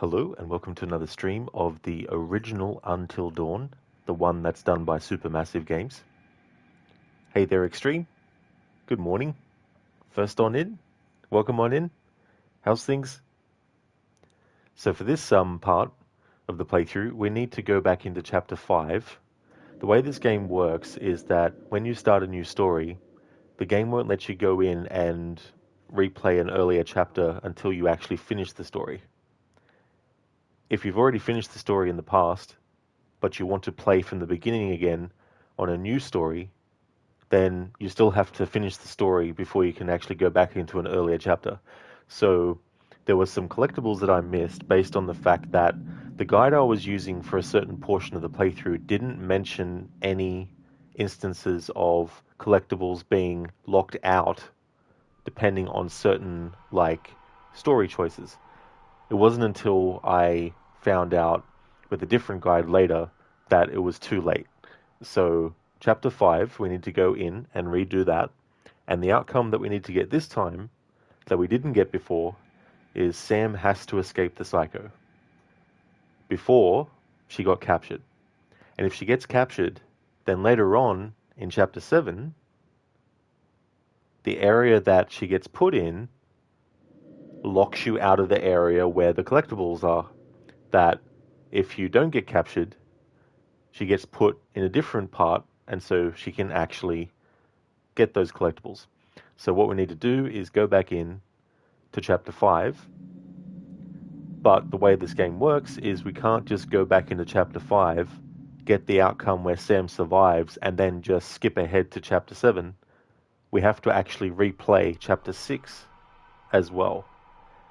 Hello and welcome to another stream of the original Until Dawn, the one that's done by Supermassive Games. Hey there, Extreme. Good morning. First on in. Welcome on in. How's things? So for this part of the playthrough, we need to go back into Chapter 5. The way this game works is that when you start a new story, the game won't let you go in and replay an earlier chapter until you actually finish the story. If you've already finished the story in the past, but you want to play from the beginning again on a new story, then you still have to finish the story before you can actually go back into an earlier chapter. So there was some collectibles that I missed based on the fact that the guide I was using for a certain portion of the playthrough didn't mention any instances of collectibles being locked out depending on certain story choices. It wasn't until I found out with a different guide later that it was too late. So chapter 5, we need to go in and redo that. And the outcome that we need to get this time, that we didn't get before, is Sam has to escape the psycho before she got captured. And if she gets captured, then later on in chapter 7, the area that she gets put in locks you out of the area where the collectibles are. That if you don't get captured, she gets put in a different part, and so she can actually get those collectibles. So what we need to do is go back in to chapter 5, but the way this game works is we can't just go back into chapter 5, get the outcome where Sam survives, and then just skip ahead to chapter 7. We have to actually replay chapter 6 as well.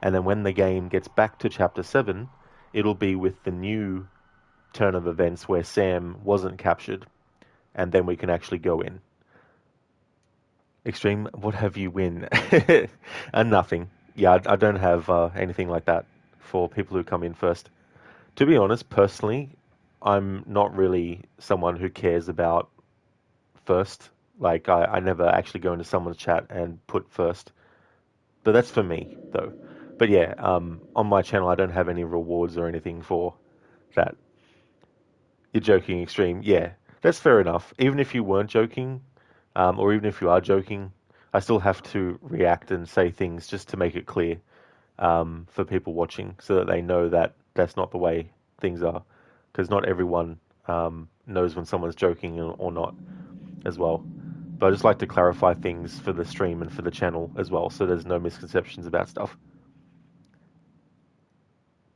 And then when the game gets back to chapter 7, it'll be with the new turn of events where Sam wasn't captured, and then we can actually go in. Extreme, what have you win? Nothing. Yeah, I don't have anything like that for people who come in first. To be honest, personally, I'm not really someone who cares about first. I never actually go into someone's chat and put first. But that's for me, though. But yeah, on my channel, I don't have any rewards or anything for that. You're joking, Extreme. Yeah, that's fair enough. Even if you weren't joking, or even if you are joking, I still have to react and say things just to make it clear for people watching so that they know that that's not the way things are. Because not everyone knows when someone's joking or not as well. But I just like to clarify things for the stream and for the channel as well, so there's no misconceptions about stuff.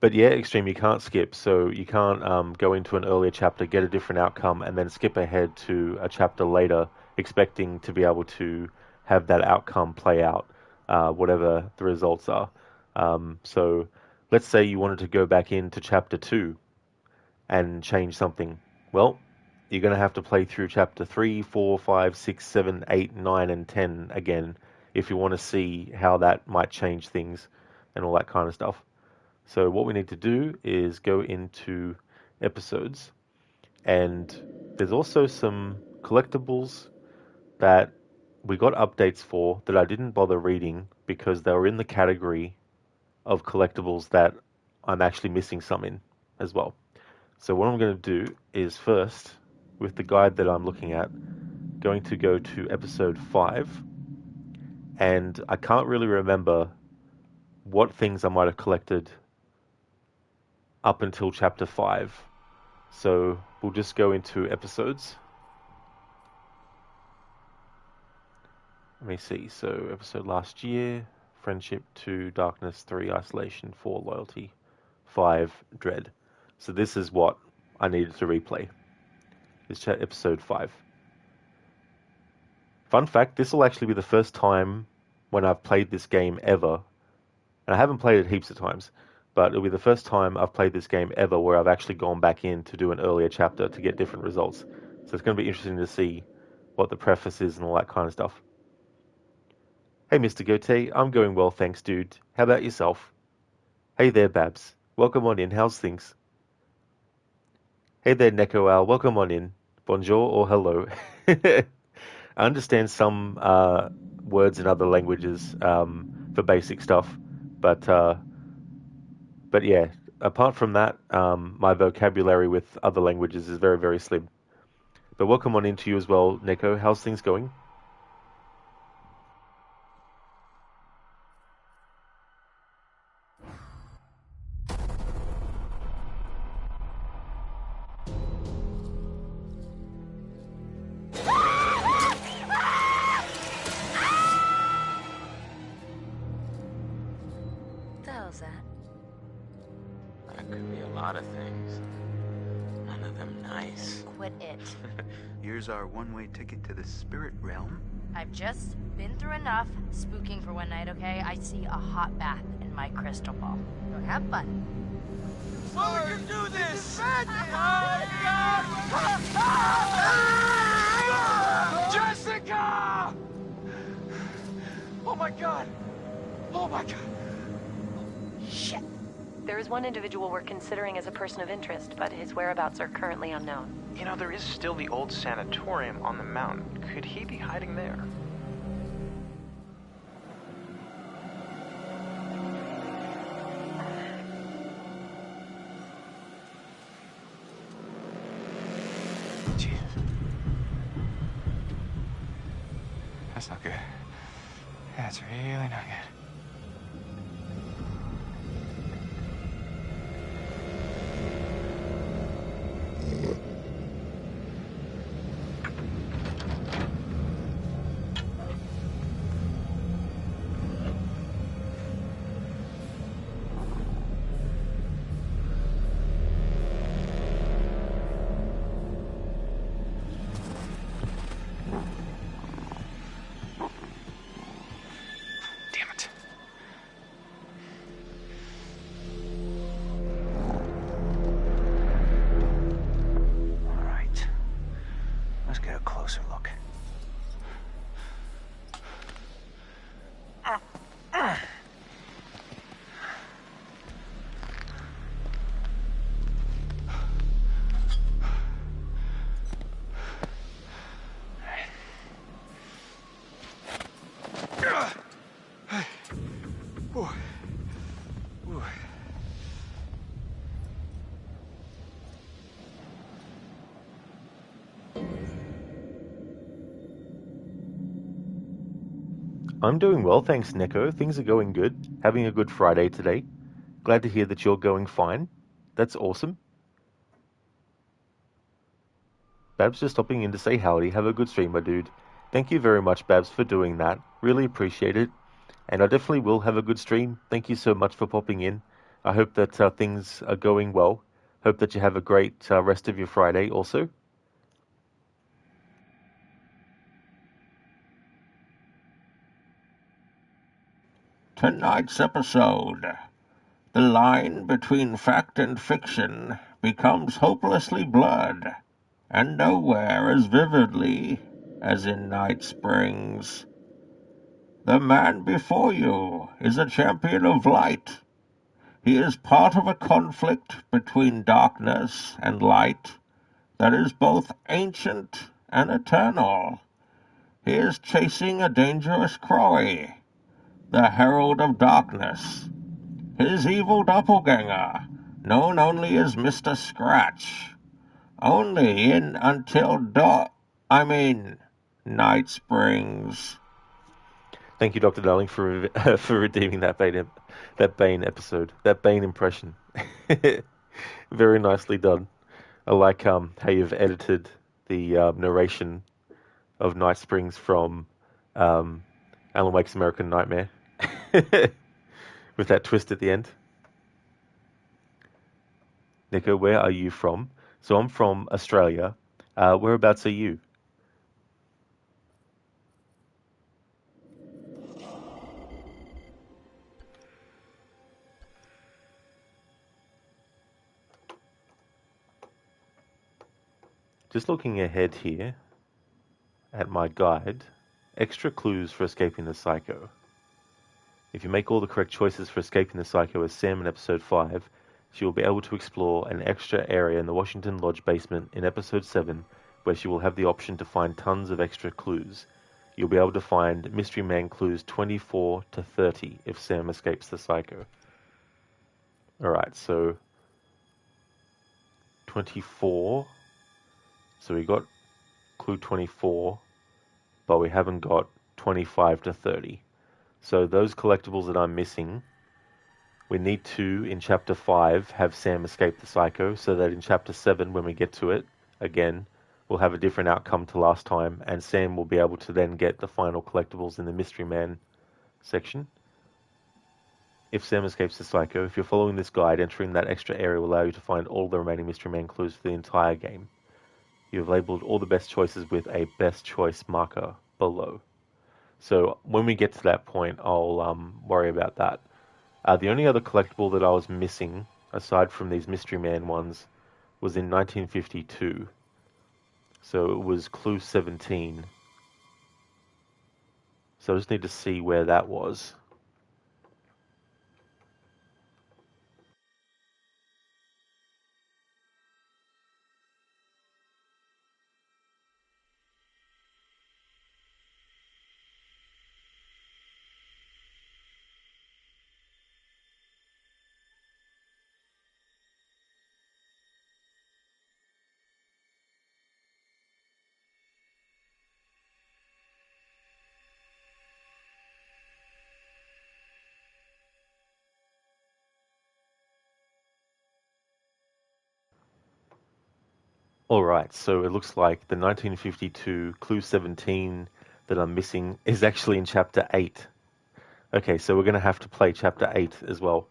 But yeah, Extreme, you can't skip. So you can't go into an earlier chapter, get a different outcome, and then skip ahead to a chapter later, expecting to be able to have that outcome play out, whatever the results are. So let's say you wanted to go back into chapter 2 and change something. Well, you're going to have to play through chapter 3, 4, 5, 6, 7, 8, 9, and 10 again if you want to see how that might change things and all that kind of stuff. So what we need to do is go into episodes, and there's also some collectibles that we got updates for that I didn't bother reading because they were in the category of collectibles that I'm actually missing some in as well. So what I'm going to do is first, with the guide that I'm looking at, going to go to episode 5, and I can't really remember what things I might have collected up until chapter 5. So we'll just go into episodes. Let me see. So episode last year, Friendship 2, Darkness 3, Isolation 4, Loyalty 5, Dread. So this is what I needed to replay. This episode 5. Fun fact, this will actually be the first time when I've played this game ever, and I haven't played it heaps of times, but it'll be the first time I've played this game ever where I've actually gone back in to do an earlier chapter to get different results. So it's going to be interesting to see what the preface is and all that kind of stuff. Hey, Mr. Gote, I'm going well, thanks, dude. How about yourself? Hey there, Babs. Welcome on in. How's things? Hey there, Neko Owl. Welcome on in. Bonjour or hello. I understand some words in other languages for basic stuff, but yeah, apart from that, my vocabulary with other languages is very, very slim. But welcome on into you as well, Neko. How's things going? What the hell's that? That could be a lot of things. None of them nice. Quit it. Here's our one-way ticket to the spirit realm. I've just been through enough spooking for one night, okay? I see a hot bath in my crystal ball. Go have fun. Why would you do this? Jessica! Oh my god! Oh my god! Shit. There is one individual we're considering as a person of interest, but his whereabouts are currently unknown. You know, there is still the old sanatorium on the mountain. Could he be hiding there? Jesus. That's not good. That's really not good. Damn it. All right. Let's get a closer look. I'm doing well, thanks, Neko. Things are going good. Having a good Friday today. Glad to hear that you're going fine. That's awesome. Babs just stopping in to say howdy. Have a good stream, my dude. Thank you very much, Babs, for doing that. Really appreciate it. And I definitely will have a good stream. Thank you so much for popping in. I hope that things are going well. Hope that you have a great rest of your Friday also. Tonight's episode. The line between fact and fiction becomes hopelessly blurred, and nowhere as vividly as in Night Springs. The man before you is a champion of light. He is part of a conflict between darkness and light that is both ancient and eternal. He is chasing a dangerous quarry, the Herald of Darkness, his evil doppelganger, known only as Mr. Scratch. Only in Night Springs. Thank you, Dr. Darling, for for redeeming that Bane episode, that Bane impression. Very nicely done. I like how you've edited the narration of Night Springs from Alan Wake's American Nightmare with that twist at the end. Nico, where are you from? So I'm from Australia. Whereabouts are you? Just looking ahead here at my guide, extra clues for escaping the Psycho. If you make all the correct choices for escaping the Psycho as Sam in episode 5, she will be able to explore an extra area in the Washington Lodge basement in episode 7, where she will have the option to find tons of extra clues. You'll be able to find Mystery Man clues 24 to 30 if Sam escapes the Psycho. Alright, so 24. So we got clue 24, but we haven't got 25 to 30. So those collectibles that I'm missing, we need to, in Chapter 5, have Sam escape the Psycho, so that in Chapter 7, when we get to it, again, we'll have a different outcome to last time, and Sam will be able to then get the final collectibles in the Mystery Man section. If Sam escapes the Psycho, if you're following this guide, entering that extra area will allow you to find all the remaining Mystery Man clues for the entire game. You have labeled all the best choices with a best choice marker below. So when we get to that point, I'll worry about that. The only other collectible that I was missing, aside from these Mystery Man ones, was in 1952. So it was clue 17. So I just need to see where that was. Alright, so it looks like the 1952 clue 17 that I'm missing is actually in chapter 8. Okay, so we're going to have to play chapter 8 as well.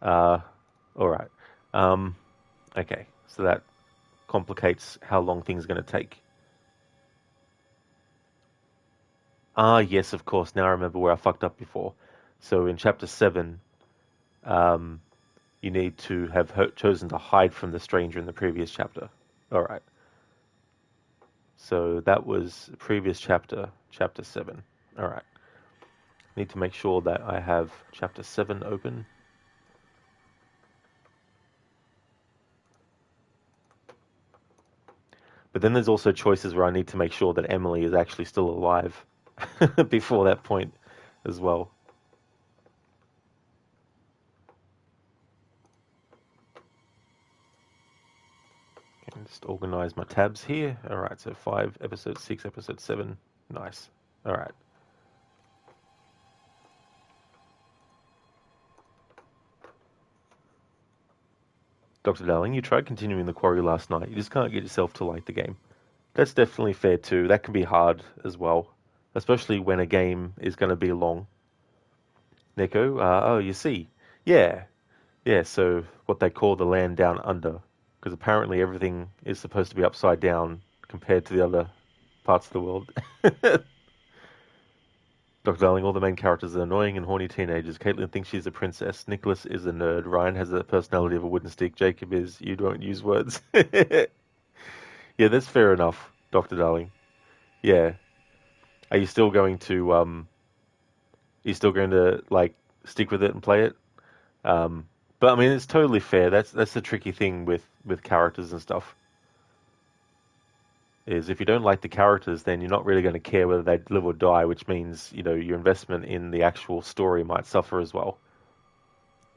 Alright. Okay, so that complicates how long things are going to take. Yes, of course. Now I remember where I fucked up before. So in chapter 7, you need to have chosen to hide from the stranger in the previous chapter. Alright. So that was the previous chapter, chapter 7. Alright. Need to make sure that I have chapter 7 open. But then there's also choices where I need to make sure that Emily is actually still alive before that point as well. Okay, just organize my tabs here. Alright, so 5, episode 6, episode 7. Nice. Alright. Dr. Darling, you tried continuing the quarry last night. You just can't get yourself to like the game. That's definitely fair too. That can be hard as well, especially when a game is going to be long. Neko, oh, you see. Yeah. Yeah, so what they call the land down under, because apparently everything is supposed to be upside down compared to the other parts of the world. Dr. Darling, all the main characters are annoying and horny teenagers. Caitlin thinks she's a princess. Nicholas is a nerd. Ryan has the personality of a wooden stick. Jacob is, you don't use words. Yeah, that's fair enough, Dr. Darling. Yeah. Are you still going to, like, stick with it and play it? But I mean, it's totally fair. That's the tricky thing with characters and stuff. Is if you don't like the characters, then you're not really going to care whether they live or die, which means, your investment in the actual story might suffer as well.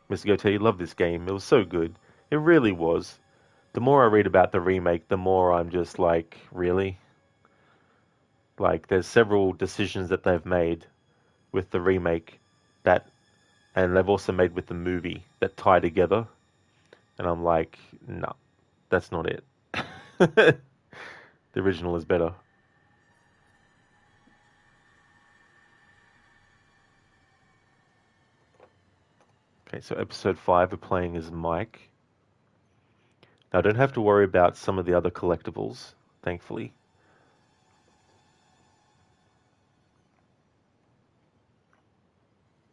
Mr. Goethe, you love this game. It was so good. It really was. The more I read about the remake, the more I'm just like, really? Like, there's several decisions that they've made with the remake and they've also made with the movie that tie together. And I'm like, no, that's not it. The original is better. Okay, so episode 5 we're playing as Mike. Now I don't have to worry about some of the other collectibles, thankfully.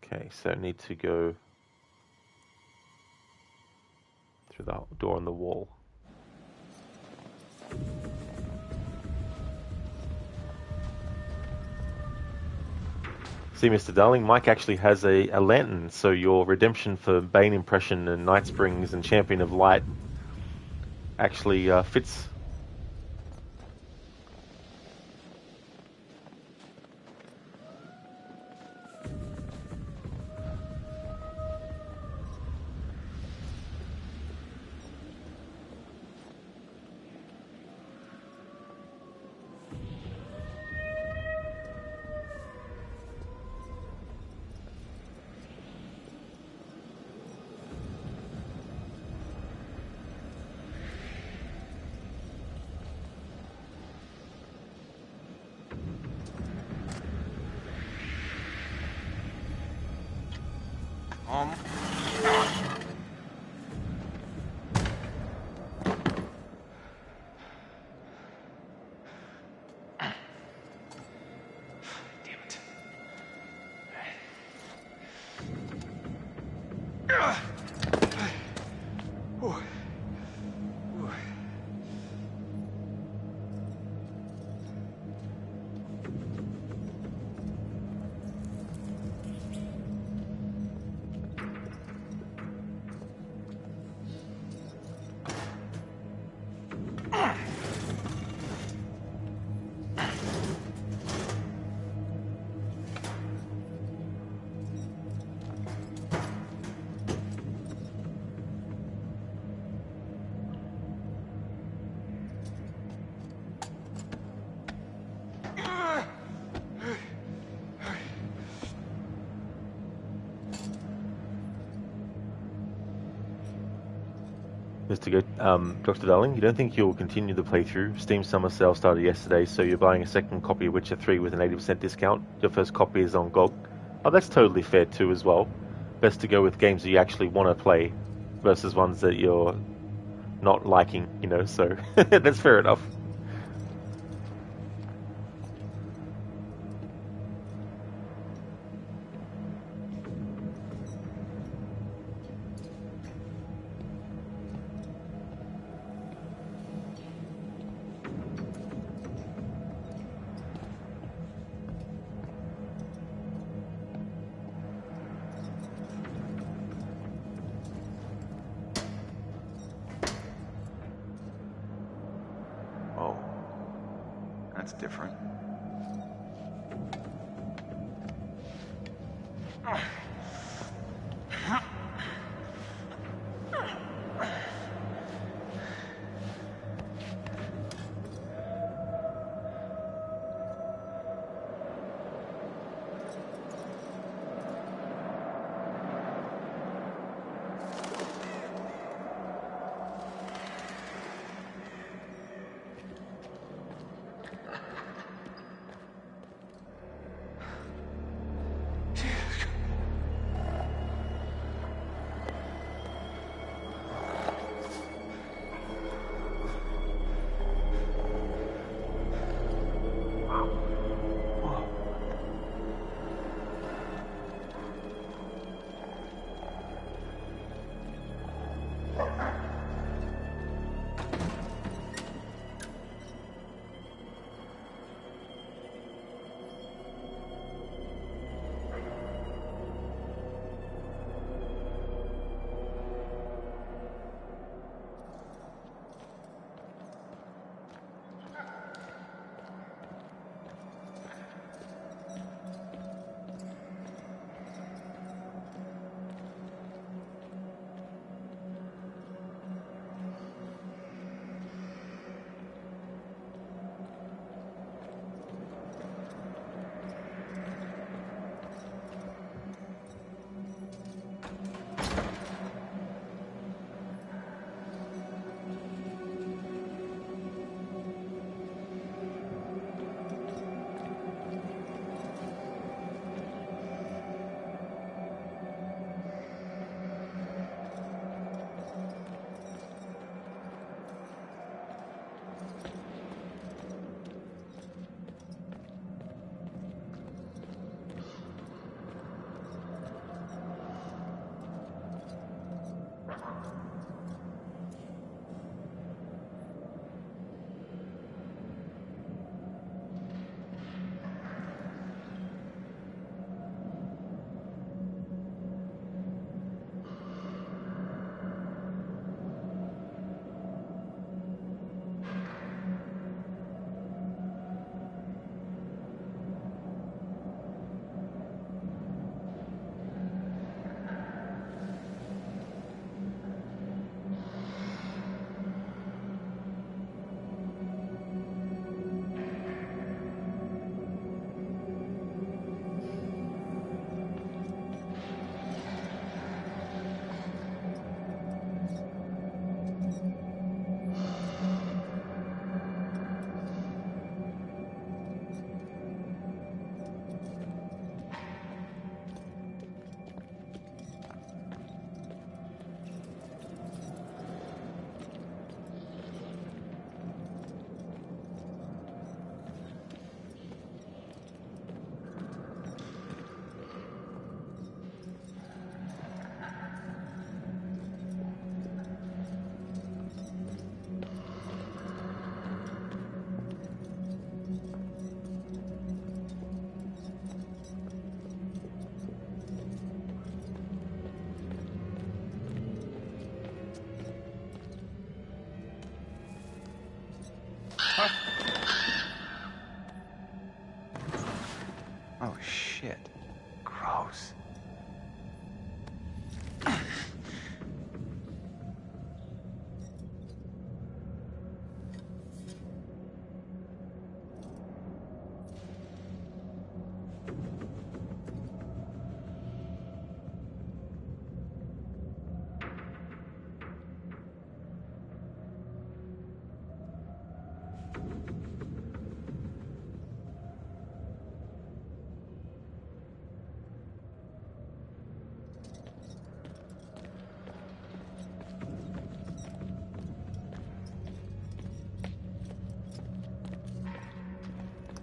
Okay, so I need to go through the door on the wall. See, Mr. Darling, Mike actually has a lantern, so your redemption for Bane Impression and Night Springs and Champion of Light actually fits. Damn it. Mr. Good, Dr. Darling, you don't think you'll continue the playthrough? Steam Summer Sale started yesterday, so you're buying a second copy of Witcher 3 with an 80% discount. Your first copy is on GOG. Oh, that's totally fair too as well. Best to go with games that you actually want to play versus ones that you're not liking, you know, so that's fair enough. Oh, that's different.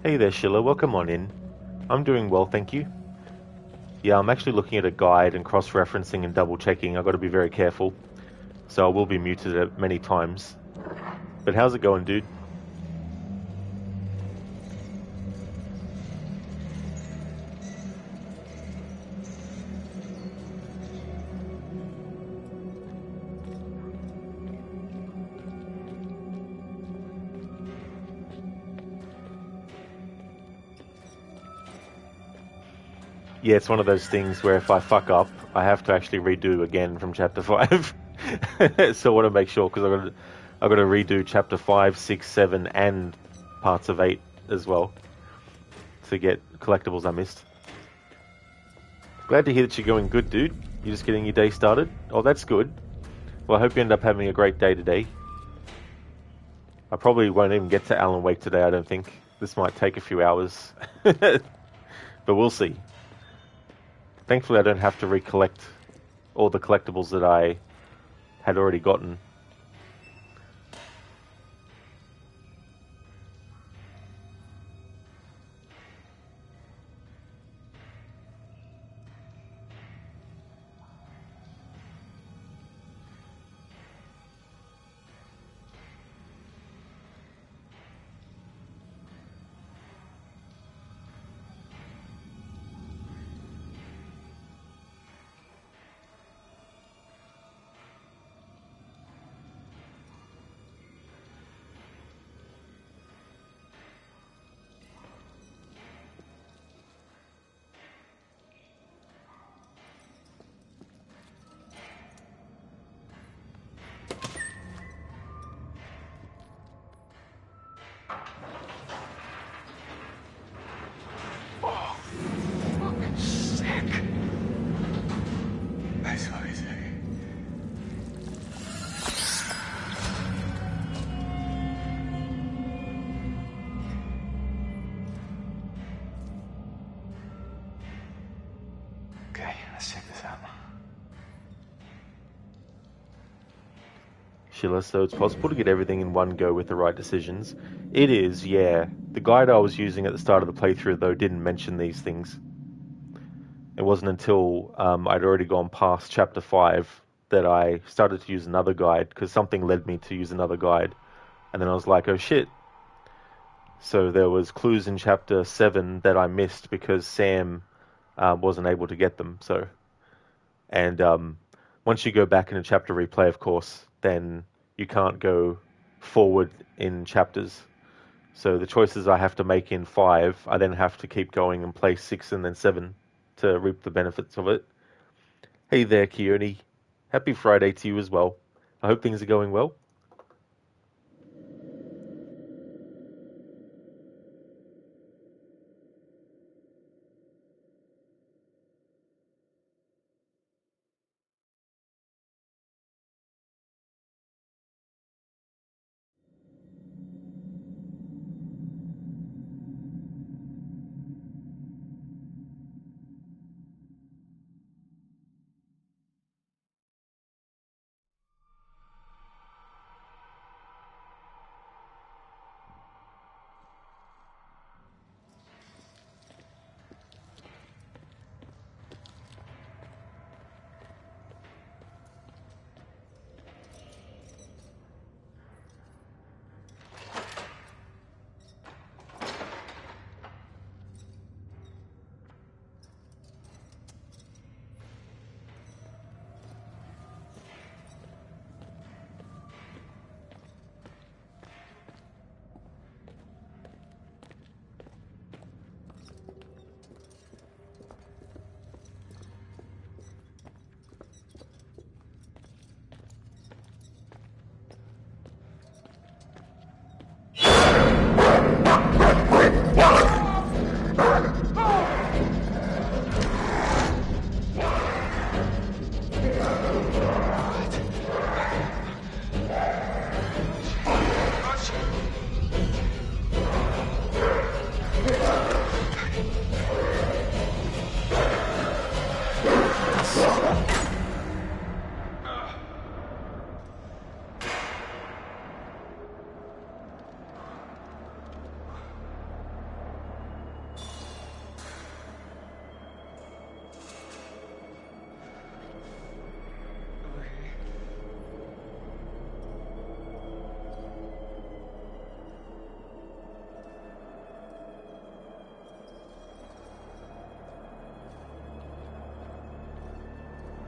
Hey there, Sheila. Welcome on in. I'm doing well, thank you. Yeah, I'm actually looking at a guide and cross-referencing and double-checking. I've got to be very careful, so I will be muted at many times. But how's it going, dude? Yeah, it's one of those things where if I fuck up, I have to actually redo again from chapter 5. So I want to make sure, because I've got to redo chapter 5, 6, 7, and parts of 8 as well to get collectibles I missed. Glad to hear that you're going good, dude. You're just getting your day started? Oh, that's good. Well, I hope you end up having a great day today. I probably won't even get to Alan Wake today, I don't think. This might take a few hours. But we'll see. Thankfully, I don't have to recollect all the collectibles that I had already gotten. Okay, let's check this out. Sheila, so it's possible to get everything in one go with the right decisions. It is, yeah. The guide I was using at the start of the playthrough, though, didn't mention these things. It wasn't until I'd already gone past chapter 5 that I started to use another guide, because something led me to use another guide. And then I was like, oh shit. So there was clues in chapter 7 that I missed because Sam wasn't able to get them. So, and once you go back in a chapter replay, of course, then you can't go forward in chapters. So the choices I have to make in 5, I then have to keep going and play 6 and then 7 to reap the benefits of it. Hey there, Keone. Happy Friday to you as well. I hope things are going well.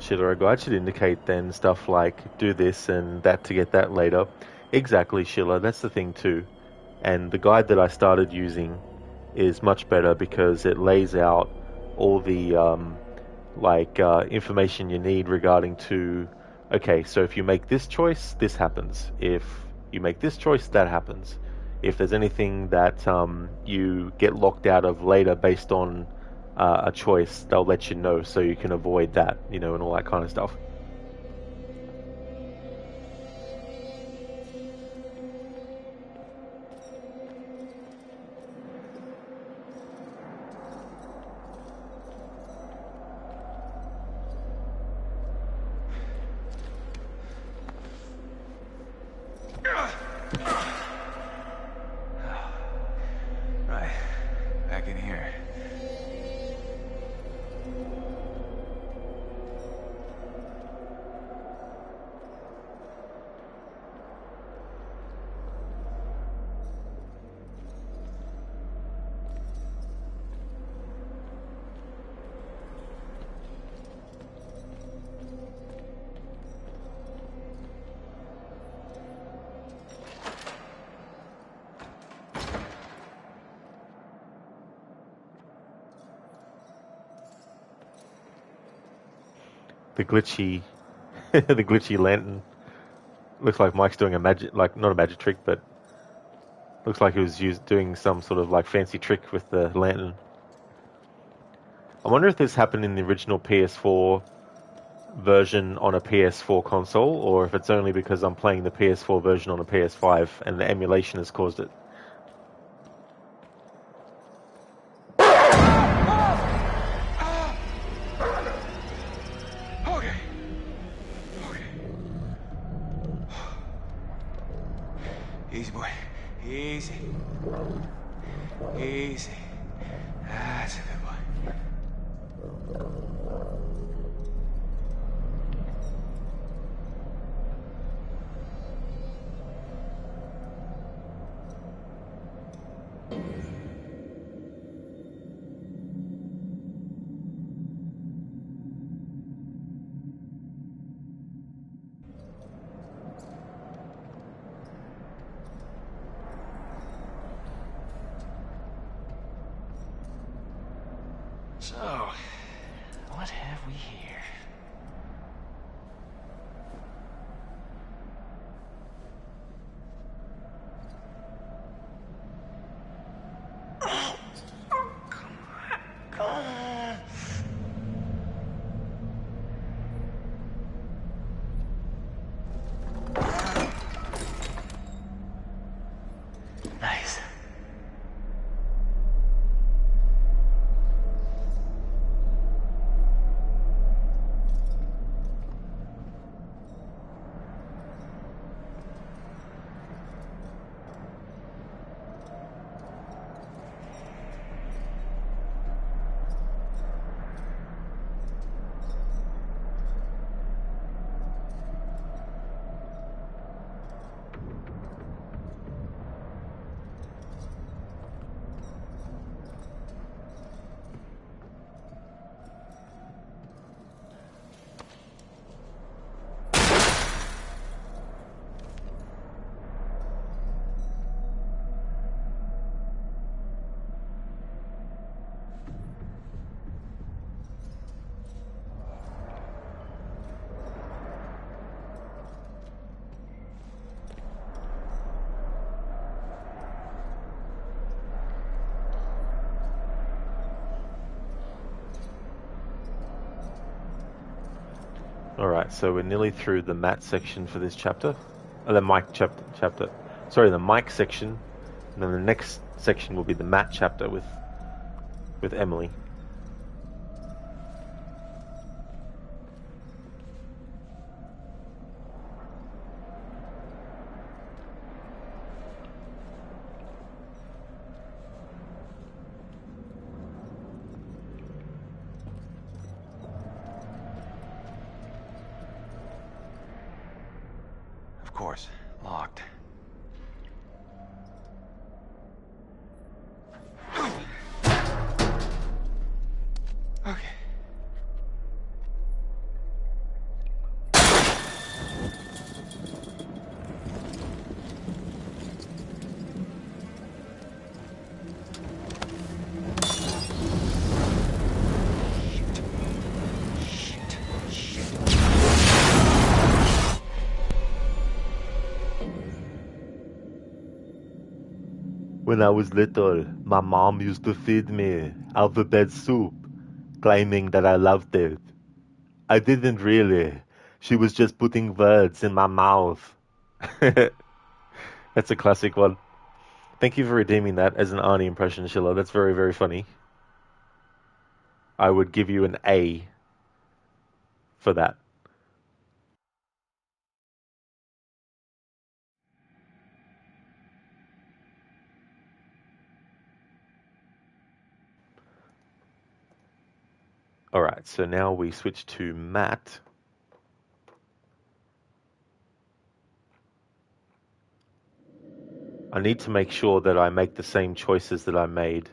Should a guide should indicate then stuff like do this and that to get that later. Exactly, Sheila, that's the thing too. And the guide that I started using is much better because it lays out all the information you need regarding to, okay, so if you make this choice, this happens. If you make this choice, that happens. If there's anything that you get locked out of later based on a choice, they'll let you know so you can avoid that, and all that kind of stuff. Right. Back in here. The glitchy, the glitchy lantern. Looks like Mike's doing a magic, like not a magic trick, but looks like he was doing some sort of like fancy trick with the lantern. I wonder if this happened in the original PS4 version on a PS4 console, or if it's only because I'm playing the PS4 version on a PS5 and the emulation has caused it. Easy, boy. Easy. Easy. That's a good boy. So, what have we here? Come on. Nice. Alright, so we're nearly through the Matt section for this chapter. The Mike chapter. Sorry, the Mike section. And then the next section will be the Matt chapter with Emily. Of course, locked. Okay. When I was little, my mom used to feed me alphabet soup, claiming that I loved it. I didn't really. She was just putting words in my mouth. That's a classic one. Thank you for redeeming that as an Arnie impression, Sheila. That's very, very funny. I would give you an A for that. Alright, so now we switch to Matt. I need to make sure that I make the same choices that I made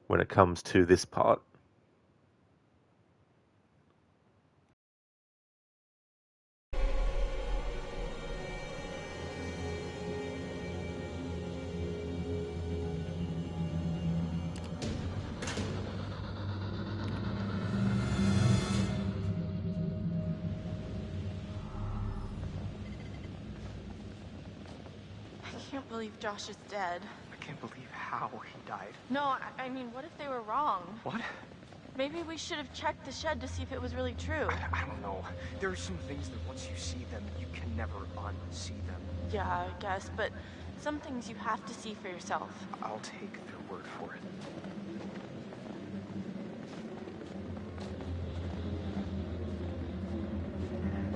when it comes to this part. I can't believe Josh is dead. I can't believe how he died. No, I mean, what if they were wrong? What? Maybe we should have checked the shed to see if it was really true. I don't know. There are some things that once you see them, you can never unsee them. Yeah, I guess, but some things you have to see for yourself. I'll take their word for it.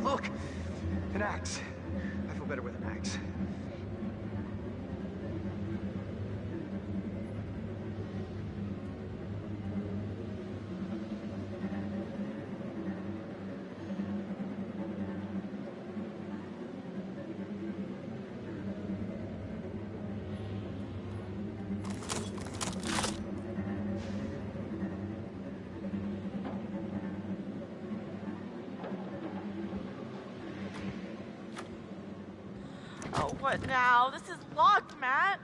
Look! An axe. I feel better with an axe. Oh, what now? This is locked, Matt.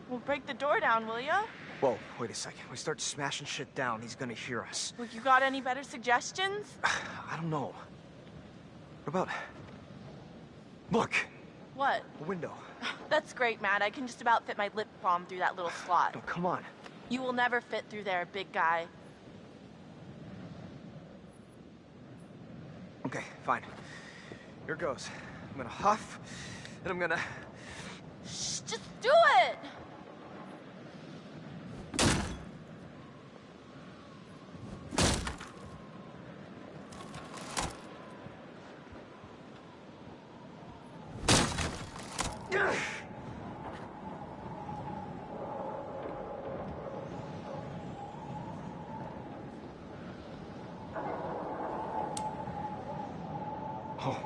We'll break the door down, will ya? Whoa, wait a second. We start smashing shit down, he's gonna hear us. Well, you got any better suggestions? I don't know. What about... Look! What? A window. That's great, Matt. I can just about fit my lip balm through that little slot. No, come on. You will never fit through there, big guy. Okay, fine. Here goes. I'm gonna huff, and I'm gonna... Shh, just do it! Oh.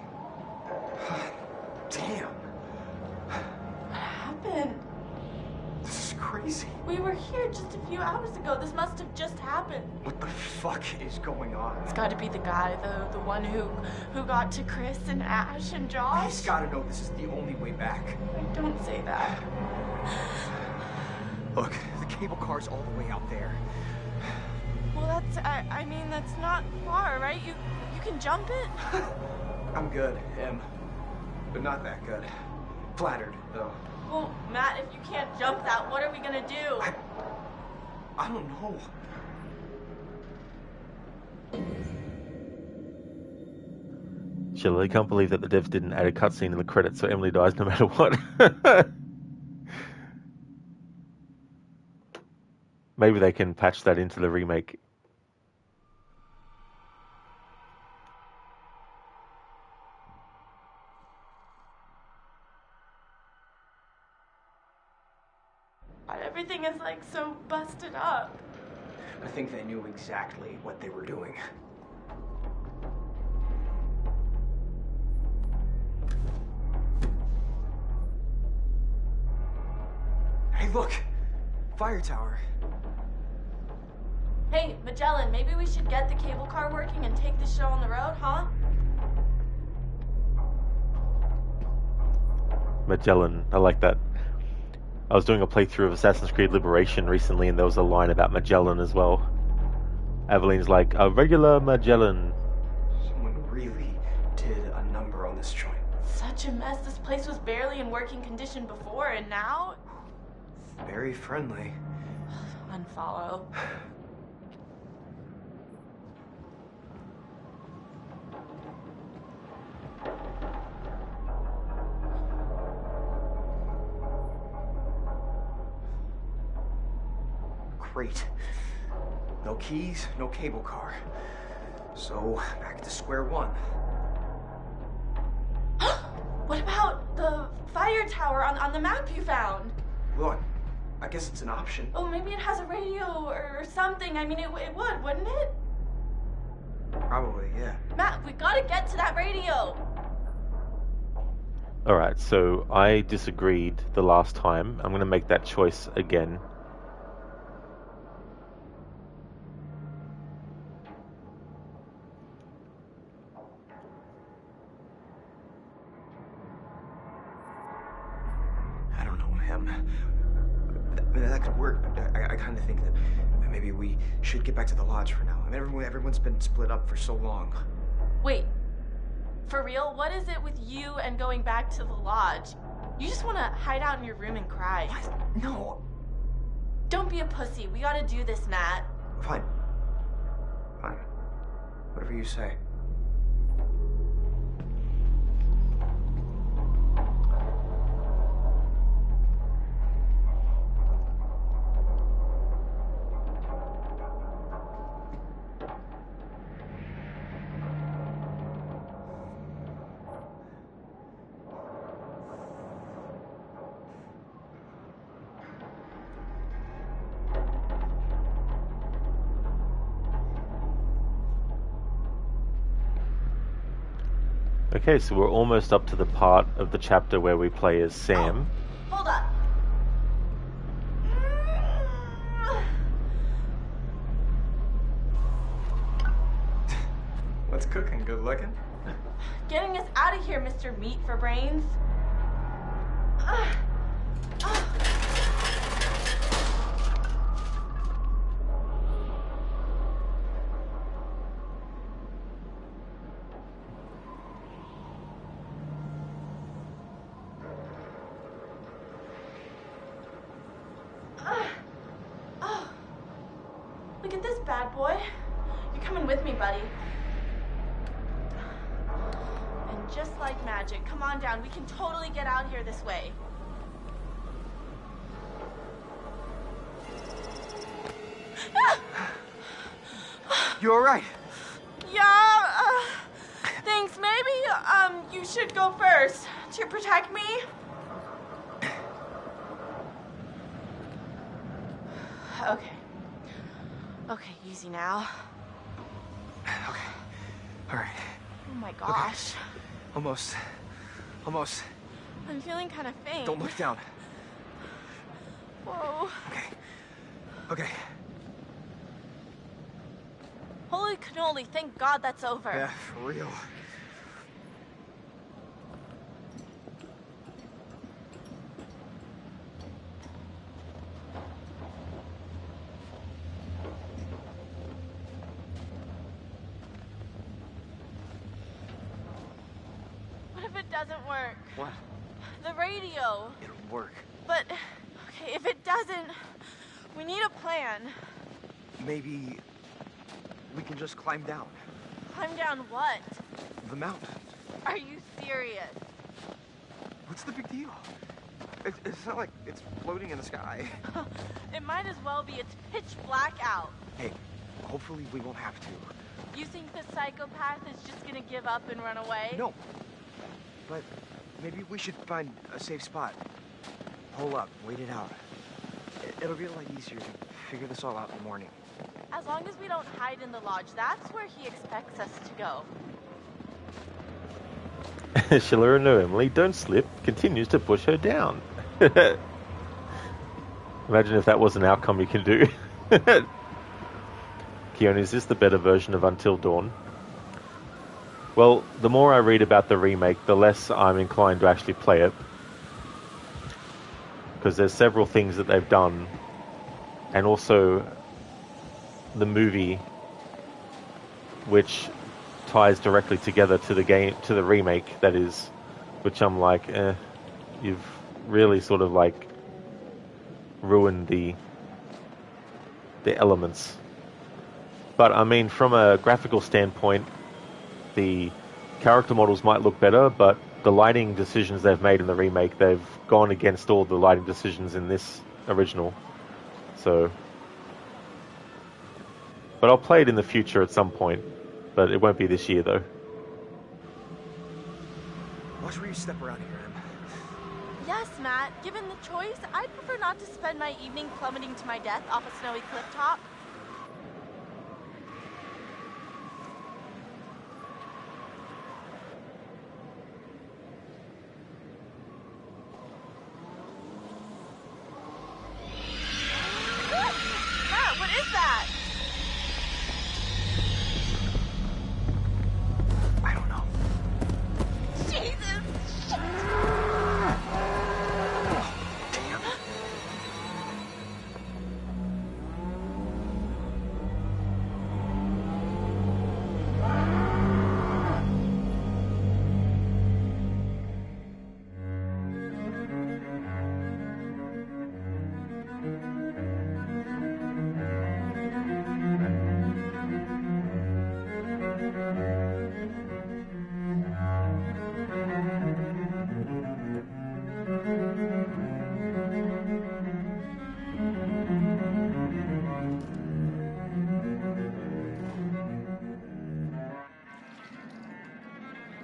Damn. What happened? This is crazy. We were here just a few hours ago. This must have just happened. What the fuck is going on? It's got to be the guy, the one who got to Chris and Ash and Josh. He's gotta know this is the only way back. Don't say that. Look, the cable car's all the way out there. Well, I mean, that's not far, right? You can jump it? I'm good, but not that good. Flattered, though. Well, Matt, if you can't jump that, what are we gonna do? I don't know. Sheila, I can't believe that the devs didn't add a cutscene in the credits so Emily dies no matter what. Maybe they can patch that into the remake. Everything is like so busted up. I think they knew exactly what they were doing. Hey, look! Fire tower. Hey, Magellan, maybe we should get the cable car working and take this show on the road, huh? Magellan, I like that. I was doing a playthrough of Assassin's Creed Liberation recently, and there was a line about Magellan as well. Aveline's like, a regular Magellan. Someone really did a number on this joint. Such such a mess. This place was barely in working condition before, and now... Very friendly. Unfollow. Great. No keys, no cable car. So, back to square one. What about the fire tower on the map you found? Look, I guess it's an option. Oh, maybe it has a radio or something. I mean, it would, wouldn't it? Probably, yeah. Matt, we gotta get to that radio. Alright, so I disagreed the last time. I'm going to make that choice again. I don't know him. That could work, but I kind of think that maybe we should get back to the lodge for now. I mean, everyone's been split up for so long. Wait, for real? What is it with you and going back to the lodge? You just want to hide out in your room and cry. What? No. Don't be a pussy. We gotta do this, Matt. Fine. Fine. Whatever you say. Okay, so we're almost up to the part of the chapter where we play as Sam. Oh, hold up. What's cooking? Good looking? Getting us out of here, Mr. Meat for Brains. Look at this bad boy. You're coming with me, buddy. And just like magic, come on down. We can totally get out here this way. You alright? Yeah, thanks. Maybe, you should go first to protect me. Okay. Okay, easy now. Okay. Alright. Oh my gosh. Almost. Almost. I'm feeling kind of faint. Don't look down. Whoa. Okay. Okay. Holy cannoli, thank God that's over. Yeah, for real. What if it doesn't work? What? The radio. It'll work. But, okay, if it doesn't, we need a plan. Maybe we can just climb down. Climb down what? The mountain. Are you serious? What's the big deal? It's not like it's floating in the sky. It might as well be. It's pitch black out. Hey, hopefully we won't have to. You think the psychopath is just gonna give up and run away? No. But maybe we should find a safe spot. Hole up, wait it out. It'll be a lot easier to figure this all out in the morning. As long as we don't hide in the lodge, that's where he expects us to go. Sheila and Emily don't slip, continues to push her down. Imagine if that was an outcome you can do. Keone, is this the better version of Until Dawn? Well, the more I read about the remake, the less I'm inclined to actually play it. Because there's several things that they've done, and also the movie, which ties directly together to the game, to the remake, that is which I'm like, you've really sort of like ruined the elements. But I mean, from a graphical standpoint, the character models might look better, but the lighting decisions they've made in the remake, they've gone against all the lighting decisions in this original. So, but I'll play it in the future at some point, but it won't be this year though. Watch where you step around here, Em. Yes, Matt. Given the choice, I'd prefer not to spend my evening plummeting to my death off a snowy cliff top. Matt, what is that? I don't know. Jesus! Shit! Damn.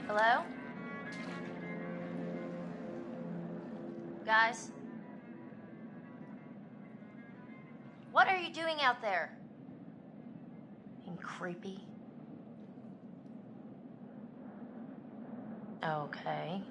Hello? Guys? What are you doing out there? Being creepy? Okay.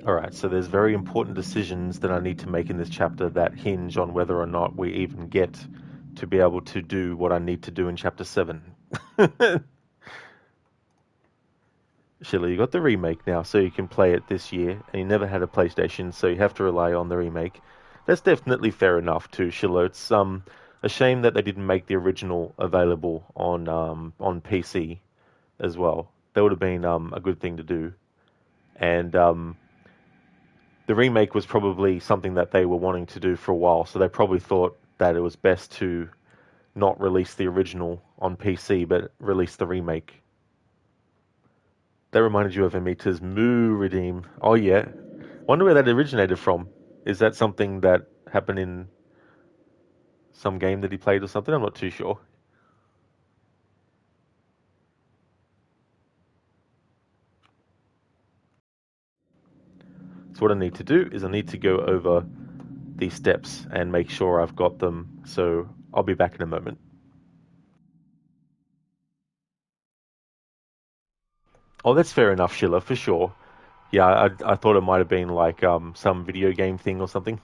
Alright, so there's very important decisions that I need to make in this chapter that hinge on whether or not we even get to be able to do what I need to do in chapter 7. Sheila, you got the remake now, so you can play it this year, and you never had a PlayStation, so you have to rely on the remake. That's definitely fair enough too, Sheila. It's a shame that they didn't make the original available on PC as well. That would have been a good thing to do. And the remake was probably something that they were wanting to do for a while, so they probably thought that it was best to not release the original on PC, but release the remake. That reminded you of Amita's Moo Redeem. Oh yeah. Wonder where that originated from. Is that something that happened in some game that he played or something? I'm not too sure. So what I need to do is I need to go over these steps and make sure I've got them. So I'll be back in a moment. Oh, that's fair enough, Sheila, for sure. Yeah, I thought it might have been like some video game thing or something.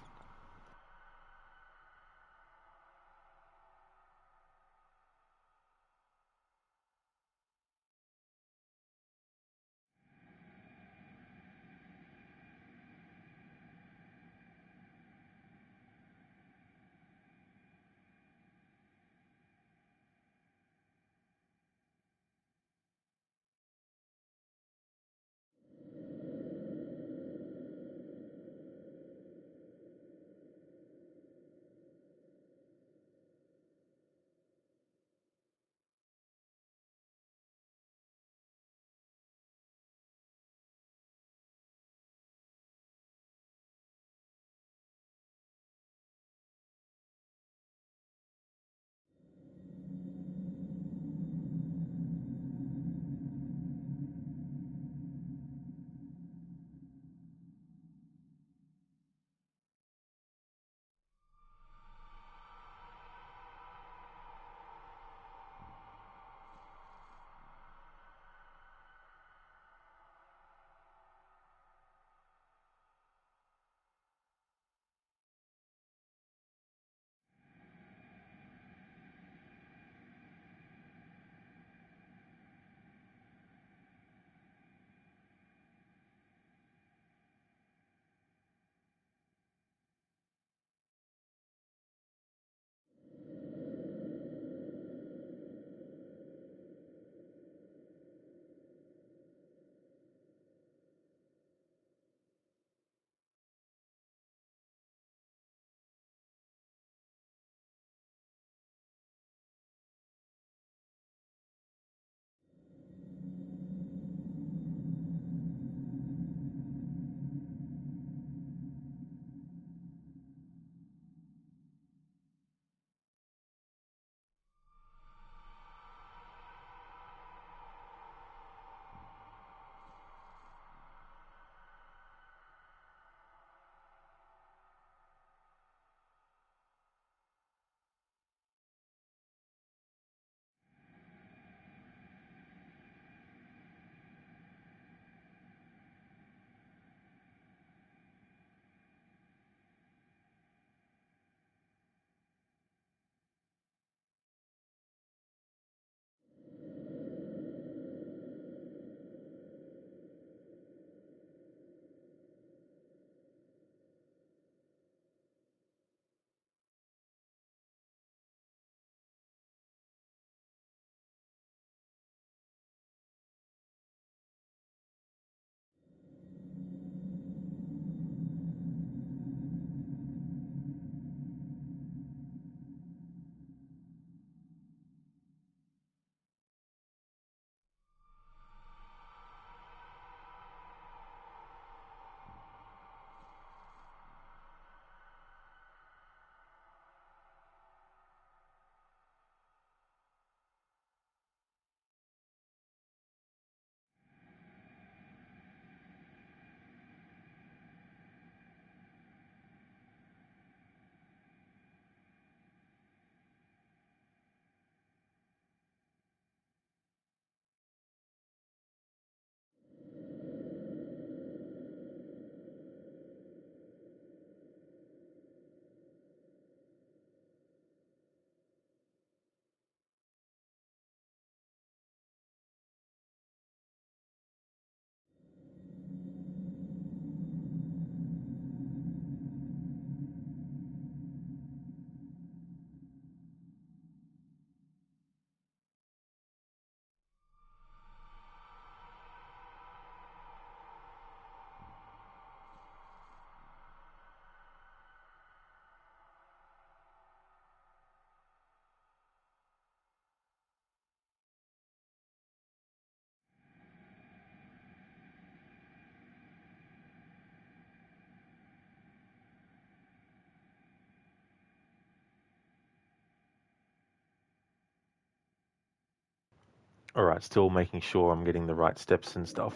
Alright, still making sure I'm getting the right steps and stuff.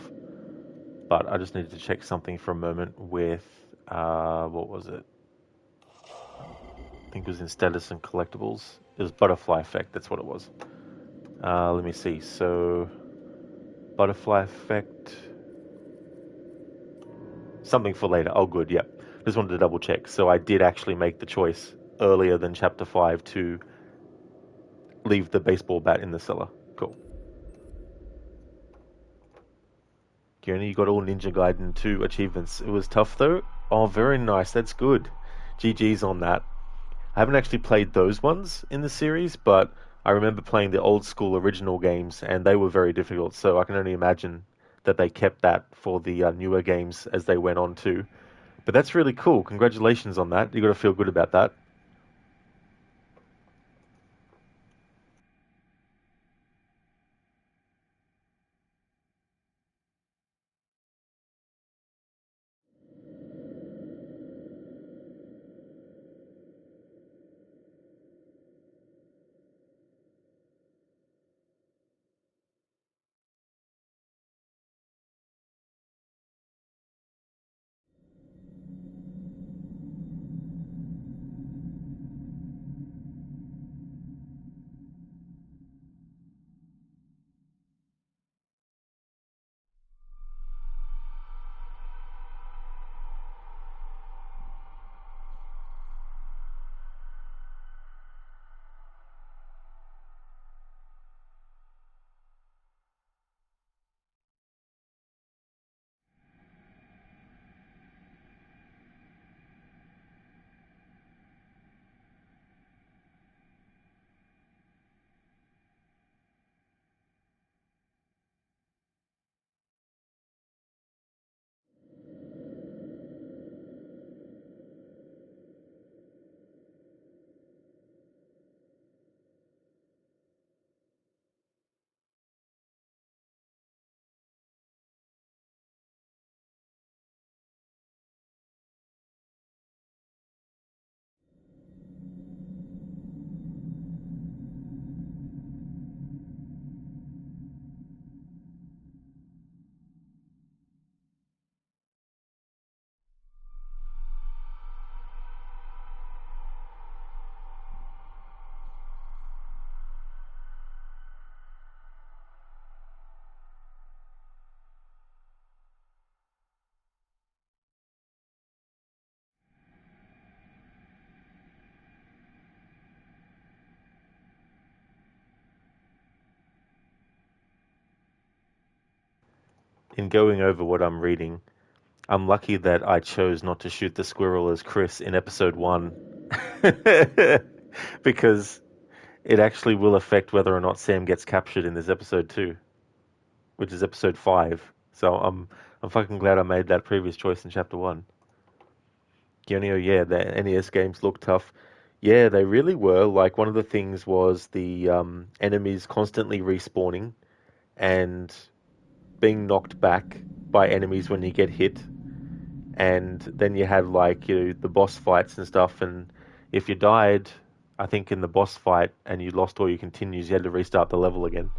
But I just needed to check something for a moment with, what was it? I think it was in status and collectibles. It was butterfly effect, that's what it was. Let me see, so butterfly effect, something for later. Oh good, yep. Just wanted to double check. So I did actually make the choice earlier than chapter 5 to leave the baseball bat in the cellar. Cool. You got all Ninja Gaiden 2 achievements. It was tough though. Oh, very nice. That's good. GG's on that. I haven't actually played those ones in the series, but I remember playing the old school original games, and they were very difficult. So I can only imagine that they kept that for the newer games as they went on too. But that's really cool. Congratulations on that. You got to feel good about that. In going over what I'm reading, I'm lucky that I chose not to shoot the squirrel as Chris in episode 1. Because it actually will affect whether or not Sam gets captured in this episode too, which is episode 5. So I'm fucking glad I made that previous choice in chapter 1. Gionio, yeah, the NES games look tough. Yeah, they really were. Like, one of the things was the enemies constantly respawning and being knocked back by enemies when you get hit. And then you had, like, the boss fights and stuff. And if you died, I think in the boss fight, and you lost all your continues, you had to restart the level again.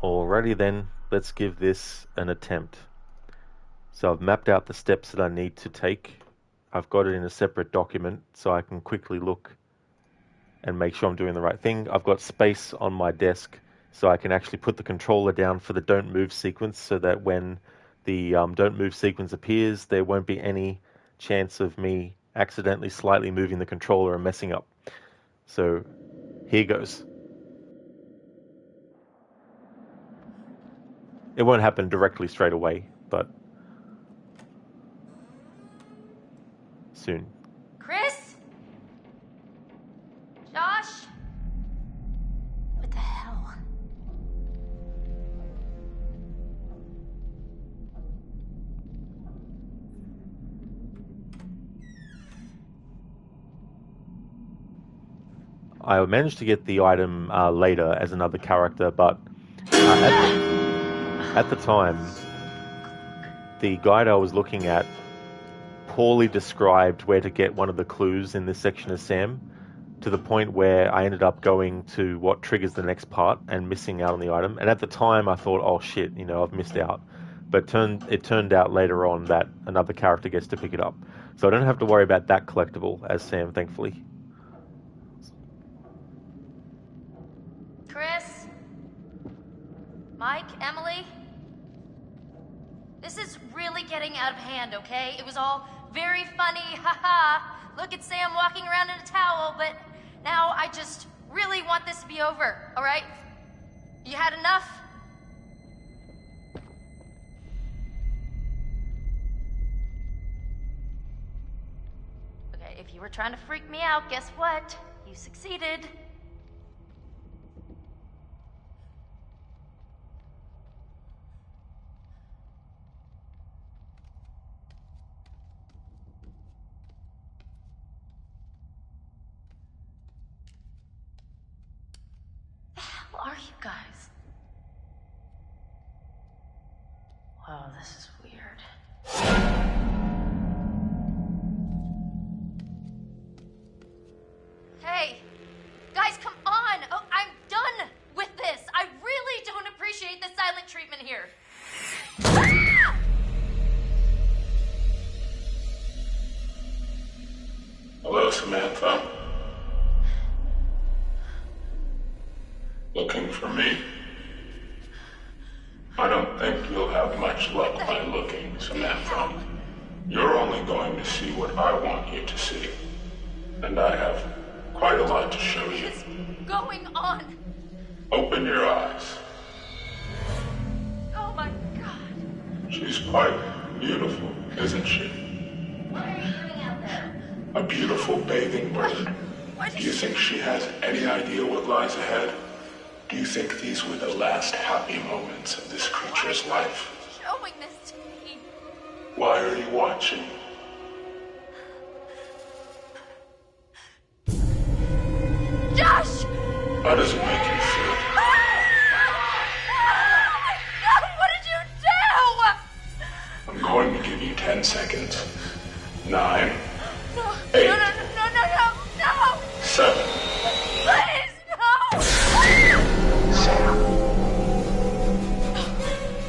Alrighty then, let's give this an attempt. So I've mapped out the steps that I need to take. I've got it in a separate document so I can quickly look and make sure I'm doing the right thing. I've got space on my desk so I can actually put the controller down for the don't move sequence, so that when the don't move sequence appears, there won't be any chance of me accidentally slightly moving the controller and messing up. So here goes. It won't happen directly straight away, but soon. Chris? Josh? What the hell? I managed to get the item later as another character, but at the time, the guide I was looking at poorly described where to get one of the clues in this section of Sam, to the point where I ended up going to what triggers the next part and missing out on the item. And at the time, I thought, oh shit, I've missed out. But it turned out later on that another character gets to pick it up. So I don't have to worry about that collectible as Sam, thankfully. Chris? Mike? Emily? This is really getting out of hand, okay? It was all very funny, haha. Look at Sam walking around in a towel, but now I just really want this to be over, all right? You had enough? Okay, if you were trying to freak me out, guess what? You succeeded. Are you guys? Wow, this is weird. Hey, guys, come on! Oh, I'm done with this. I really don't appreciate the silent treatment here. Ah! Hello, Samantha. Looking for me? I don't think you'll have much luck by looking, Samantha. You're only going to see what I want you to see. And I have quite a lot to show you. What's going on? Open your eyes. Oh my god. She's quite beautiful, isn't she? What are you doing out there? A beautiful bathing bird. Do you think she has any idea what lies ahead? Do you think these were the last happy moments of this creature's life? Showing this to me. Why are you watching? Josh! How does it make you feel? No, what did you do? I'm going to give you 10 seconds. 9, No, 8, no. 7. Please, no.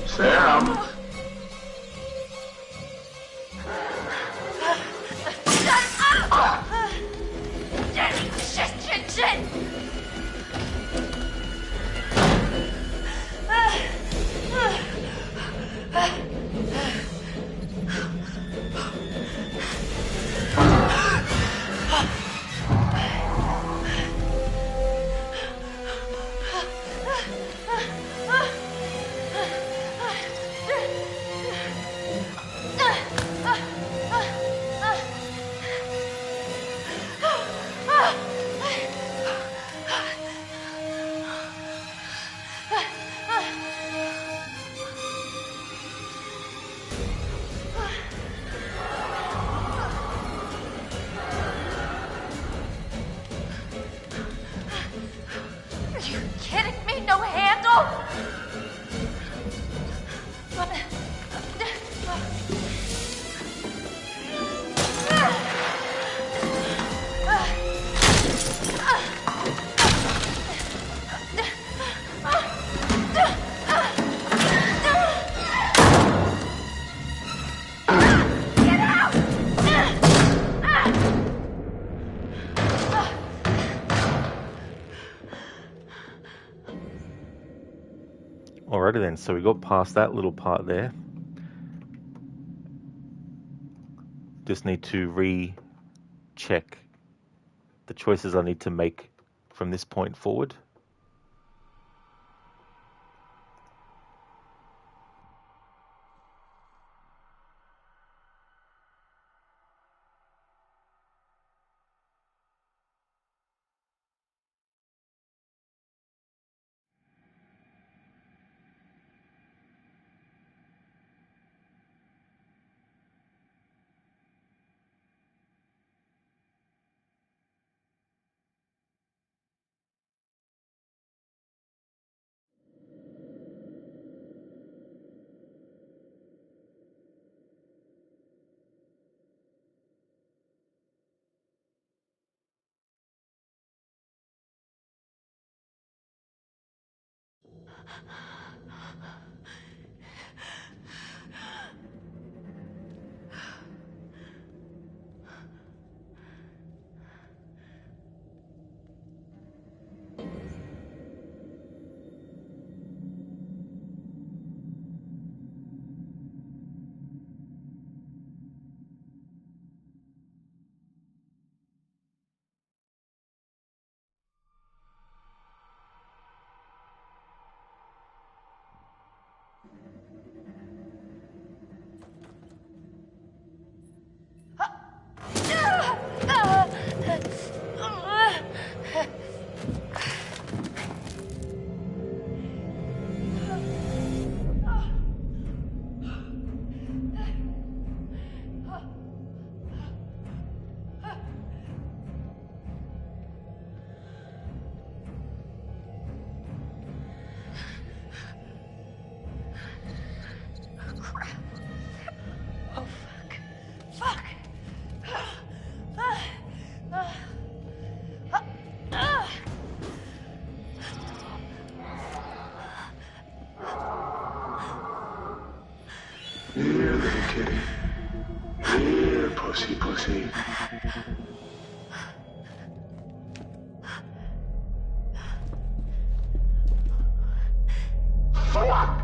Sam? Shit. Alrighty then, so we got past that little part there. Just need to recheck the choices I need to make from this point forward. Here, little kitty. Here, pussy, pussy. Fuck!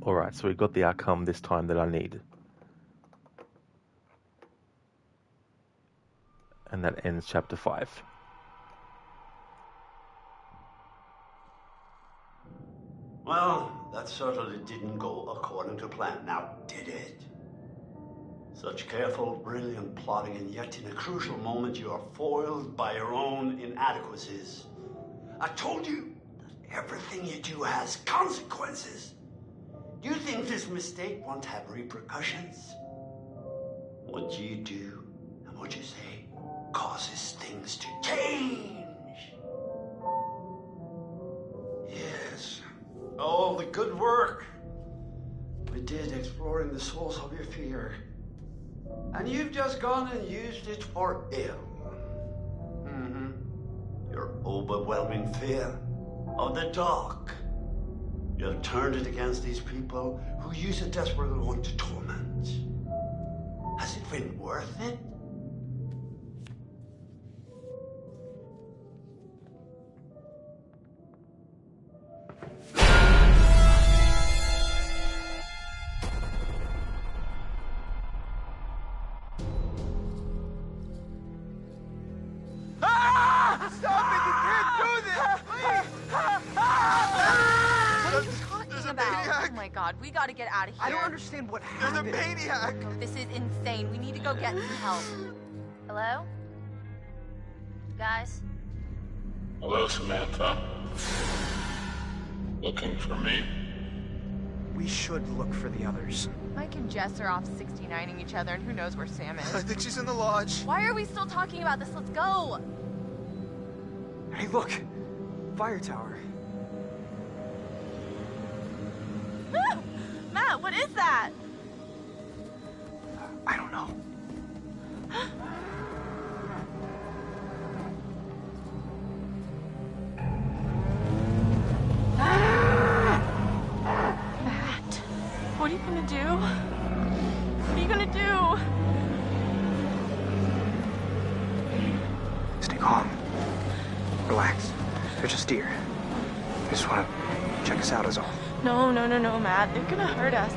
Alright, so we got the outcome this time that I need. And that ends chapter 5. Well, that certainly didn't go according to plan, now did it? Such careful, brilliant plotting, and yet in a crucial moment you are foiled by your own inadequacies. I told you that everything you do has consequences. Do you think this mistake won't have repercussions? What you do and what you say causes things to change. Yes, all the good work we did exploring the source of your fear. And you've just gone and used it for ill. Your overwhelming fear of the dark. You have turned it against these people who use it desperately to torment. Has it been worth it? Stop it! You can't do this! Please! What are you talking about? Oh my god, we gotta get out of here. I don't understand what happened. There's a maniac! This is insane. We need to go get some help. Hello? Guys? Hello, Samantha. Looking for me? We should look for the others. Mike and Jess are off 69ing each other, and who knows where Sam I is. think she's in the lodge. Why are we still talking about this? Let's go! Hey, look! Fire tower. Matt, what is that? I don't know. to do? Stay calm. Relax. They're just deer. They just want to check us out is all. No, Matt. They're gonna hurt us.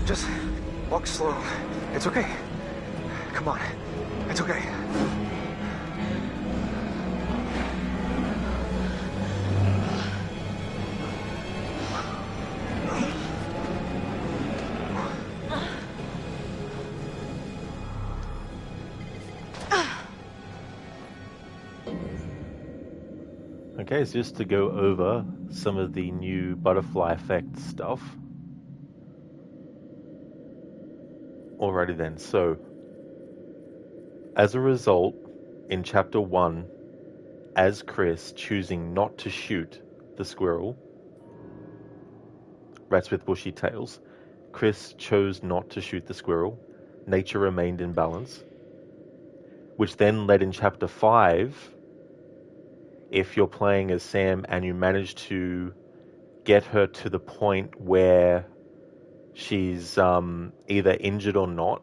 Just walk slow. It's okay. Come on. It's okay. Okay, so just to go over some of the new butterfly effect stuff. Alrighty then, so as a result, in Chapter 1, as Chris choosing not to shoot the squirrel, rats with bushy tails, Chris chose not to shoot the squirrel. Nature remained in balance, which then led in Chapter 5, if you're playing as Sam and you manage to get her to the point where she's either injured or not.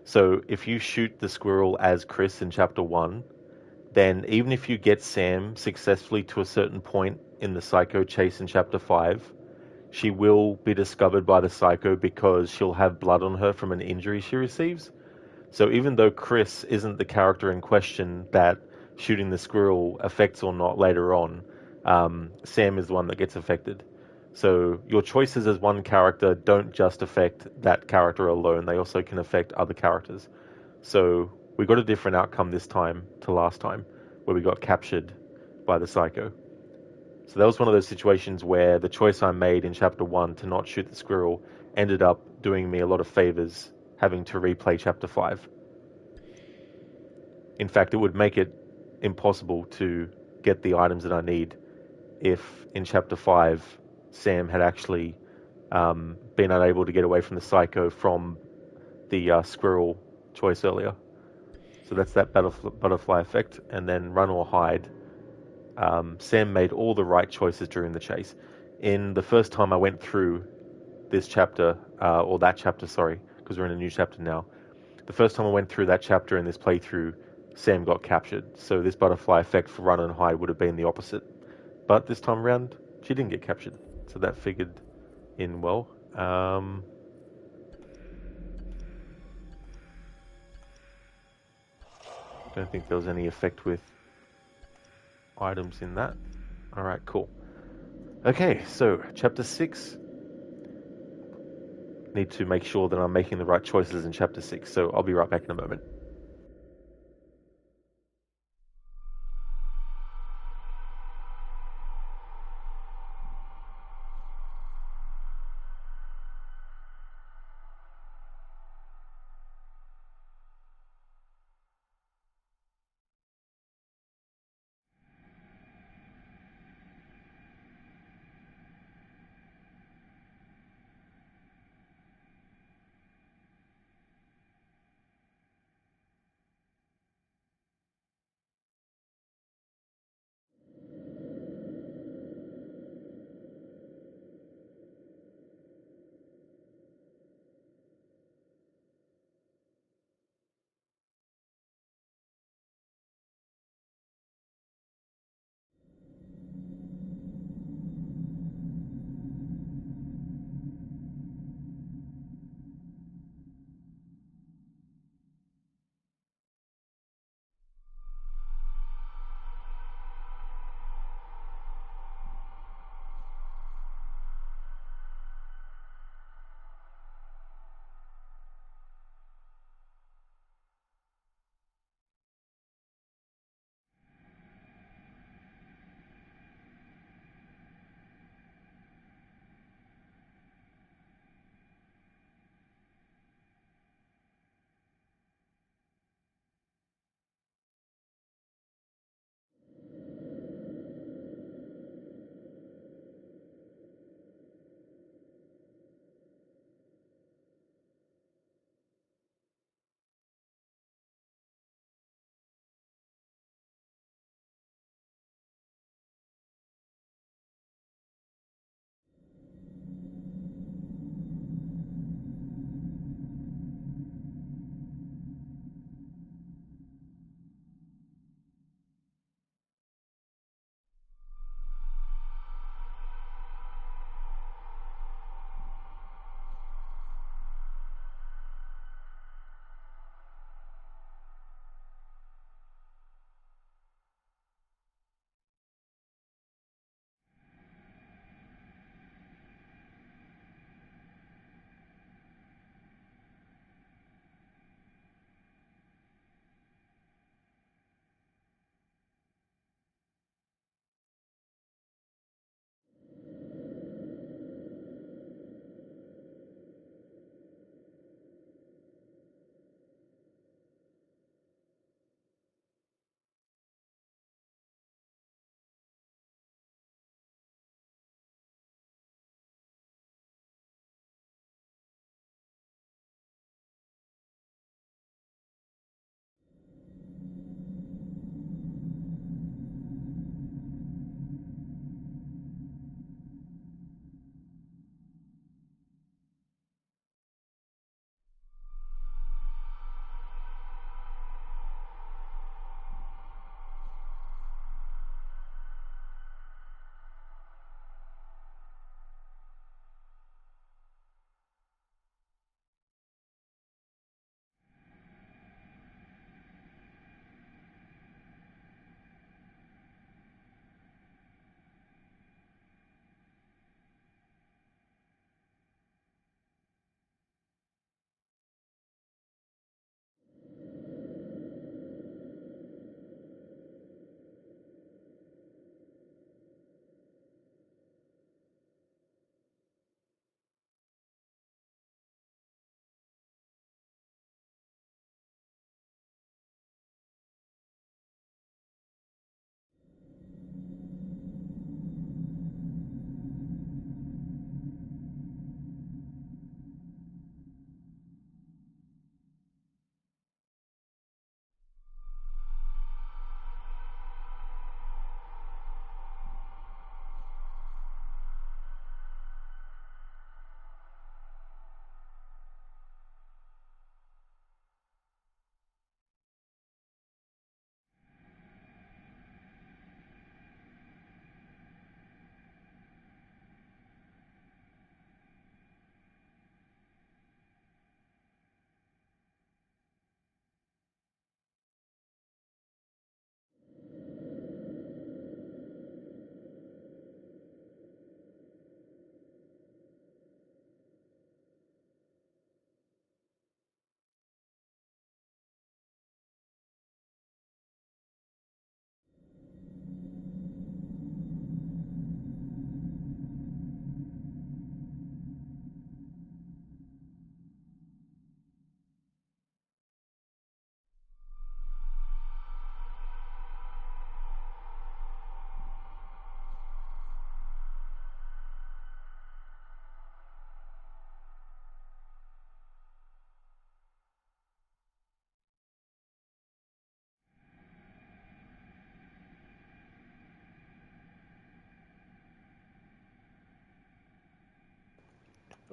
So if you shoot the squirrel as Chris in Chapter 1, then even if you get Sam successfully to a certain point in the Psycho chase in Chapter 5, she will be discovered by the Psycho because she'll have blood on her from an injury she receives. So even though Chris isn't the character in question that shooting the squirrel affects or not later on, Sam is the one that gets affected. So your choices as one character don't just affect that character alone, they also can affect other characters. So we got a different outcome this time to last time, where we got captured by the Psycho. So that was one of those situations where the choice I made in Chapter 1 to not shoot the squirrel ended up doing me a lot of favors, having to replay Chapter 5. In fact, it would make it impossible to get the items that I need if in Chapter 5 Sam had actually been unable to get away from the Psycho from the squirrel choice earlier. So that's that butterfly effect. And then run or hide. Sam made all the right choices during the chase. In the first time I went through this chapter, or that chapter, sorry, because we're in a new chapter now. The first time I went through that chapter in this playthrough, Sam got captured. So this butterfly effect for run and hide would have been the opposite. But this time around, she didn't get captured. So that figured in well. Don't think there was any effect with items in that. Alright, cool. Okay, so Chapter 6. Need to make sure that I'm making the right choices in Chapter 6, so I'll be right back in a moment.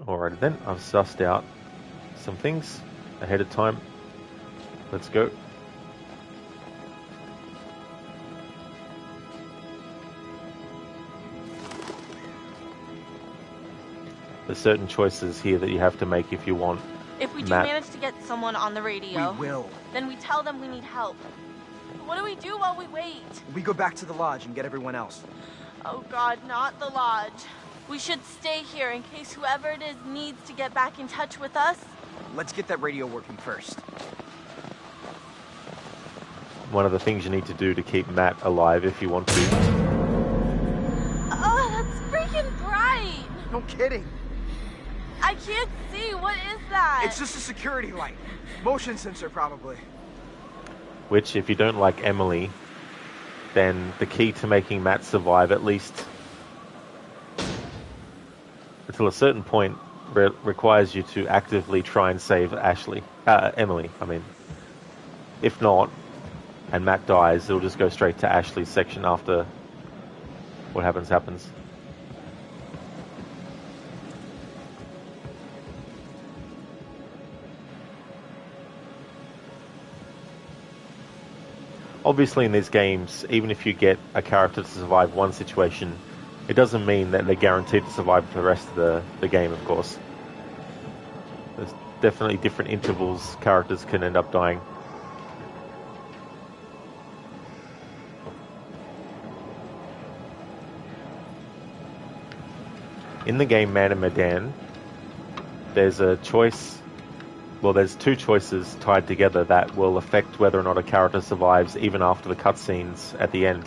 Alrighty then, I've sussed out some things ahead of time. Let's go. There's certain choices here that you have to make if you want. If we do Matt. manage to get someone on the radio, We will. then we tell them we need help. What do we do while we wait? We go back to the lodge and get everyone else. Oh God, not the lodge. We should stay here in case whoever it is needs to get back in touch with us. Let's get that radio working first. One of the things you need to do to keep Matt alive if you want to. Oh, that's freaking bright! No kidding. I can't see. What is that? It's just a security light. Motion sensor, probably. Which, if you don't like Emily, then the key to making Matt survive, at least until a certain point, requires you to actively try and save Emily, I mean. If not, and Matt dies, it'll just go straight to Ashley's section after what happens. Obviously in these games, even if you get a character to survive one situation, it doesn't mean that they're guaranteed to survive for the rest of the game, of course. There's definitely different intervals characters can end up dying. In the game Man and Medan, there's a choice. Well, there's two choices tied together that will affect whether or not a character survives even after the cutscenes at the end.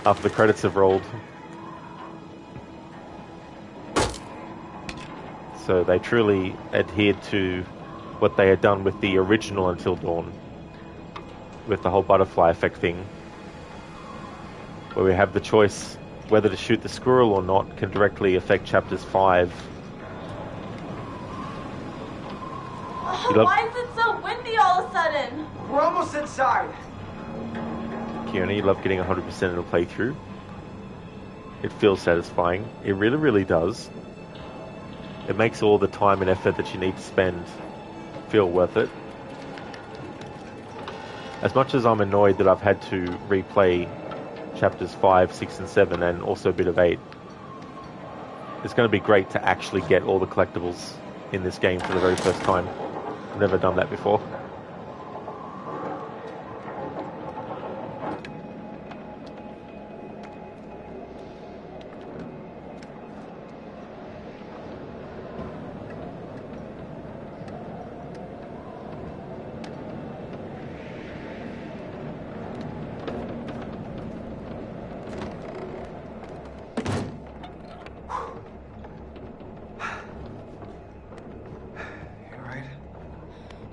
After the credits have rolled. So they truly adhered to what they had done with the original Until Dawn. With the whole butterfly effect thing. Where we have the choice whether to shoot the squirrel or not can directly affect chapters 5. Why is it so windy all of a sudden? We're almost inside. Kiona, you love getting 100% in a playthrough. It feels satisfying. It really, really does. It makes all the time and effort that you need to spend feel worth it. As much as I'm annoyed that I've had to replay chapters 5, 6, and 7, and also a bit of 8, it's going to be great to actually get all the collectibles in this game for the very first time. I've never done that before.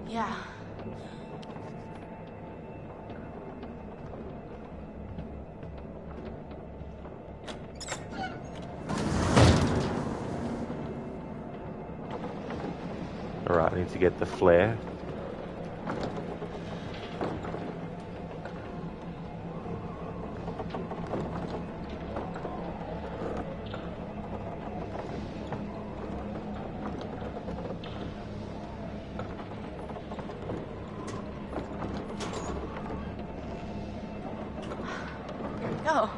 Yeah. Alright, I need to get the flare. Go.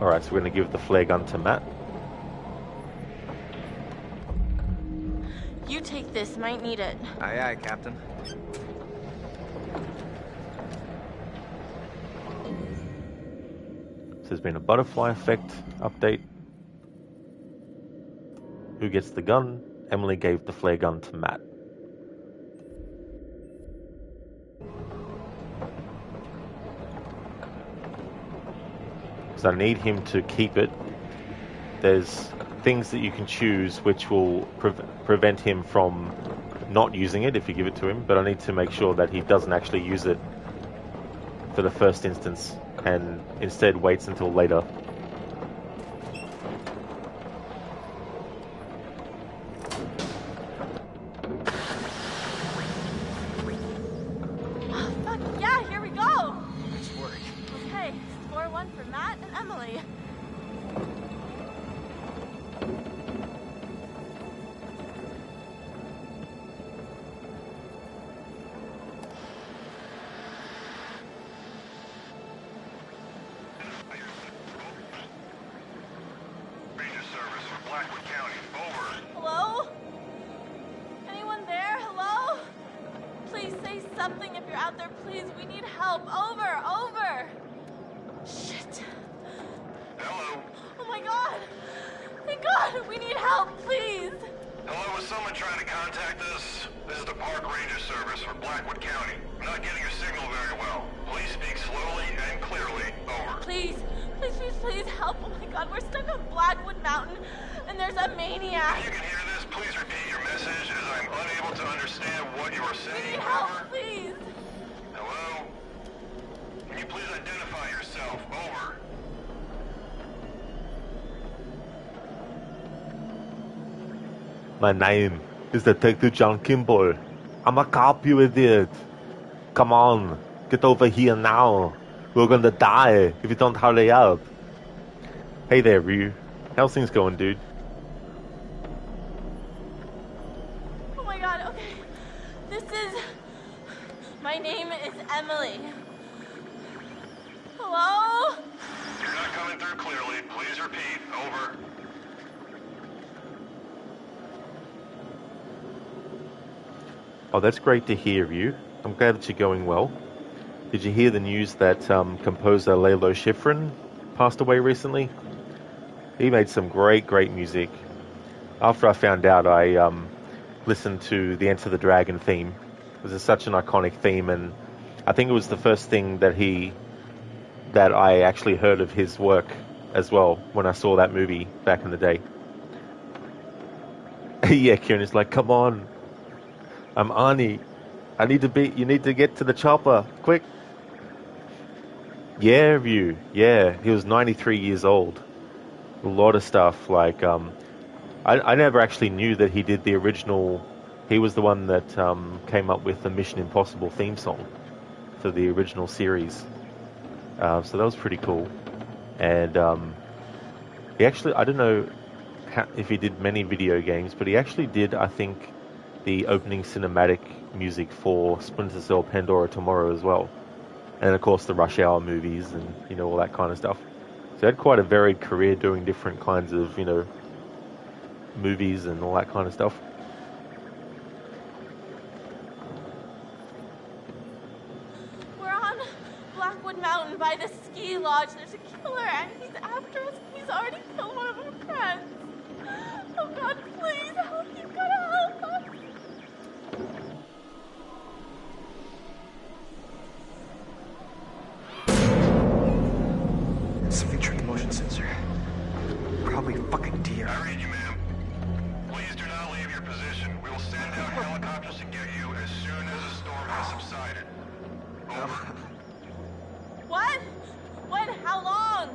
Alright, so we're going to give the flare gun to Matt. You take this, might need it. Aye, aye, Captain. So there's been a butterfly effect update. Who gets the gun? Emily gave the flare gun to Matt. So I need him to keep it. There's things that you can choose which will prevent him from not using it if you give it to him, but I need to make sure that he doesn't actually use it for the first instance and instead waits until later. Fuck yeah, here we go! Nice work. Okay, score 1 for Matt and Emily. out there, please. We need help. Over. Shit. Hello? Oh my god. Thank God. We need help, please. Hello, is someone trying to contact us? This is the Park Ranger Service for Blackwood County. I'm not getting your signal very well. Please speak slowly and clearly. Over. Please help. Oh my god, we're stuck on Blackwood Mountain and there's a maniac. If you can hear this, please repeat your message as I'm unable to understand what you are We saying. need help, Over. please. Hello? Can you please identify yourself? Over. My name is Detective John Kimball. I'm a cop, you idiot. Come on, get over here now. We're gonna die if you don't hurry up. Hey there, Ryu. How's things going, dude? Oh my god, okay. My name is Emily. Hello? You're not coming through clearly. Please repeat. Over. Oh, that's great to hear, Ryu. I'm glad that you're going well. Did you hear the news that composer Lalo Schifrin passed away recently? He made some great music. After I found out, I listened to the Enter the Dragon theme. It was such an iconic theme, and I think it was the first thing that I actually heard of his work as well when I saw that movie back in the day. Yeah, Kieran is like, come on, I'm Arnie. You need to get to the chopper, quick. Yeah, Ryu. Yeah, he was 93 years old. A lot of stuff, like, I never actually knew that he did the original. He was the one that came up with the Mission Impossible theme song for the original series. So that was pretty cool. And he actually, I don't know if he did many video games, but he actually did, I think, the opening cinematic music for Splinter Cell Pandora Tomorrow as well. And of course the Rush Hour movies and, you know, all that kind of stuff. So he had quite a varied career doing different kinds of, you know, movies and all that kind of stuff. We're on Blackwood Mountain by the ski lodge. There's a killer and he's after us. He's already killed one of our friends. Oh God, please help. You've got to help us. Something tripped the motion sensor. Probably fucking deer. I read you, ma'am. Please do not leave your position. We will send out helicopters to get you as soon as the storm has subsided. Over. What? When? How long?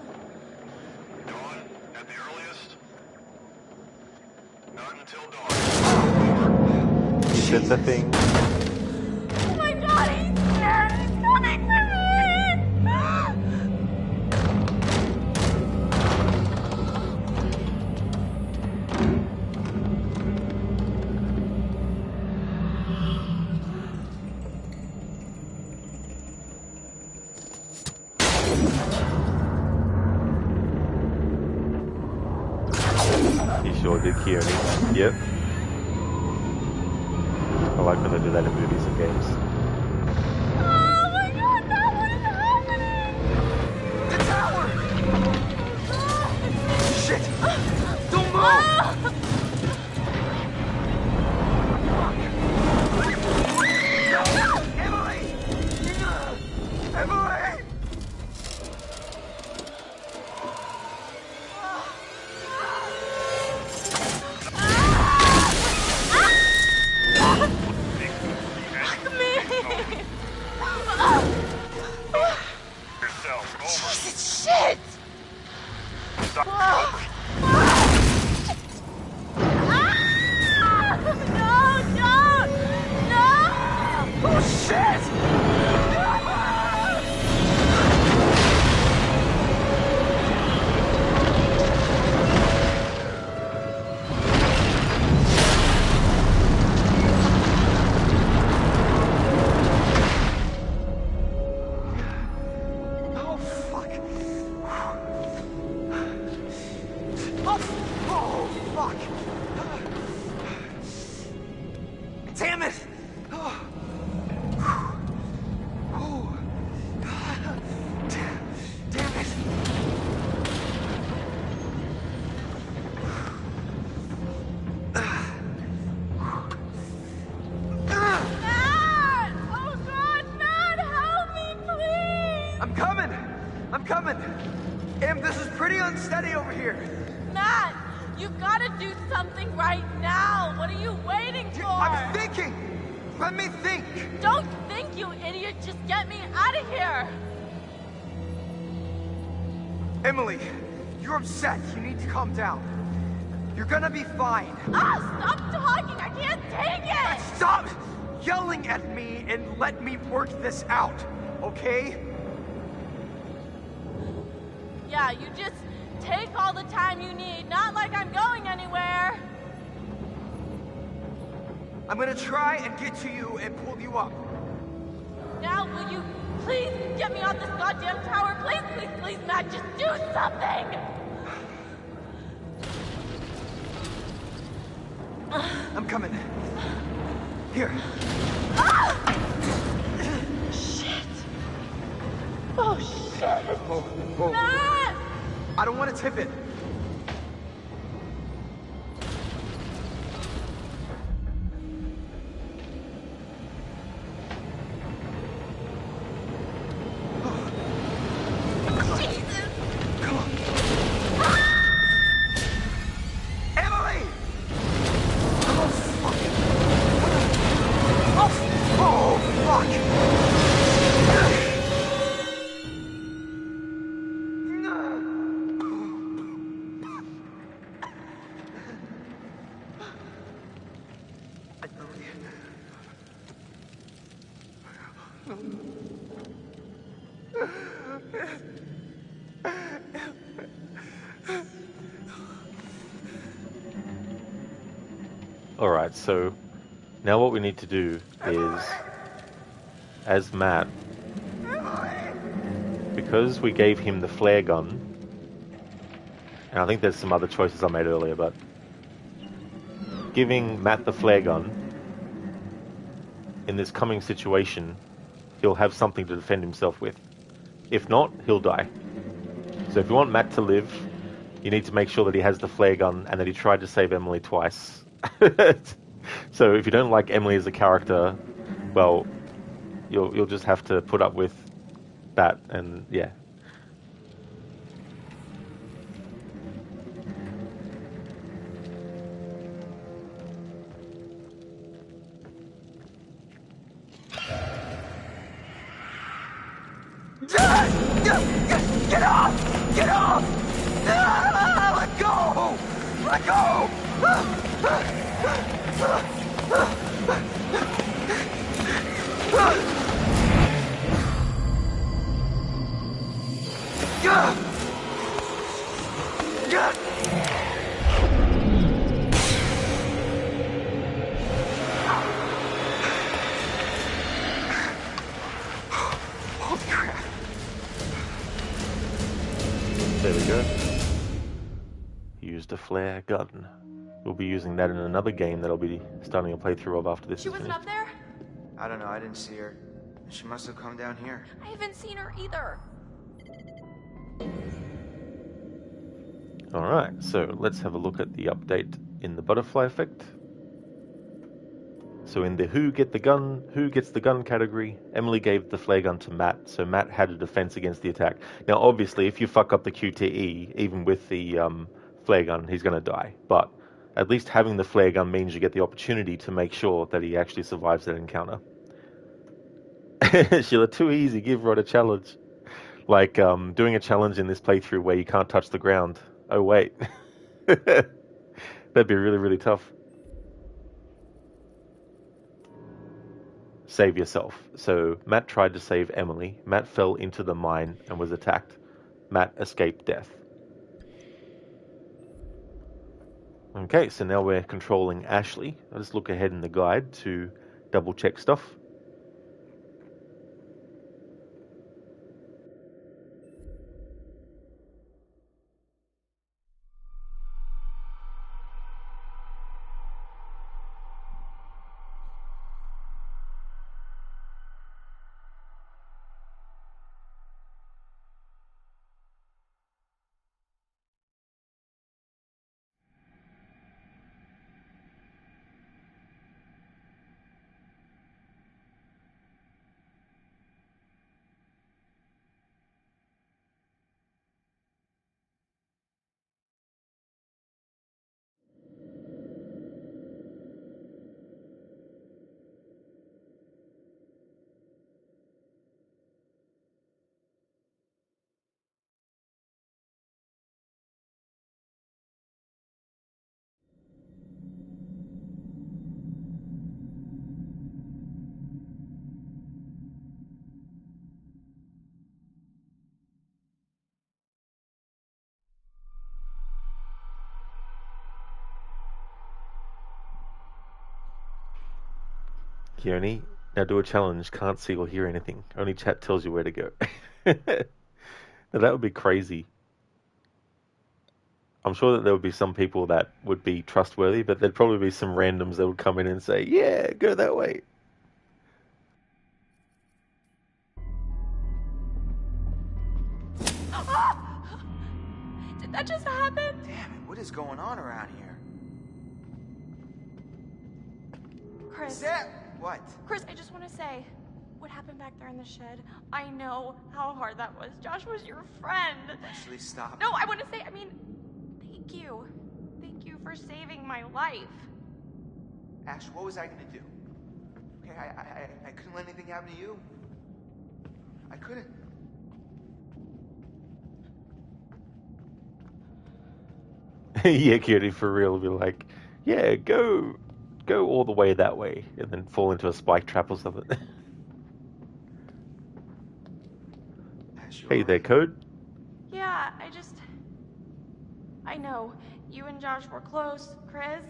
Dawn, at the earliest. Not until dawn. Over. He said the thing. Oh my God, he's here. He's coming for me. He sure did, Kieran. Yep. I like when they do that in movies and games. Oh my God, that was happening. The tower! Shit! Don't move! Ah! Emily! Emily! Yourself. Over. Shit! Stop. No! Oh shit! Oh fuck! Oh fuck! Damn it! coming! I'm coming! Em, this is pretty unsteady over here. Matt, you gotta do something right now. What are you waiting for? I'm thinking! Let me think! Don't think, you idiot. Just get me out of here. Emily, you're upset. You need to calm down. You're gonna be fine. Ah, stop talking. I can't take it. Stop yelling at me and let me work this out, okay? Yeah, you just take all the time you need. Not like I'm going anywhere. I'm gonna try and get to you and pull you up. Now, will you please get me off this goddamn tower? Please, please, please, Matt, just do something! I'm coming. Here. Ah! Shit. Oh, shit. Oh. Matt! I don't want to tip it. Alright, so now what we need to do is, as Matt, because we gave him the flare gun, and I think there's some other choices I made earlier, but giving Matt the flare gun, in this coming situation, he'll have something to defend himself with. If not, he'll die. So if you want Matt to live, you need to make sure that he has the flare gun and that he tried to save Emily twice. So if you don't like Emily as a character, well, you'll just have to put up with that, and yeah. Get off! Get off! Let go! Let go! Holy crap. There we go. Used a flare gun. We'll be using that in another game that I'll be starting a playthrough of after this She is wasn't finished. up there? I don't know, I didn't see her. She must have come down here. I haven't seen her either. Alright, so let's have a look at the update in the butterfly effect. So in the who gets the gun category, Emily gave the flare gun to Matt, so Matt had a defense against the attack. Now obviously if you fuck up the QTE, even with the flare gun, he's going to die. But at least having the flare gun means you get the opportunity to make sure that he actually survives that encounter. Sheila, too easy, give Rod a challenge. Like doing a challenge in this playthrough where you can't touch the ground. Oh wait. That'd be really, really tough. Save yourself. So Matt tried to save Emily. Matt fell into the mine and was attacked. Matt escaped death. Okay, so now we're controlling Ashley. I'll just look ahead in the guide to double check stuff. Keone, now do a challenge. Can't see or hear anything. Only chat tells you where to go. Now, that would be crazy. I'm sure that there would be some people that would be trustworthy, but there'd probably be some randoms that would come in and say, yeah, go that way. Did that just happen? Damn it, what is going on around here? Chris. What? Chris, I just want to say, what happened back there in the shed? I know how hard that was. Josh was your friend. Ashley, stop. No, I want to say, thank you. Thank you for saving my life. Ash, what was I gonna do? Okay, I couldn't let anything happen to you. I couldn't. Yeah, Cutie, for real, be like, yeah, go all the way that way, and then fall into a spike trap or something. Ash, Hey there, Code. Yeah, I know. You and Josh were close, Chris.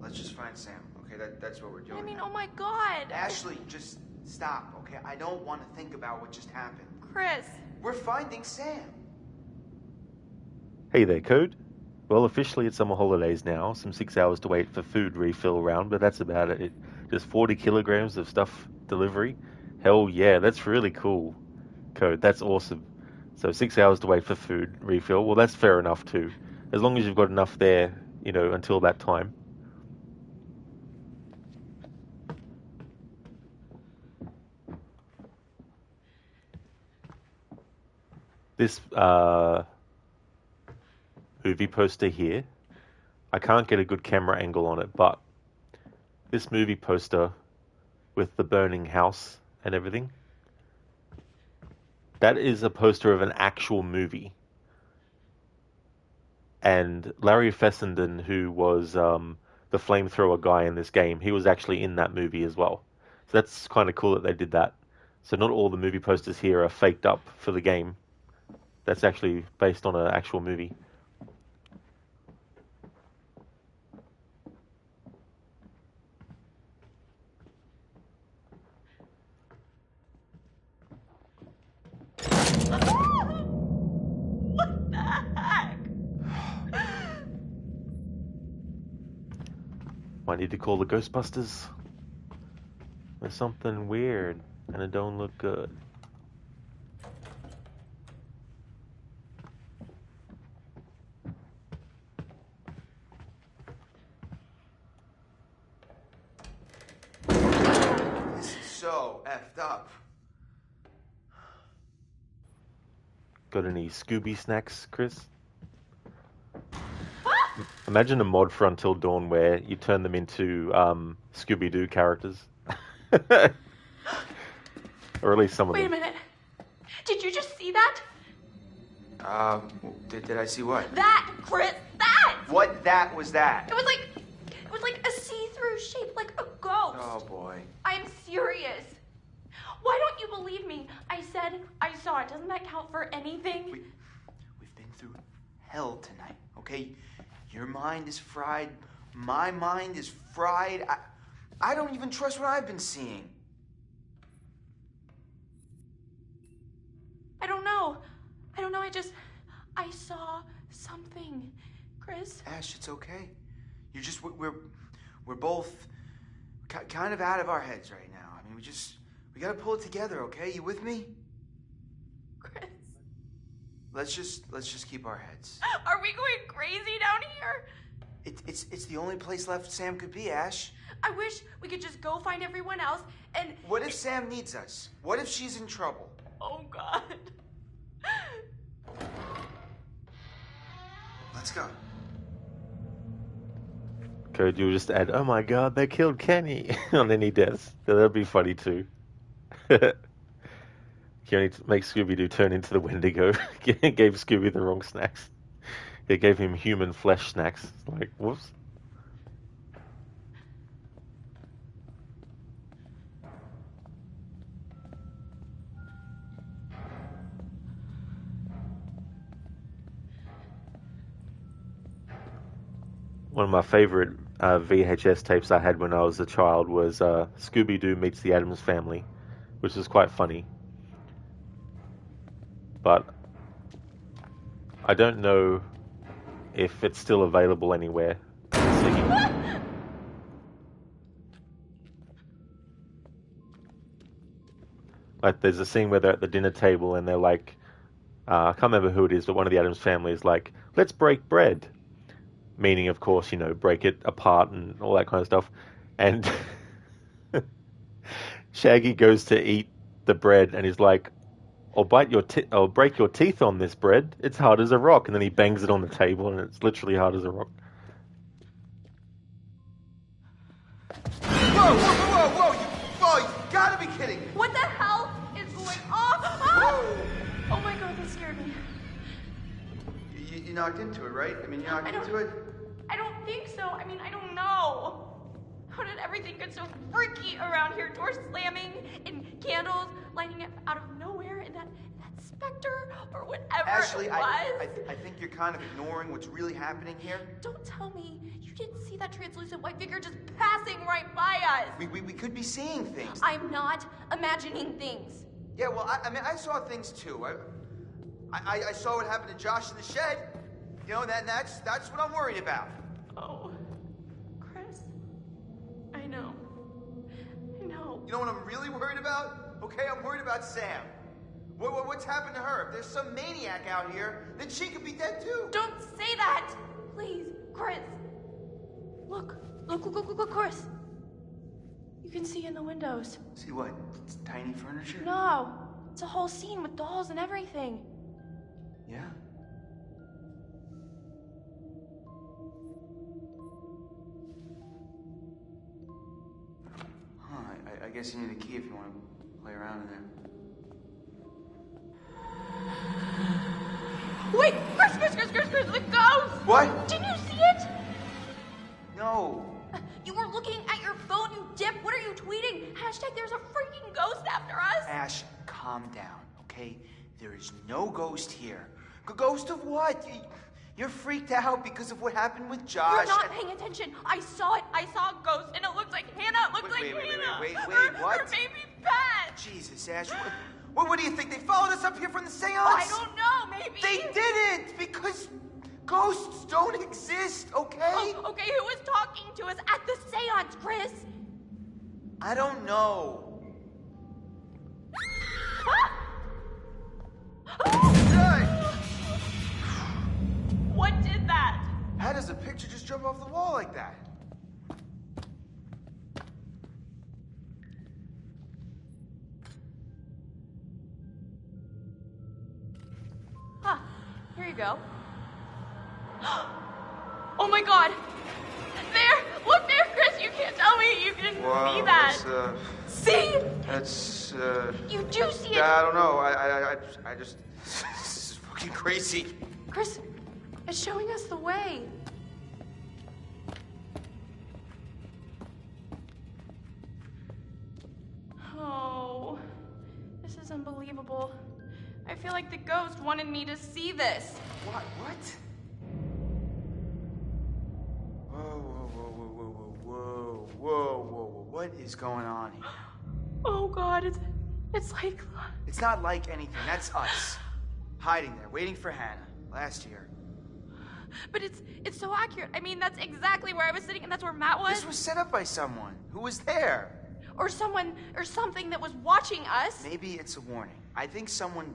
Let's just find Sam, okay? That's what we're doing. Oh my God. Ashley, just stop, okay? I don't want to think about what just happened. Chris. We're finding Sam. Hey there, Code. Well, officially it's summer holidays now. Some 6 hours to wait for food refill round, but that's about it. Just 40 kilograms of stuff delivery. Hell yeah, that's really cool, Code. That's awesome. So 6 hours to wait for food refill. Well, that's fair enough too. As long as you've got enough there, until that time. This movie poster here, I can't get a good camera angle on it, but this movie poster with the burning house and everything, that is a poster of an actual movie. And Larry Fessenden, who was the flamethrower guy in this game, he was actually in that movie as well. So that's kind of cool that they did that. So not all the movie posters here are faked up for the game. That's actually based on an actual movie. What the heck? Might need to call the Ghostbusters. There's something weird, and it don't look good. This is so effed up. Got any Scooby snacks, Chris? Imagine a mod for Until Dawn where you turn them into Scooby-Doo characters. Or at least some of them. Wait a minute. Did you just see that? Did I see what? That, Chris, that! What that was that? It was like a see-through shape, like a ghost. Oh boy. I'm serious. Why don't you believe me? I said I saw it. Doesn't that count for anything? We've been through hell tonight, okay? Your mind is fried. My mind is fried. I don't even trust what I've been seeing. I don't know. I saw something. Chris? Ash, it's okay. We're both kind of out of our heads right now. I mean, we gotta pull it together, okay? You with me? Chris? Let's just keep our heads. Are we going crazy down here? It's the only place left Sam could be, Ash. I wish we could just go find everyone else and... What if Sam needs us? What if she's in trouble? Oh, God. Let's go. Code, you'll just add, oh my god, they killed Kenny on any deaths. That'd be funny too. He only makes Scooby-Doo turn into the Wendigo. Gave Scooby the wrong snacks. They gave him human flesh snacks. Like, whoops. One of my favorite VHS tapes I had when I was a child was Scooby-Doo Meets the Addams Family, which is quite funny. But I don't know if it's still available anywhere. Like, there's a scene where they're at the dinner table and they're like, I can't remember who it is, but one of the Addams family is like, let's break bread. Meaning, of course, you know, break it apart and all that kind of stuff. And Shaggy goes to eat the bread and he's like, I'll break your teeth on this bread. It's hard as a rock. And then he bangs it on the table and it's literally hard as a rock. Whoa! You gotta be kidding me! What the hell is going on? Ah! Oh my god, that scared me. You knocked into it, right? I mean, you knocked into it? I don't think so. I mean, I don't know. How did everything get so freaky around here? Doors slamming and candles lighting up out of nowhere and that specter or whatever Ashley, it was. I think you're kind of ignoring what's really happening here. Don't tell me you didn't see that translucent white figure just passing right by us. We could be seeing things. I'm not imagining things. Yeah, well, I mean, I saw things too. I saw what happened to Josh in the shed. You know, that's what I'm worried about. Oh, Chris, I know. You know what I'm really worried about? Okay, I'm worried about Sam. What's happened to her? If there's some maniac out here, then she could be dead too. Don't say that! Please, Chris. Look, Chris. You can see in the windows. See what? It's tiny furniture? No, it's a whole scene with dolls and everything. Yeah? Huh, I guess you need a key if you want to play around in there. Wait, Chris, the ghost! What? Didn't you see it? No. You were looking at your phone, you dip. What are you tweeting? Hashtag there's a freaking ghost after us. Ash, calm down, okay? There is no ghost here. Ghost of what? You're freaked out because of what happened with Josh. You're not paying attention. I saw it. I saw a ghost, and it looked like Hannah. It looked like Hannah. Wait, Her what? baby pet. Jesus, Ash, what do you think? They followed us up here from the seance? I don't know, maybe. They didn't, because ghosts don't exist, okay? Oh, okay, who was talking to us at the seance, Chris? I don't know. What did that? How does a picture just jump off the wall like that? Huh, here you go. Oh my god! There! Look there, Chris! You can't tell me you didn't see that! See? That's, You do see it! I don't know. I just... This is fucking crazy. Chris, it's showing us the way. Oh, this is unbelievable. I feel like the ghost wanted me to see this. What? Whoa. What is going on here? Oh god, it's like... It's not like anything. That's us. Hiding there, waiting for Hannah. Last year. But it's so accurate. I mean, that's exactly where I was sitting, and that's where Matt was. This was set up by someone. Who was there? Or someone, or something that was watching us. Maybe it's a warning. I think someone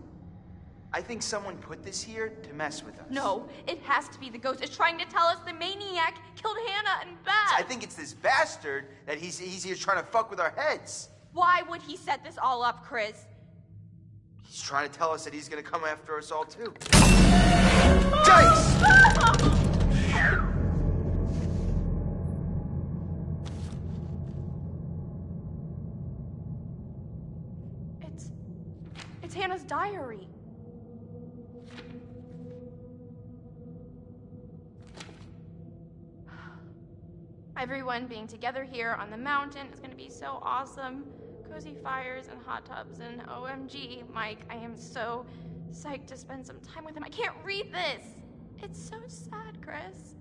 put this here to mess with us. No, it has to be the ghost. It's trying to tell us the maniac killed Hannah and Beth. I think it's this bastard that he's here trying to fuck with our heads. Why would he set this all up, Chris? He's trying to tell us that he's gonna come after us all too. Dice! It's Hannah's diary. Everyone being together here on the mountain is going to be so awesome. Cozy fires and hot tubs and OMG, Mike, I am so psyched to spend some time with him. I can't read this. It's so sad, Chris.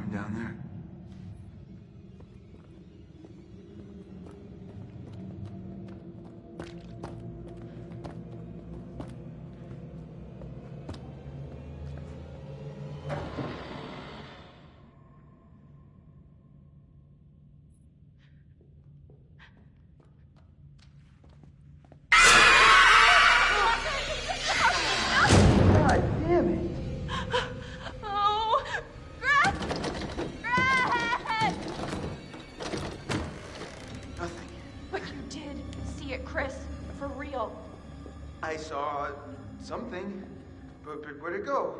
Anyone down there? God damn it! Oh, Greg! Greg! Nothing. But you did see it, Chris. For real. I saw something, but where'd it go?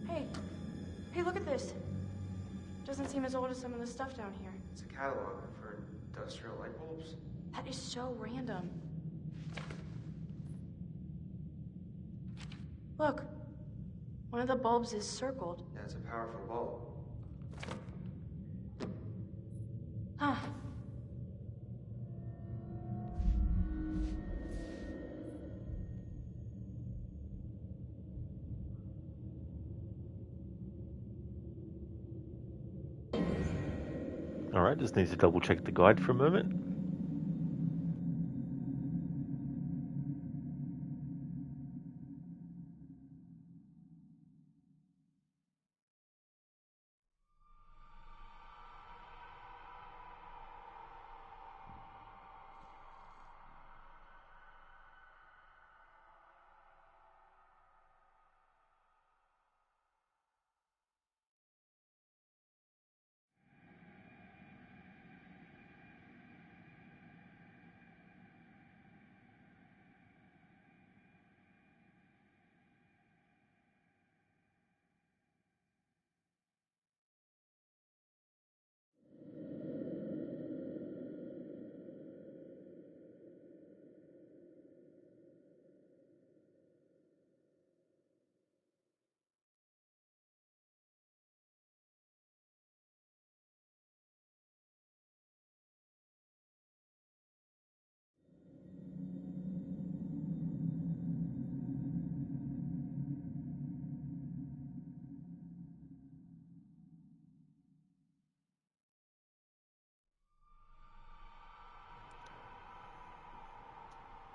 Hey. Hey, look at this. Doesn't seem as old as some of the stuff down here. It's a catalog for industrial light bulbs. That is so random. Look. One of the bulbs is circled. Yeah, it's a powerful bulb. Huh. Alright, just need to double check the guide for a moment.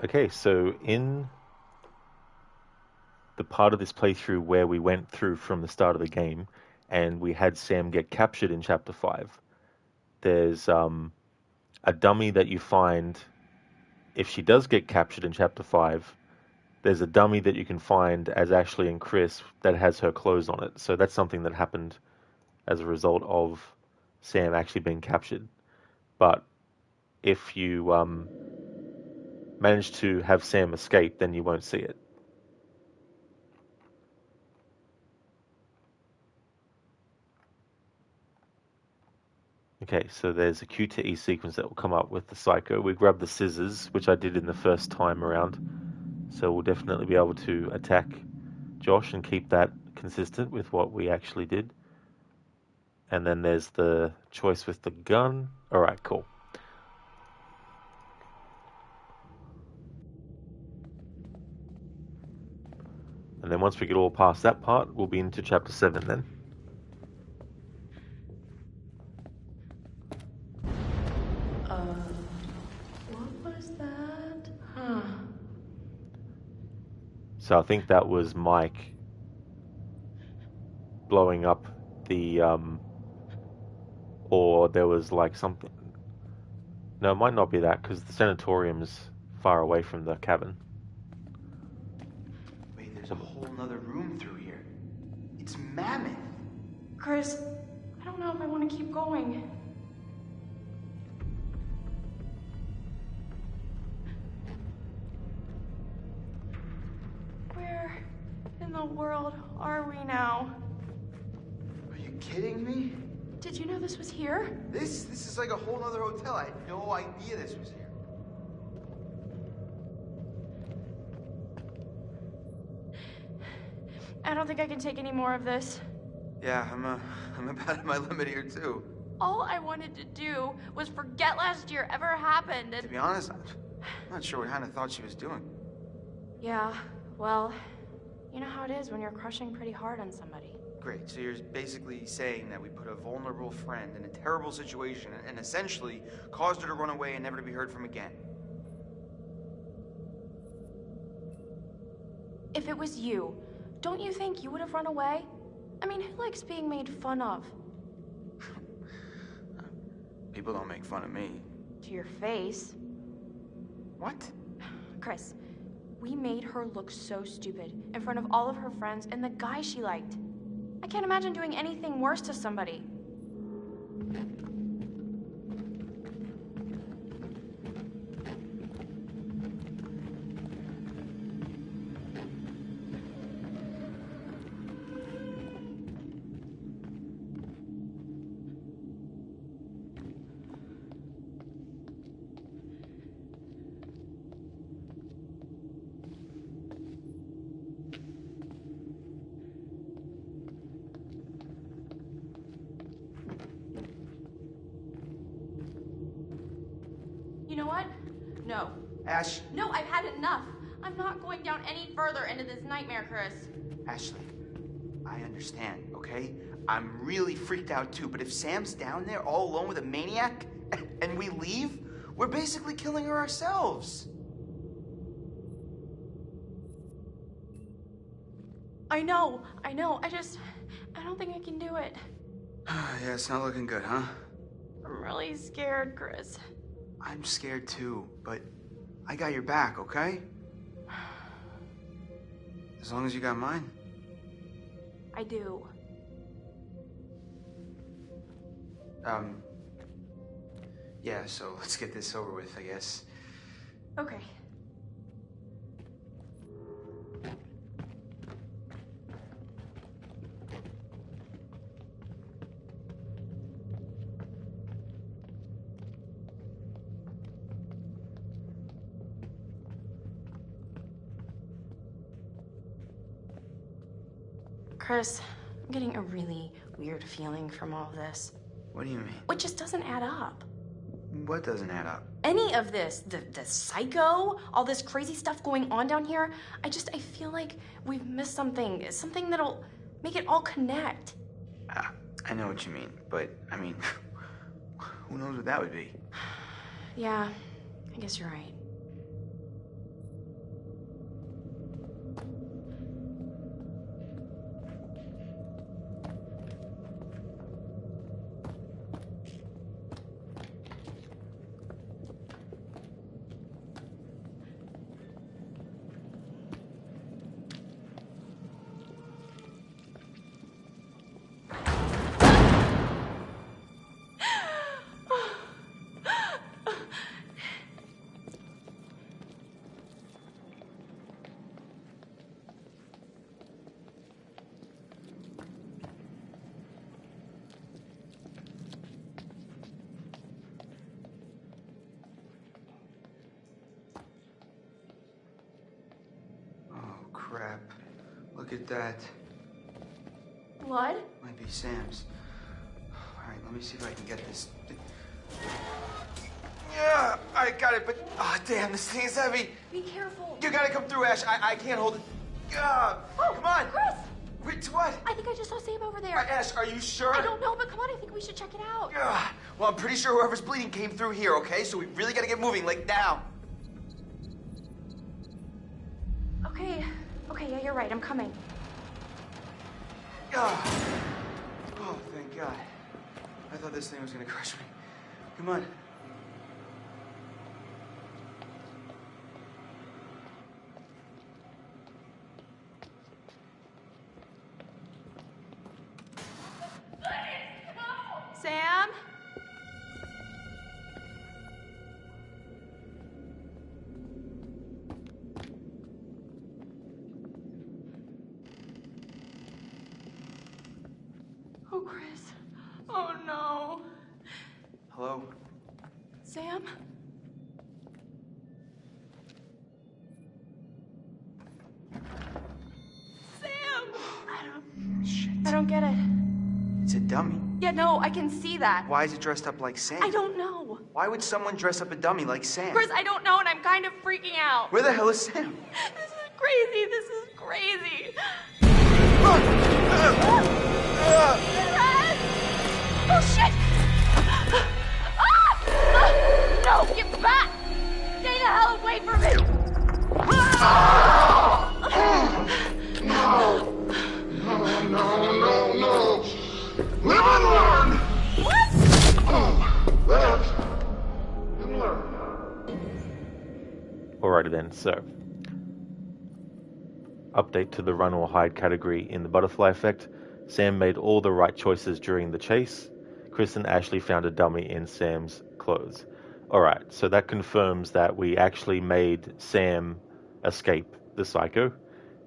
Okay, so in the part of this playthrough where we went through from the start of the game and we had Sam get captured in Chapter 5, there's a dummy that you find if she does get captured in Chapter 5. There's a dummy that you can find as Ashley and Chris that has her clothes on it. So that's something that happened as a result of Sam actually being captured. But if you manage to have Sam escape, then you won't see it. Okay, so there's a Q to E sequence that will come up with the Psycho. We grab the scissors, which I did in the first time around. So we'll definitely be able to attack Josh and keep that consistent with what we actually did. And then there's the choice with the gun. Alright, cool. And then once we get all past that part, we'll be into Chapter 7 then. What was that? Huh. So I think that was Mike blowing up the, or there was like something. No, it might not be that because the sanatorium's far away from the cabin. Wait, there's a whole nother room through here. It's mammoth. Chris, I don't know if I want to keep going. Where in the world are we now? Are you kidding me? Did you know this was here? This is like a whole other hotel. I had no idea this was here. I don't think I can take any more of this. Yeah, I'm about at my limit here too. All I wanted to do was forget last year ever happened and... To be honest, I'm not sure what Hannah thought she was doing. Yeah, well, You know how it is when you're crushing pretty hard on somebody. Great, so you're basically saying that we put a vulnerable friend in a terrible situation and essentially caused her to run away and never to be heard from again. If it was you, don't you think you would have run away? I mean, who likes being made fun of? People don't make fun of me. To your face. What? Chris, we made her look so stupid in front of all of her friends and the guy she liked. I can't imagine doing anything worse to somebody. You know what? No. Ash. No, I've had enough. I'm not going down any further into this nightmare, Chris. Ashley, I understand, okay? I'm really freaked out too, but if Sam's down there all alone with a maniac and we leave, we're basically killing her ourselves. I know. I don't think I can do it. Yeah, it's not looking good, huh? I'm really scared, Chris. I'm scared too, but I got your back, okay? As long as you got mine. I do. Yeah, so let's get this over with, I guess. Okay. Chris, I'm getting a really weird feeling from all of this. What do you mean? It just doesn't add up. What doesn't add up? Any of this, the psycho, all this crazy stuff going on down here, I feel like we've missed something that'll make it all connect. I know what you mean, but, I mean, who knows what that would be? Yeah, I guess you're right. Crap. Look at that. Blood? Might be Sam's. All right, let me see if I can get this. Yeah, I got it, but damn, this thing is heavy. Be careful. You gotta come through, Ash. I can't hold it. Oh, come on. Chris! Wait, what? I think I just saw Sam over there. Ash, are you sure? I don't know, but come on, I think we should check it out. Well, I'm pretty sure whoever's bleeding came through here, okay? So we really gotta get moving, like now. Okay, yeah, you're right. I'm coming. Oh, thank God. I thought this thing was gonna crush me. Come on. Sam? Oh, Chris. Oh, no. Hello? Sam? I don't get it. It's a dummy. Yeah, no, I can see that. Why is it dressed up like Sam? I don't know. Why would someone dress up a dummy like Sam? Chris, I don't know, and I'm kind of freaking out. Where the hell is Sam? This is crazy. This is crazy. crazy. Oh shit! No, get back! Stay the hell away from me! No! Live and learn! What? Live and learn. Alrighty then, so update to the run or hide category in the butterfly effect. Sam made all the right choices during the chase. Chris and Ashley found a dummy in Sam's clothes. Alright, so that confirms that we actually made Sam escape the psycho,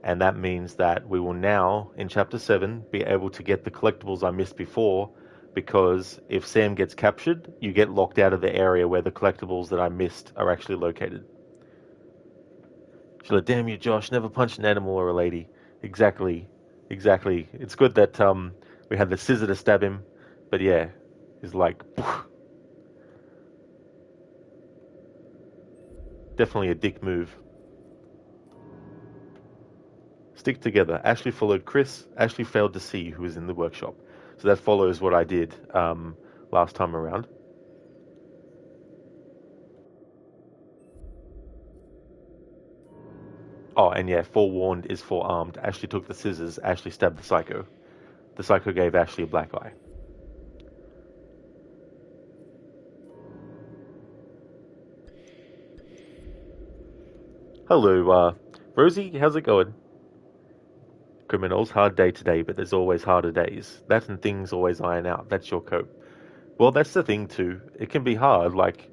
and that means that we will now, in Chapter 7, be able to get the collectibles I missed before, because if Sam gets captured, you get locked out of the area where the collectibles that I missed are actually located. She's like, damn you, Josh, never punch an animal or a lady. Exactly. It's good that we had the scissor to stab him, but yeah, it's like... Definitely a dick move. Stick together. Ashley followed Chris. Ashley failed to see who was in the workshop. So that follows what I did last time around. Oh, and yeah, forewarned is forearmed. Ashley took the scissors. Ashley stabbed the psycho. The psycho gave Ashley a black eye. Hello, Rosie, how's it going? Criminals, hard day today, but there's always harder days. That and things always iron out. That's your cope. Well, that's the thing too. It can be hard, like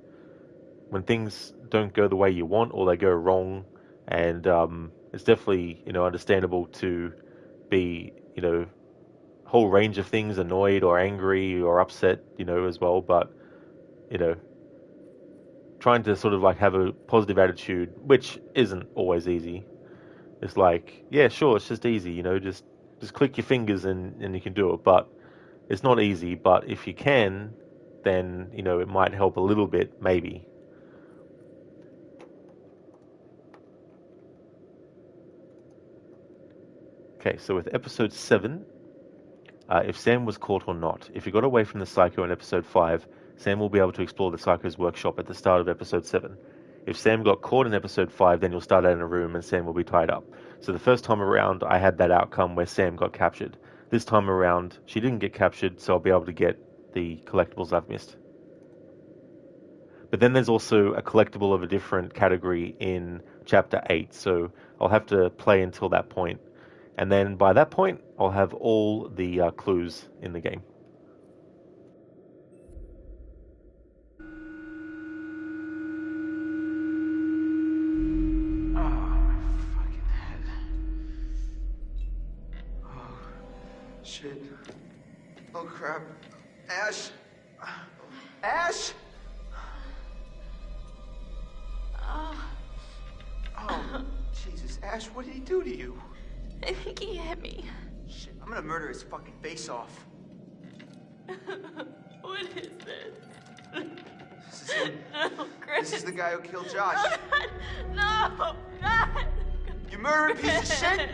when things don't go the way you want or they go wrong, and it's definitely, understandable to be, whole range of things, annoyed or angry or upset, as well, but, trying to sort of like have a positive attitude, which isn't always easy. It's like, yeah, sure, it's just easy, just click your fingers and you can do it. But it's not easy, but if you can, then, it might help a little bit, maybe. Okay, so with episode 7, if Sam was caught or not. If he got away from the psycho in episode 5, Sam will be able to explore the psycho's workshop at the start of episode 7. If Sam got caught in episode 5, then you'll start out in a room and Sam will be tied up. So the first time around, I had that outcome where Sam got captured. This time around, she didn't get captured, so I'll be able to get the collectibles I've missed. But then there's also a collectible of a different category in Chapter 8, so I'll have to play until that point. And then by that point, I'll have all the clues in the game. Shit. Oh, crap. Ash! Ash! Oh, Jesus. Ash, what did he do to you? I think he hit me. Shit, I'm gonna murder his fucking face off. What is this? This is him. No, Chris. This is the guy who killed Josh. No, God. You murdering piece of shit! You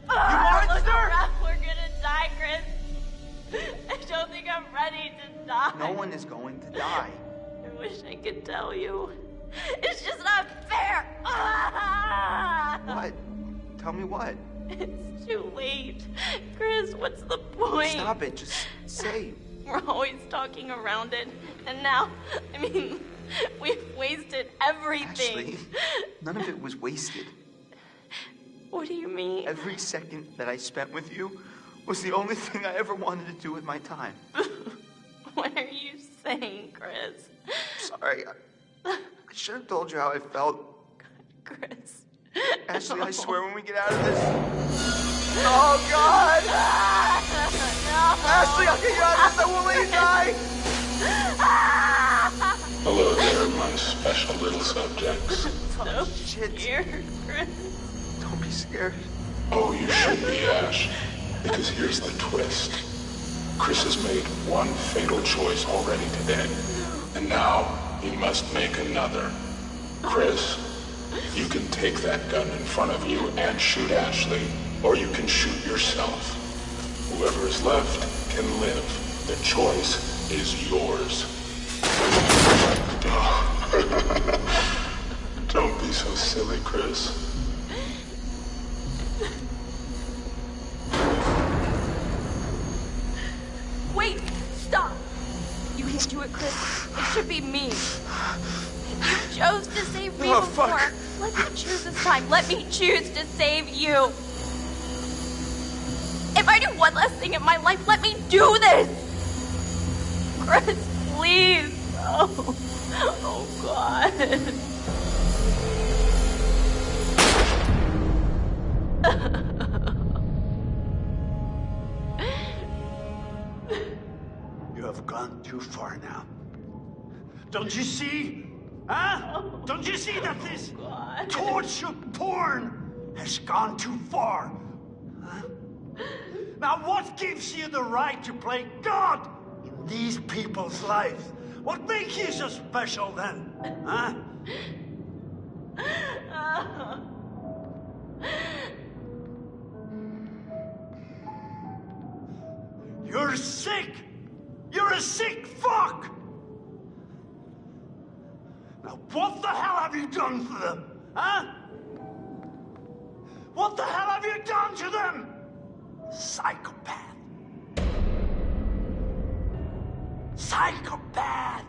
Look monster! around, we're gonna die, Chris. I don't think I'm ready to die. No one is going to die. I wish I could tell you. It's just not fair. What? Tell me what? It's too late. Chris, what's the point? Stop it. Just say. We're always talking around it. And now, we've wasted everything. Ashley, none of it was wasted. What do you mean? Every second that I spent with you was the only thing I ever wanted to do with my time. What are you saying, Chris? Sorry. I should have told you how I felt. God, Chris. Ashley, No. I swear when we get out of this... Oh, God! No. Ashley, I'll get you out of this. I won't let you die! Hello there, my special little subjects. So Shit. scared, Chris. Don't be scared. Oh, you should be, Ash. Because here's the twist. Chris has made one fatal choice already today. And now he must make another. Chris, You can take that gun in front of you and shoot Ashley, or you can shoot yourself. Whoever is left can live. The choice is yours. Don't be so silly, Chris. Wait! Stop! You can do it, Chris. It should be me. You chose to save me before. Fuck. Let me choose this time. Let me choose to save you. If I do one last thing in my life, let me do this! Chris, please. Oh God. You have gone too far now. Don't you see? Huh? Don't you see that this torture porn has gone too far? Huh? Now what gives you the right to play God in these people's lives? What makes you so special then? Huh? You're sick! You're a sick fuck! Now what the hell have you done for them? Huh? What the hell have you done to them? Psychopath. Psychopath!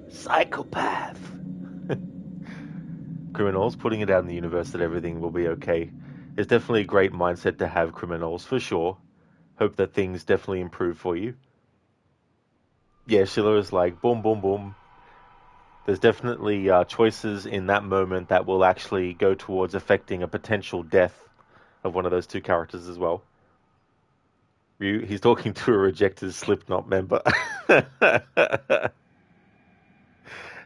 Psychopath! Criminals, putting it out in the universe that everything will be okay. It's definitely a great mindset to have, criminals, for sure. Hope that things definitely improve for you. Yeah, Sheila is like, boom, boom, boom. There's definitely choices in that moment that will actually go towards affecting a potential death of one of those two characters as well. He's talking to a rejected Slipknot member.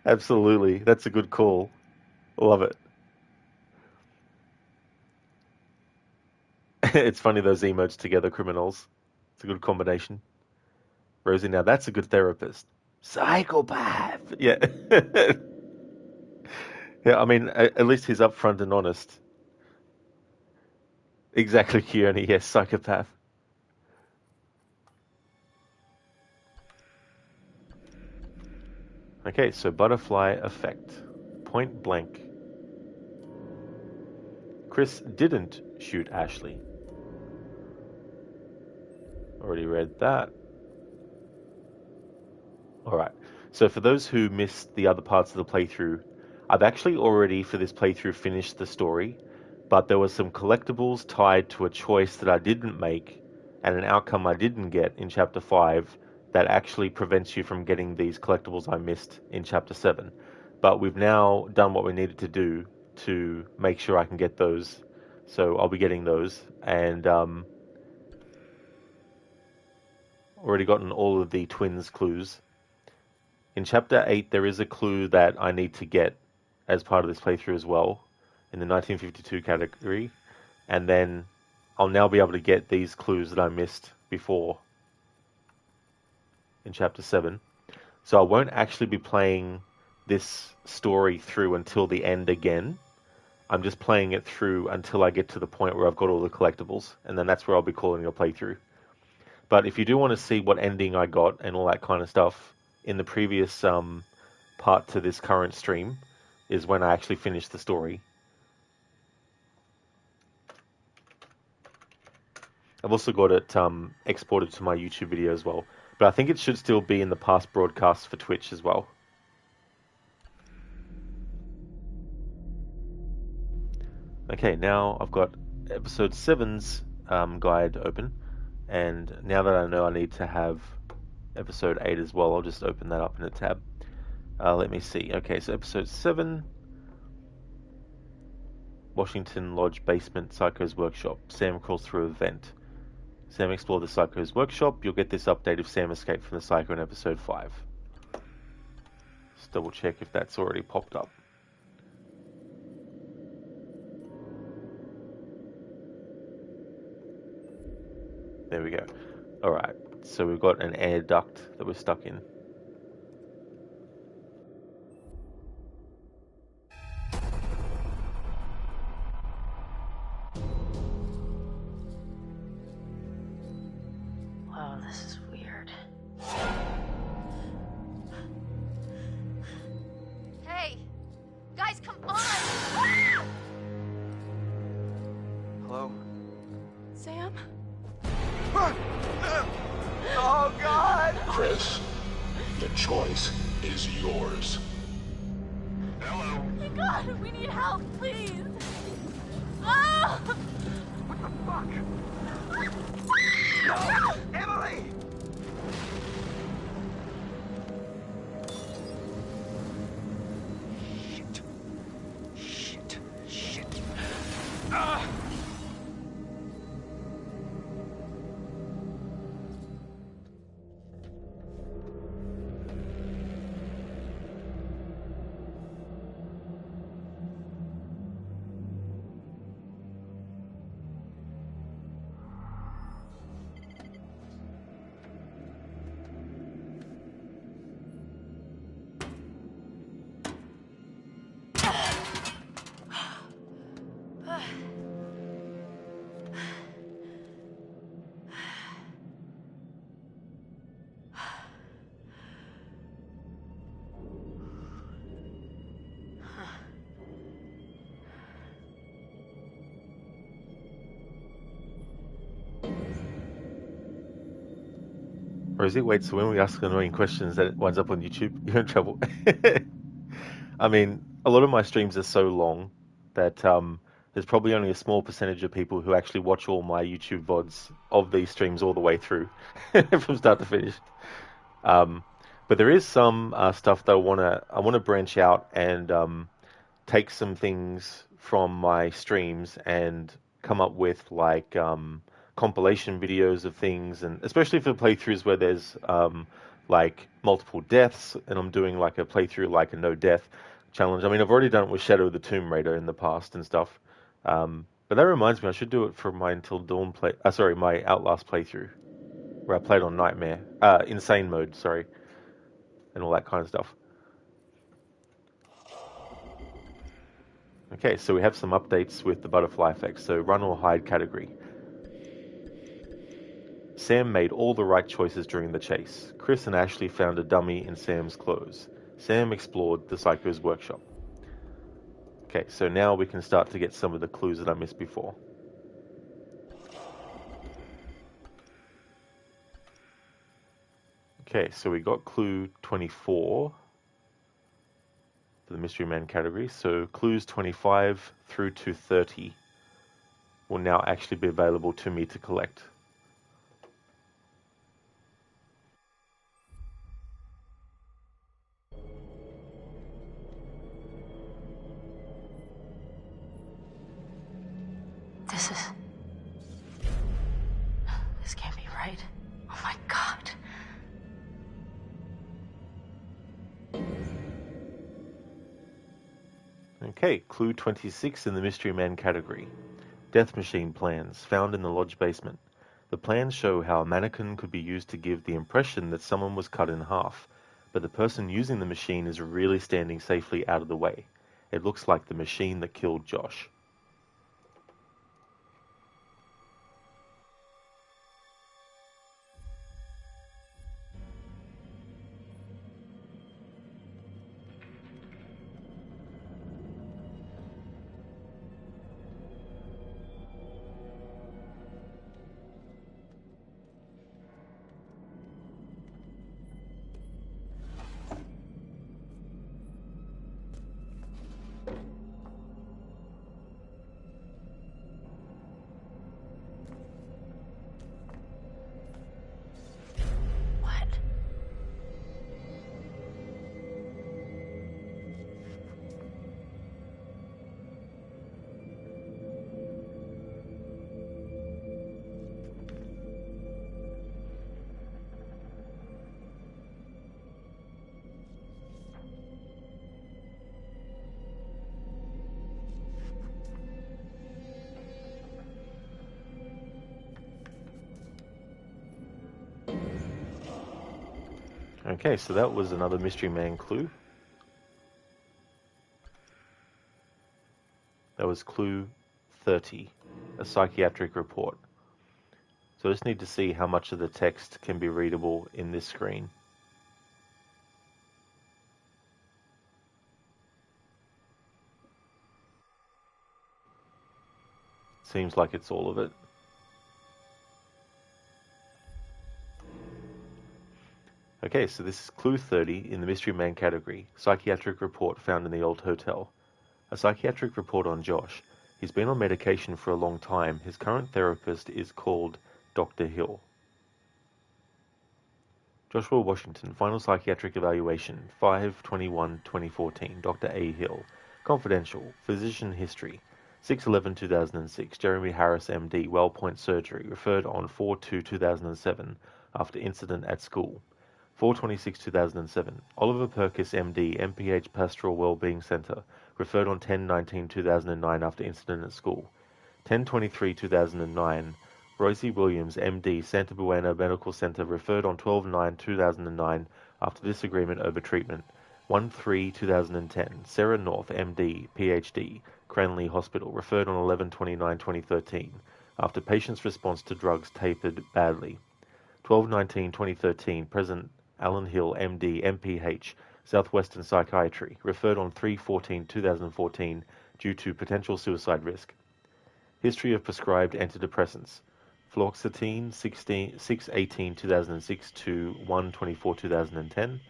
Absolutely. That's a good call. Love it. It's funny, those emotes together, criminals. It's a good combination. Rosie, now that's a good therapist. Psychopath! Yeah. Yeah, I mean, at least he's upfront and honest. Exactly, Keone. Yes, psychopath. Okay, so butterfly effect. Point blank. Chris didn't shoot Ashley. Already read that. Alright, so for those who missed the other parts of the playthrough, I've actually already, for this playthrough, finished the story, but there were some collectibles tied to a choice that I didn't make, and an outcome I didn't get in Chapter 5 that actually prevents you from getting these collectibles I missed in Chapter 7. But we've now done what we needed to do to make sure I can get those, so I'll be getting those, and already gotten all of the twins clues. In Chapter 8, there is a clue that I need to get as part of this playthrough as well, in the 1952 category, and then I'll now be able to get these clues that I missed before in Chapter 7. So I won't actually be playing this story through until the end again. I'm just playing it through until I get to the point where I've got all the collectibles, and then that's where I'll be calling a playthrough. But if you do want to see what ending I got and all that kind of stuff, in the previous part to this current stream is when I actually finished the story. I've also got it exported to my YouTube video as well. But I think it should still be in the past broadcasts for Twitch as well. Okay, now I've got episode 7's guide open. And now that I know I need to have episode 8 as well, I'll just open that up in a tab. Let me see. Okay, so episode 7, Washington Lodge Basement Psycho's Workshop. Sam crawls through a vent. Sam explored the Psycho's workshop. You'll get this update if Sam escaped from the Psycho in episode 5. Just double check if that's already popped up. There we go. Alright, so we've got an air duct that we're stuck in. Oh, this is weird. Hey, guys, come on! Hello? Sam? Oh, God! Chris, the choice is yours. Hello. My God, we need help, please! Oh! What the fuck? No! Emily! Shit. Ah! Rosie, wait, so when we ask annoying questions that it winds up on YouTube, you're in trouble. I mean, a lot of my streams are so long that there's probably only a small percentage of people who actually watch all my YouTube VODs of these streams all the way through, from start to finish. But there is some stuff that I wanna branch out and take some things from my streams and come up with like compilation videos of things, and especially for playthroughs where there's like multiple deaths, and I'm doing like a playthrough like a no death challenge. I mean, I've already done it with Shadow of the Tomb Raider in the past and stuff. But that reminds me, I should do it for my Until Dawn my Outlast playthrough, where I played on Nightmare, Insane mode, sorry, and all that kind of stuff. Okay, so we have some updates with the butterfly effect. So run or hide category. Sam made all the right choices during the chase. Chris and Ashley found a dummy in Sam's clothes. Sam explored the Psycho's workshop. Okay, so now we can start to get some of the clues that I missed before. Okay, so we got clue 24 for the Mystery Man category. So clues 25 through to 30 will now actually be available to me to collect. This can't be right. Oh my God. Okay, clue 26 in the Mystery Man category. Death machine plans found in the lodge basement. The plans show how a mannequin could be used to give the impression that someone was cut in half, but the person using the machine is really standing safely out of the way. It looks like the machine that killed Josh. Okay, so that was another Mystery Man clue. That was clue 30, a psychiatric report. So So I just need to see how much of the text can be readable in this screen. Seems like it's all of it. Okay, so this is clue 30 in the Mystery Man category. Psychiatric report found in the old hotel. A psychiatric report on Josh. He's been on medication for a long time. His current therapist is called Dr. Hill. Joshua Washington, final psychiatric evaluation, 5/21/2014, Dr. A. Hill. Confidential, physician history, 6/11/2006, Jeremy Harris, MD, Wellpoint Surgery, referred on 4/2/2007 after incident at school. 4/26/2007, Oliver Perkis, MD, MPH Pastoral Wellbeing Center, referred on 10/19/2009 after incident at school. 10/23/2009, Rosie Williams, MD, Santa Buena Medical Center, referred on 12/9/2009 after disagreement over treatment. 1/3/2010, Sarah North, MD, PhD, Cranley Hospital, referred on 11/29/2013 after patient's response to drugs tapered badly. 12/19/2013, President Alan Hill, MD, MPH, Southwestern Psychiatry, referred on 3/14/2014 due to potential suicide risk. History of prescribed antidepressants. Fluoxetine, 6/18/2006 to 1/24/2010.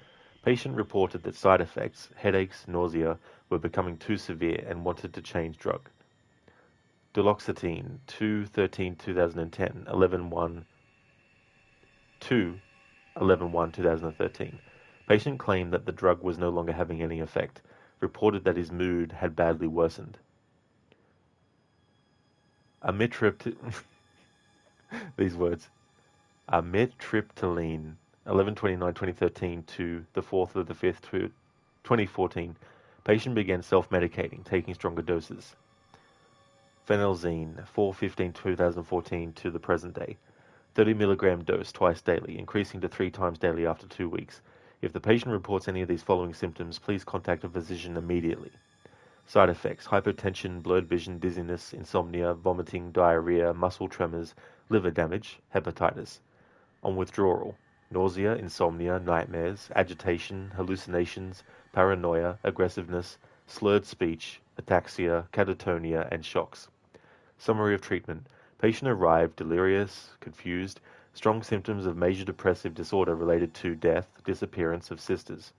Patient reported that side effects, headaches, nausea, were becoming too severe and wanted to change drug. Duloxetine, 2/13/2010, 11/1/2013. Patient claimed that the drug was no longer having any effect. Reported that his mood had badly worsened. These words. Amitriptyline, 11/29/2013 to the 4th of the 5th, 2014. Patient began self-medicating, taking stronger doses. Phenelzine, 4/15/2014 to the present day. 30 milligram dose twice daily, increasing to 3 times daily after 2 weeks. If the patient reports any of these following symptoms, please contact a physician immediately. Side effects: hypertension, blurred vision, dizziness, insomnia, vomiting, diarrhea, muscle tremors, liver damage, hepatitis. On withdrawal: nausea, insomnia, nightmares, agitation, hallucinations, paranoia, aggressiveness, slurred speech, ataxia, catatonia, and shocks. Summary of treatment: patient arrived delirious, confused, strong symptoms of major depressive disorder related to death, disappearance of sisters.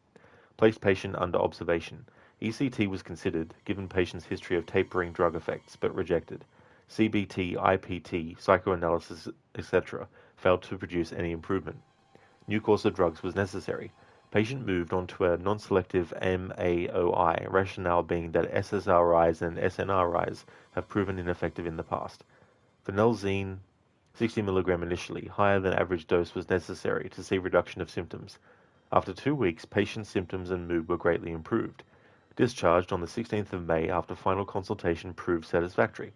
Placed patient under observation. ECT was considered, given patient's history of tapering drug effects, but rejected. CBT, IPT, psychoanalysis, etc. failed to produce any improvement. New course of drugs was necessary. Patient moved on to a non-selective MAOI, rationale being that SSRIs and SNRIs have proven ineffective in the past. Phenelzine, 60 mg initially, higher than average dose was necessary to see reduction of symptoms. After 2 weeks, patient's symptoms and mood were greatly improved. Discharged on the 16th of May after final consultation proved satisfactory.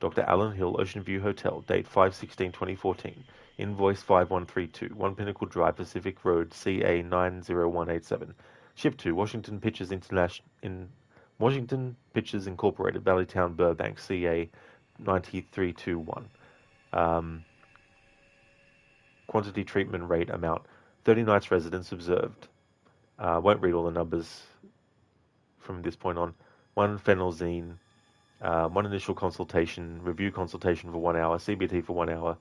Dr. Alan Hill, Ocean View Hotel, date 5/16/2014, invoice 5132, 1 Pinnacle Drive, Pacific Road, CA 90187. Shipped to Washington Pictures Washington Pictures Incorporated, Valleytown, Burbank, CA 9321. Quantity, treatment rate, amount. 30 nights residence observed. Won't read all the numbers from this point on. 1 phenelzine, 1 initial consultation, review consultation for 1 hour, CBT for 1 hour.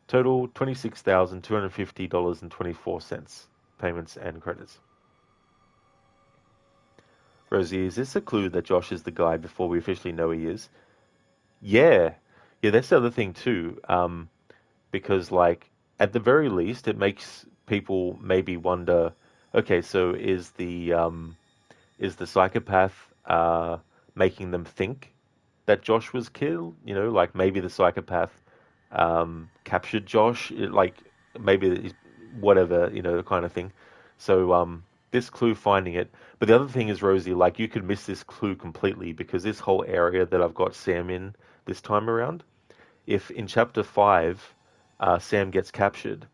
Total $26,250.24. Payments and credits. Rosie, is this a clue that Josh is the guy before we officially know he is? Yeah, that's the other thing too. Because like at the very least, it makes people maybe wonder. Okay, so is the psychopath making them think that Josh was killed? You know, like maybe the psychopath captured Josh, like maybe whatever, you know, kind of thing. So this clue finding it. But the other thing is, Rosie, like you could miss this clue completely because this whole area that I've got Sam in this time around, if in chapter 5 Sam gets captured,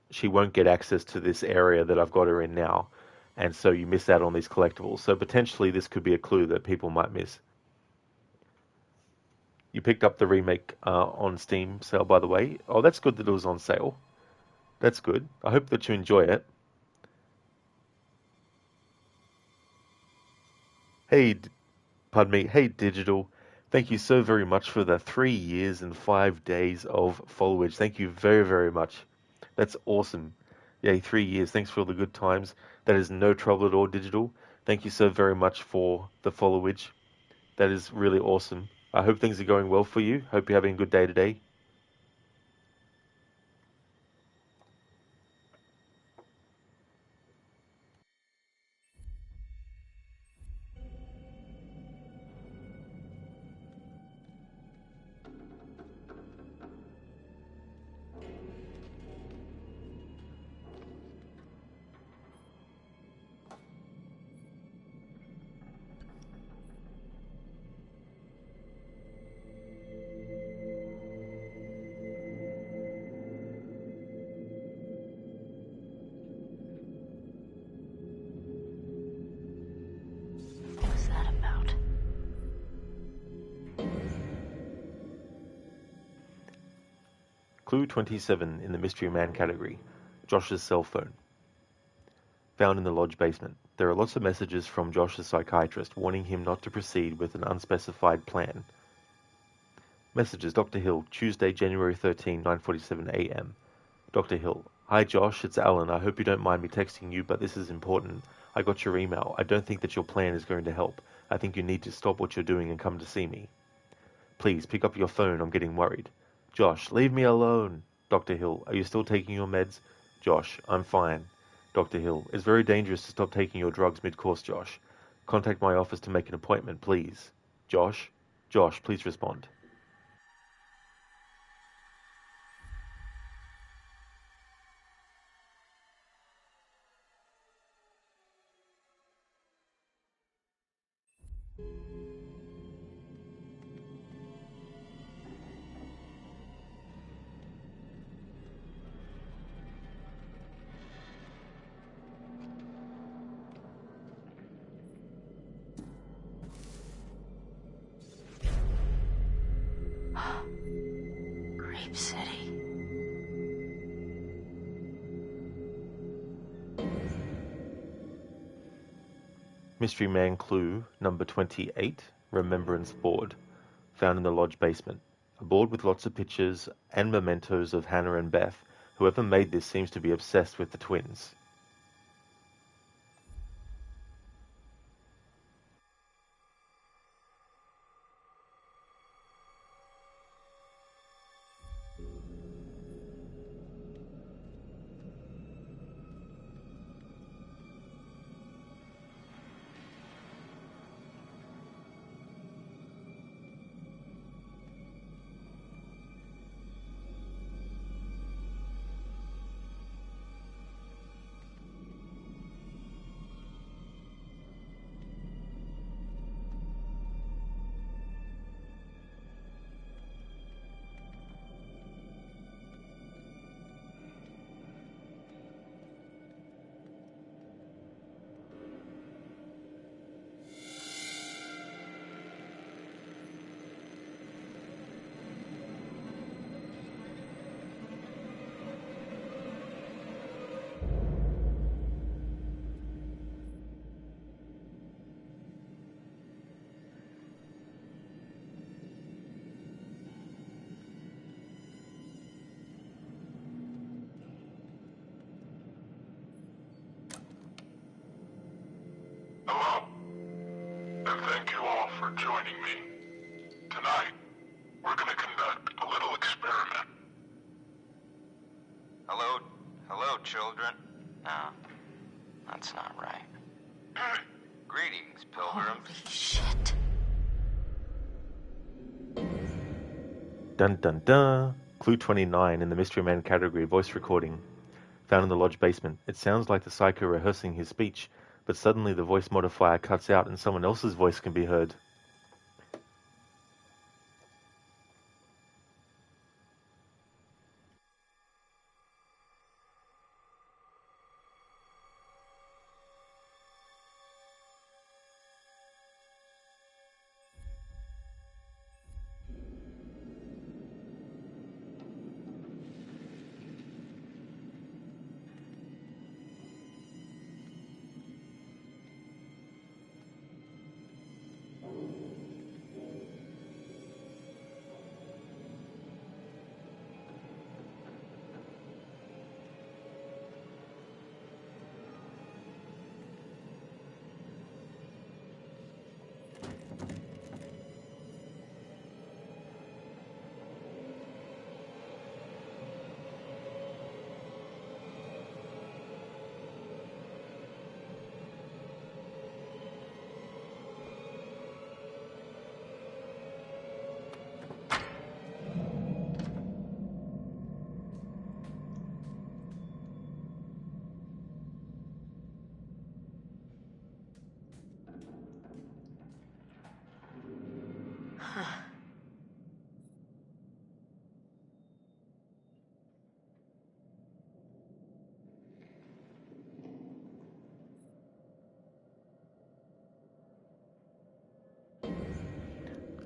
she won't get access to this area that I've got her in now. And so you miss out on these collectibles. So potentially this could be a clue that people might miss. You picked up the remake on Steam sale, by the way. Oh, that's good that it was on sale. That's good. I hope that you enjoy it. Hey, pardon me. Hey, Digital. Thank you so very much for the 3 years and 5 days of followage. Thank you very, very much. That's awesome. Yay, 3 years. Thanks for all the good times. That is no trouble at all, Digital. Thank you so very much for the followage. That is really awesome. I hope things are going well for you. Hope you're having a good day today. What's that about? Clue 27 in the Mystery Man category. Josh's cell phone. Found in the lodge basement. There are lots of messages from Josh's psychiatrist warning him not to proceed with an unspecified plan. Messages. Dr. Hill, Tuesday, January 13, 9:47 a.m. Dr. Hill. Hi Josh, it's Alan. I hope you don't mind me texting you, but this is important. I got your email. I don't think that your plan is going to help. I think you need to stop what you're doing and come to see me. Please, pick up your phone. I'm getting worried. Josh, leave me alone. Dr. Hill, are you still taking your meds? Josh, I'm fine. Dr. Hill, it's very dangerous to stop taking your drugs mid-course, Josh. Contact my office to make an appointment, please. Josh? Josh, please respond. Grape City. Mystery Man clue number 28, Remembrance Board. Found in the lodge basement. A board with lots of pictures and mementos of Hannah and Beth. Whoever made this seems to be obsessed with the twins. Hello, and thank you all for joining me. Tonight, we're gonna conduct a little experiment. Hello, children. No, that's not right. Greetings, pilgrims. Holy shit. Dun dun dun. Clue 29 in the Mystery Man category, voice recording. Found in the lodge basement. It sounds like the psycho rehearsing his speech, but suddenly the voice modifier cuts out and someone else's voice can be heard.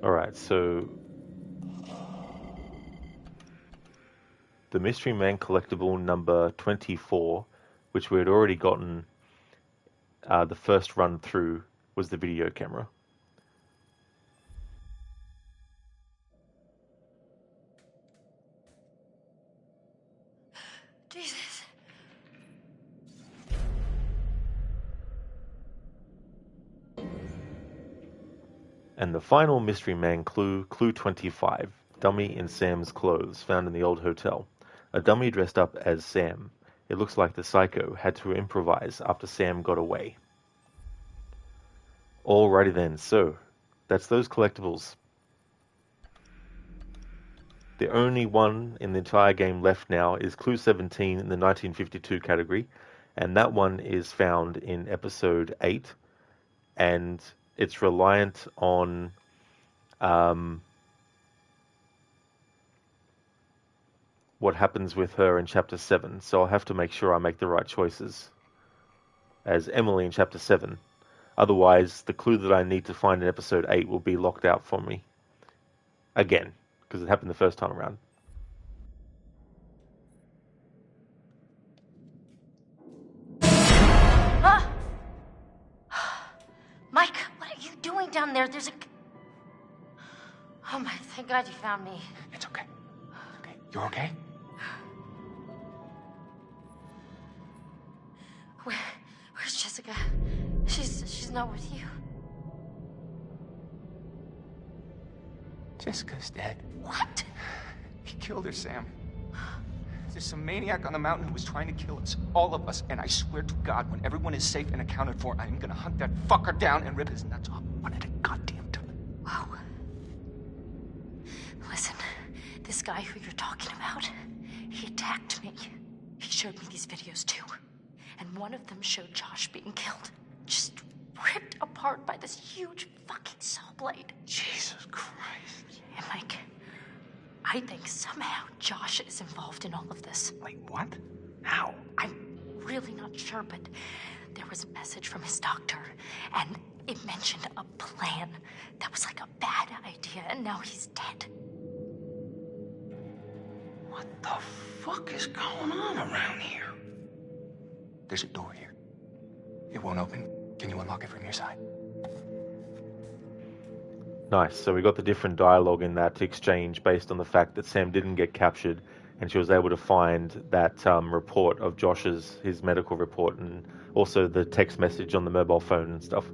Alright, so the Mystery Man collectible number 24, which we had already gotten the first run through, was the video camera. Jesus. And the final Mystery Man clue, clue 25, dummy in Sam's clothes, found in the old hotel. A dummy dressed up as Sam. It looks like the psycho had to improvise after Sam got away. Alrighty then, so that's those collectibles. The only one in the entire game left now is Clue 17 in the 1952 category, and that one is found in episode 8, and it's reliant on what happens with her in chapter 7, so I'll have to make sure I make the right choices as Emily in chapter 7. Otherwise, the clue that I need to find in episode 8 will be locked out for me. Again, because it happened the first time around. Mike, what are you doing down there? There's a... Oh my, thank God you found me. It's okay. It's okay. You're okay? Where's Jessica? She's not with you. Jessica's dead. What? He killed her, Sam. There's some maniac on the mountain who was trying to kill us, all of us, and I swear to God, when everyone is safe and accounted for, I'm gonna hunt that fucker down and rip his nuts off one at a goddamn time. Wow. Listen, this guy who you're talking about, he attacked me. He showed me these videos too. And one of them showed Josh being killed. Just ripped apart by this huge fucking saw blade. Jesus Christ. And Mike, I think somehow Josh is involved in all of this. Wait, what? How? I'm really not sure, but there was a message from his doctor, and it mentioned a plan that was like a bad idea, and now he's dead. What the fuck is going on around here? There's a door here. It won't open. Can you unlock it from your side? Nice. So we got the different dialogue in that exchange based on the fact that Sam didn't get captured, and she was able to find that report of Josh's, his medical report, and also the text message on the mobile phone and stuff.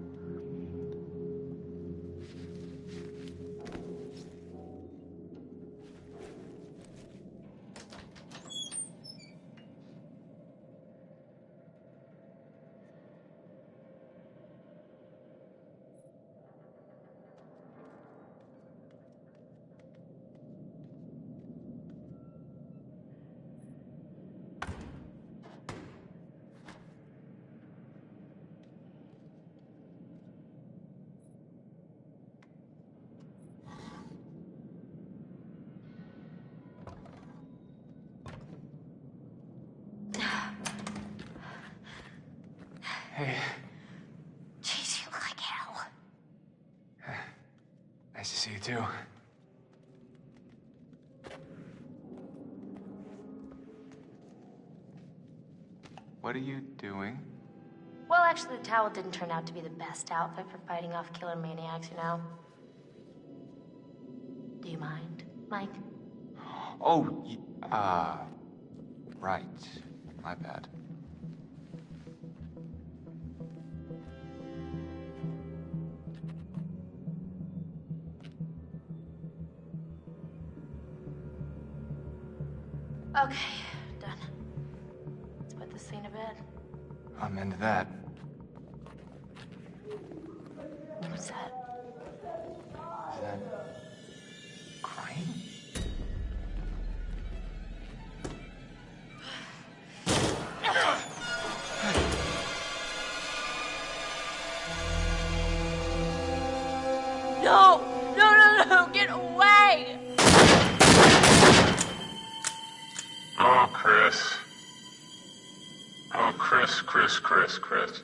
Hey. Jeez, you look like hell. Nice to see you too. What are you doing? Well, actually, the towel didn't turn out to be the best outfit for fighting off killer maniacs, you know? Do you mind, Mike? Oh, right. My bad. Okay, done. Let's put this thing to bed. I'm into that. What's that? Is that crying? No! No, get away! Oh, Chris. Oh, Chris.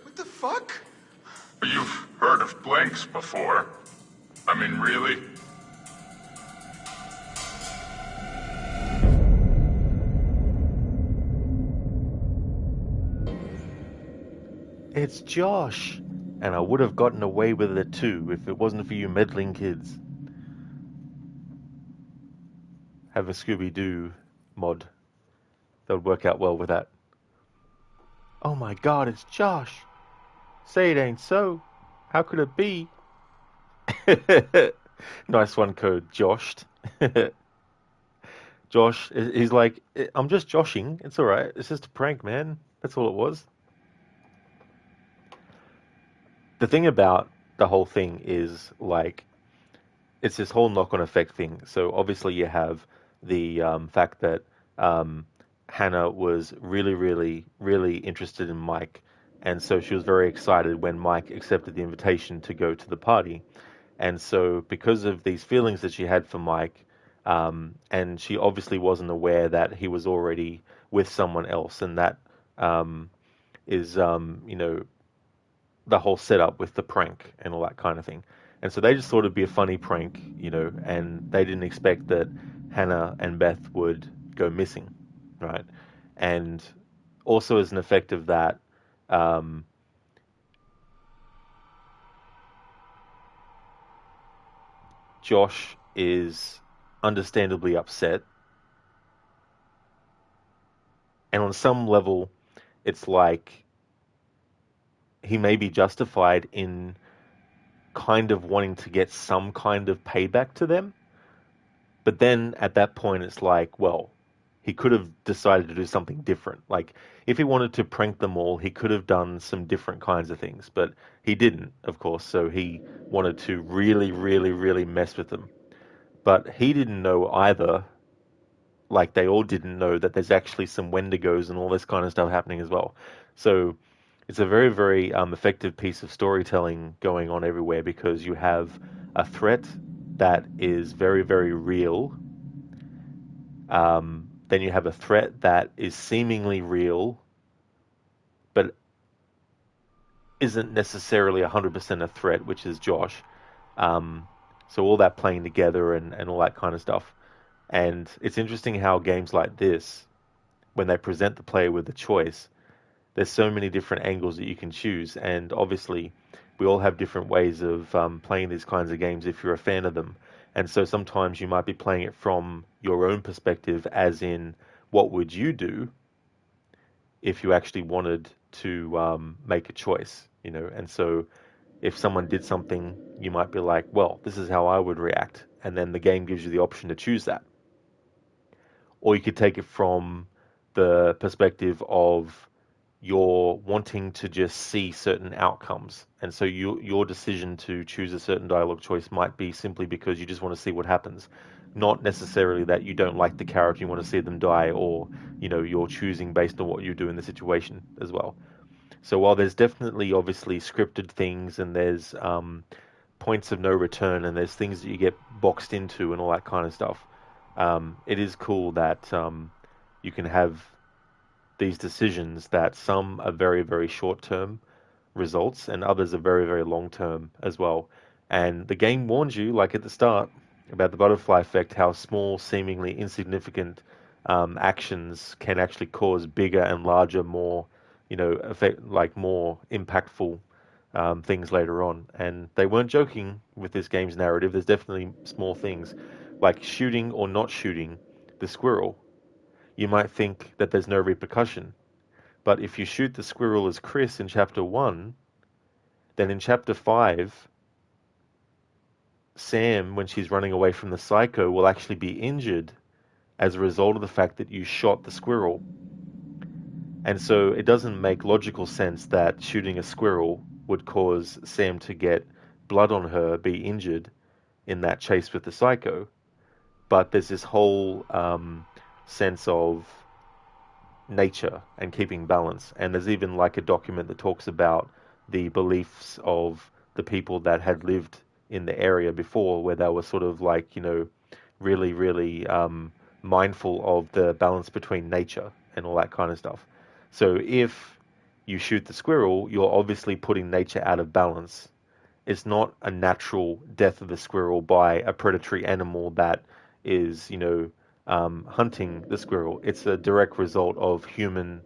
What the fuck? You've heard of blanks before. I mean, really? It's Josh! And I would have gotten away with it too if it wasn't for you meddling kids. Have a Scooby-Doo mod. That would work out well with that. Oh my god, it's Josh! Say it ain't so. How could it be? Nice one, code Joshed. Josh, he's like, I'm just joshing. It's alright. It's just a prank, man. That's all it was. The thing about the whole thing is, like, it's this whole knock-on effect thing. So obviously you have the fact that Hannah was really, really, really interested in Mike. And so she was very excited when Mike accepted the invitation to go to the party. And so because of these feelings that she had for Mike, and she obviously wasn't aware that he was already with someone else, and that is, the whole setup with the prank and all that kind of thing. And so they just thought it'd be a funny prank, and they didn't expect that Hannah and Beth would go missing, right? And also as an effect of that, Josh is understandably upset. And on some level, it's like he may be justified in kind of wanting to get some kind of payback to them. But then at that point, it's like, well, he could have decided to do something different. Like, if he wanted to prank them all, he could have done some different kinds of things. But he didn't, of course, so he wanted to really, really, really mess with them. But he didn't know either, like they all didn't know, that there's actually some Wendigos and all this kind of stuff happening as well. So it's a very, very effective piece of storytelling going on everywhere, because you have a threat that is very, very real. Then you have a threat that is seemingly real, but isn't necessarily 100% a threat, which is Josh. So all that playing together and all that kind of stuff. And it's interesting how games like this, when they present the player with a choice, there's so many different angles that you can choose. And obviously, we all have different ways of playing these kinds of games if you're a fan of them. And so sometimes you might be playing it from your own perspective, as in, what would you do if you actually wanted to make a choice, And so if someone did something, you might be like, well, this is how I would react. And then the game gives you the option to choose that. Or you could take it from the perspective of you're wanting to just see certain outcomes. And so your decision to choose a certain dialogue choice might be simply because you just want to see what happens. Not necessarily that you don't like the character, you want to see them die, or, you're choosing based on what you do in the situation as well. So while there's definitely obviously scripted things, and there's points of no return, and there's things that you get boxed into and all that kind of stuff, it is cool that you can have these decisions that some are very, very short-term results, and others are very, very long-term as well. And the game warns you, like at the start, about the butterfly effect, how small, seemingly insignificant actions can actually cause bigger and larger, more, more impactful things later on. And they weren't joking with this game's narrative. There's definitely small things, like shooting or not shooting the squirrel. You might think that there's no repercussion. But if you shoot the squirrel as Chris in Chapter 1, then in Chapter 5, Sam, when she's running away from the psycho, will actually be injured as a result of the fact that you shot the squirrel. And so it doesn't make logical sense that shooting a squirrel would cause Sam to get blood on her, be injured in that chase with the psycho. But there's this whole sense of nature and keeping balance. And there's even like a document that talks about the beliefs of the people that had lived in the area before, where they were sort of like, really, really mindful of the balance between nature and all that kind of stuff. So if you shoot the squirrel, you're obviously putting nature out of balance. It's not a natural death of the squirrel by a predatory animal that is, hunting the squirrel. It's a direct result of human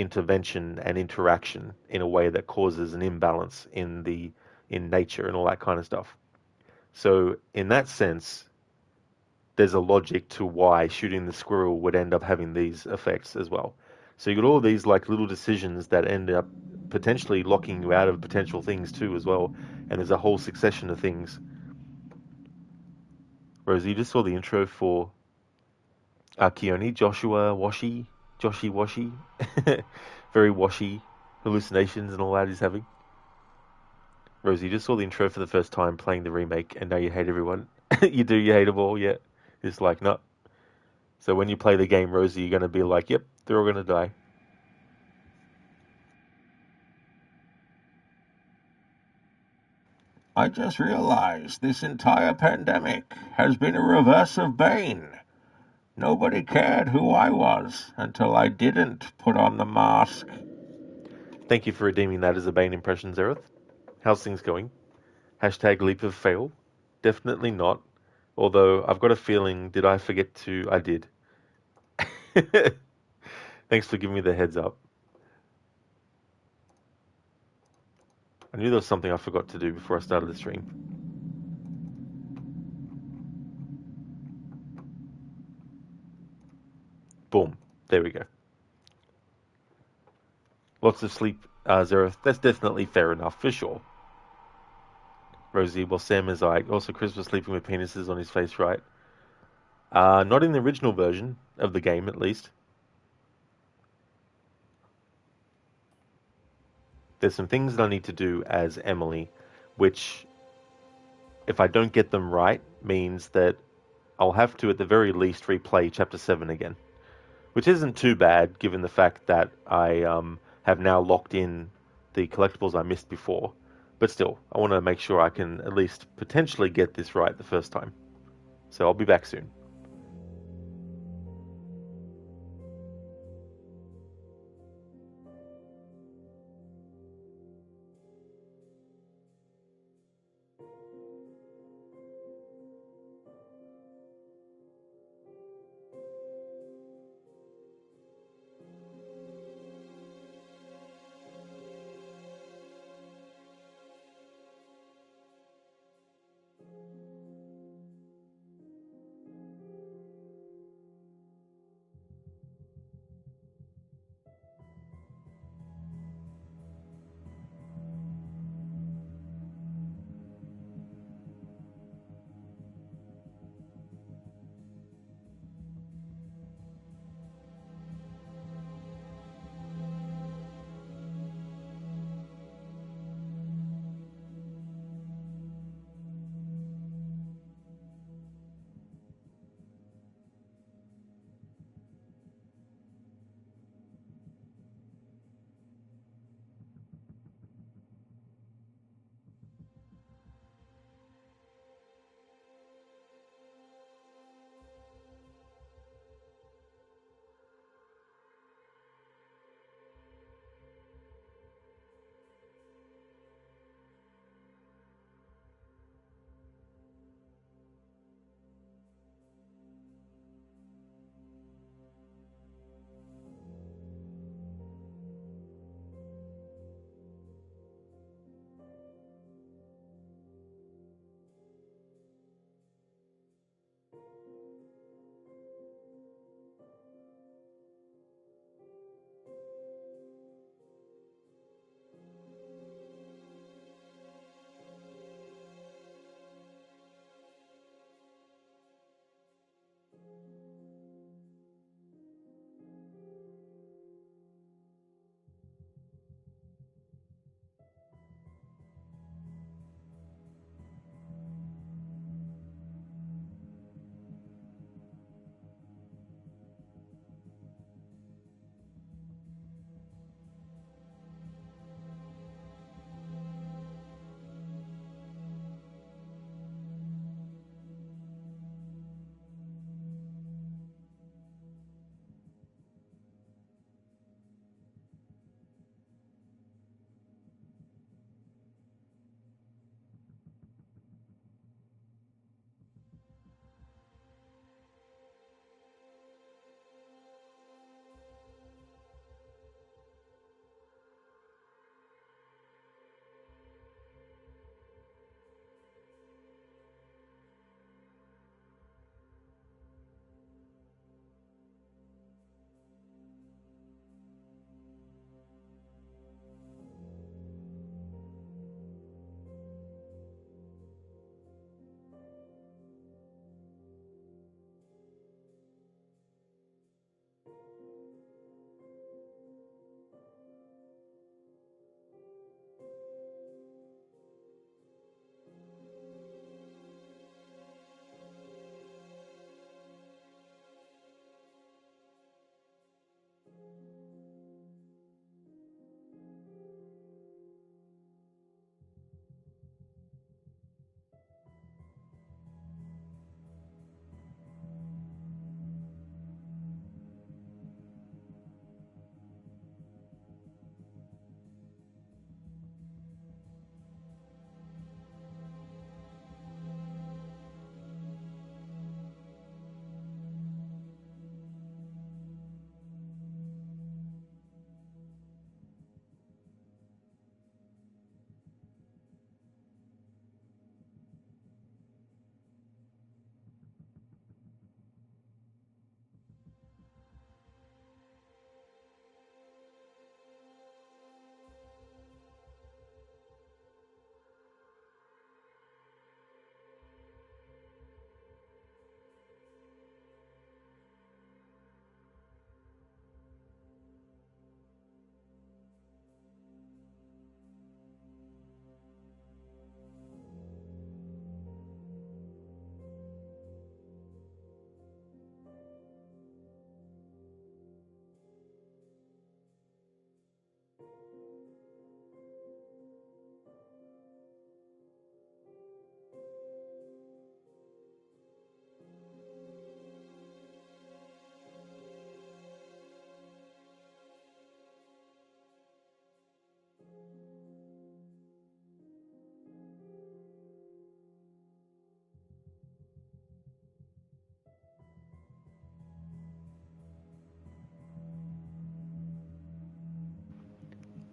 intervention and interaction in a way that causes an imbalance in nature and all that kind of stuff. So in that sense, there's a logic to why shooting the squirrel would end up having these effects as well. So you got all these like little decisions that end up potentially locking you out of potential things too as well. And there's a whole succession of things. Rosie, you just saw the intro for Keone, Joshi Washi, very washy hallucinations and all that he's having. Rosie, you just saw the intro for the first time playing the remake, and now you hate everyone. You hate them all, yeah. It's like, no. So when you play the game, Rosie, you're going to be like, yep, they're all going to die. I just realized this entire pandemic has been a reverse of Bane. Nobody cared who I was until I didn't put on the mask. Thank you for redeeming that as a Bane impression, Zereth. How's things going? Hashtag leap of fail? Definitely not. Although I've got a feeling, did I forget to? I did. Thanks for giving me the heads up. I knew there was something I forgot to do before I started the stream. Boom. There we go. Lots of sleep, Zereth. That's definitely fair enough, for sure. Rosie, well, Sam is like, also Chris was sleeping with penises on his face, right? Not in the original version of the game, at least. There's some things that I need to do as Emily, which, if I don't get them right, means that I'll have to, at the very least, replay Chapter 7 again. Which isn't too bad, given the fact that I have now locked in the collectibles I missed before. But still, I want to make sure I can at least potentially get this right the first time. So I'll be back soon.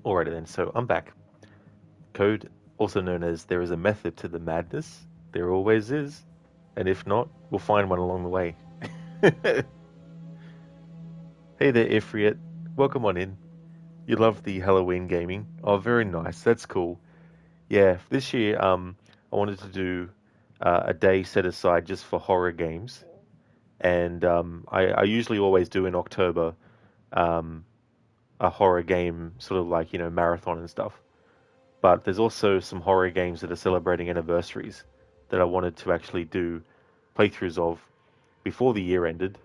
Alrighty then, so I'm back. Code, also known as there is a method to the madness. There always is. And if not, we'll find one along the way. Hey there, Ifrit. Welcome on in. You love the Halloween gaming. Oh, very nice. That's cool. Yeah, this year, I wanted to do a day set aside just for horror games. And I usually always do in October a horror game, sort of like, marathon and stuff. But there's also some horror games that are celebrating anniversaries that I wanted to actually do playthroughs of before the year ended.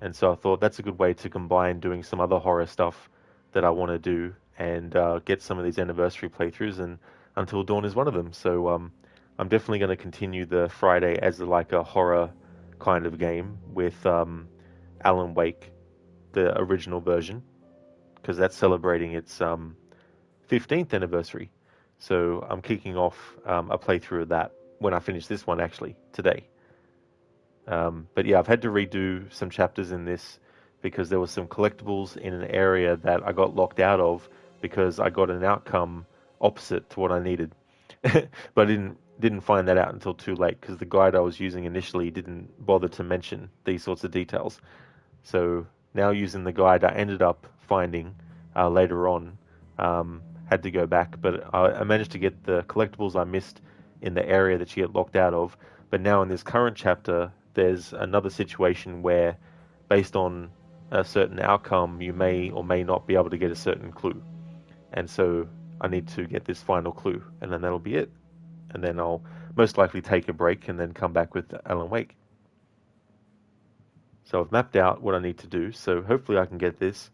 And so I thought that's a good way to combine doing some other horror stuff that I want to do and get some of these anniversary playthroughs. And Until Dawn is one of them. So I'm definitely going to continue the Friday as like a horror kind of game with Alan Wake, the original version, because that's celebrating its 15th anniversary. So I'm kicking off a playthrough of that when I finish this one, actually, today. But yeah, I've had to redo some chapters in this because there was some collectibles in an area that I got locked out of because I got an outcome opposite to what I needed. But I didn't find that out until too late because the guide I was using initially didn't bother to mention these sorts of details. So now using the guide I ended up finding later on, had to go back, but I managed to get the collectibles I missed in the area that you get locked out of. But now in this current chapter, there's another situation where, based on a certain outcome, you may or may not be able to get a certain clue. And so I need to get this final clue, and then that'll be it. And then I'll most likely take a break and then come back with Alan Wake. So I've mapped out what I need to do, so hopefully I can get this.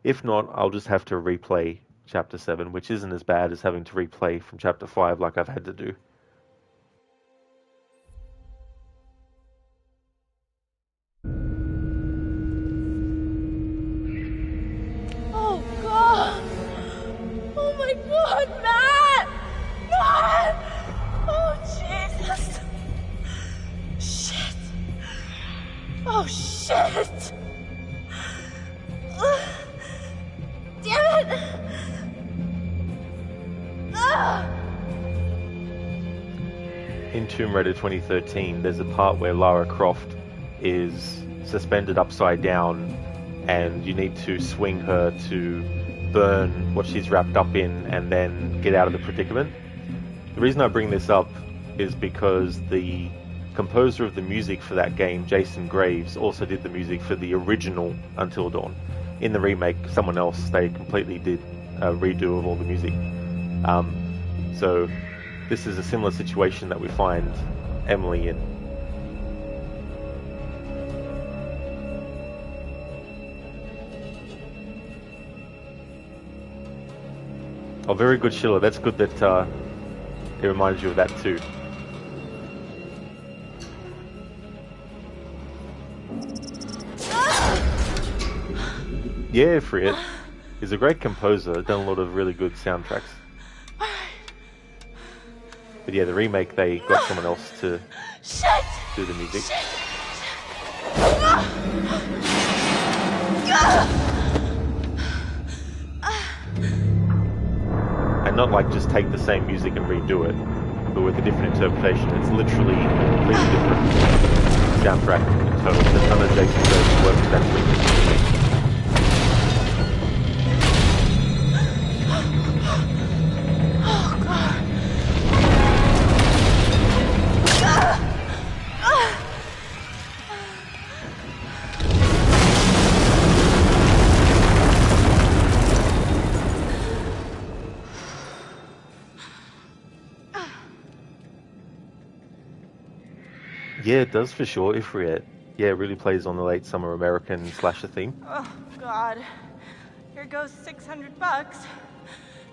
If not, I'll just have to replay Chapter 7, which isn't as bad as having to replay from Chapter 5 like I've had to do. Oh, God! Oh, my God, Matt! Matt! Oh, Jesus! Shit! Oh, shit! Damn it! In Tomb Raider 2013, there's a part where Lara Croft is suspended upside down and you need to swing her to burn what she's wrapped up in and then get out of the predicament. The reason I bring this up is because the composer of the music for that game, Jason Graves, also did the music for the original Until Dawn. In the remake, someone else, they completely did a redo of all the music. So this is a similar situation that we find Emily in. Oh, very good, Sheila. That's good that it reminded you of that too. Yeah, Friet is a great composer, done a lot of really good soundtracks. But yeah, the remake, they got someone else to do the music. And not like just take the same music and redo it, but with a different interpretation. It's literally a completely different soundtrack in total. There's none of Jason Graves' work that's actually Yeah, it does for sure, Ifrit. Yeah, it really plays on the late summer American slasher theme. Oh, God. Here goes $600.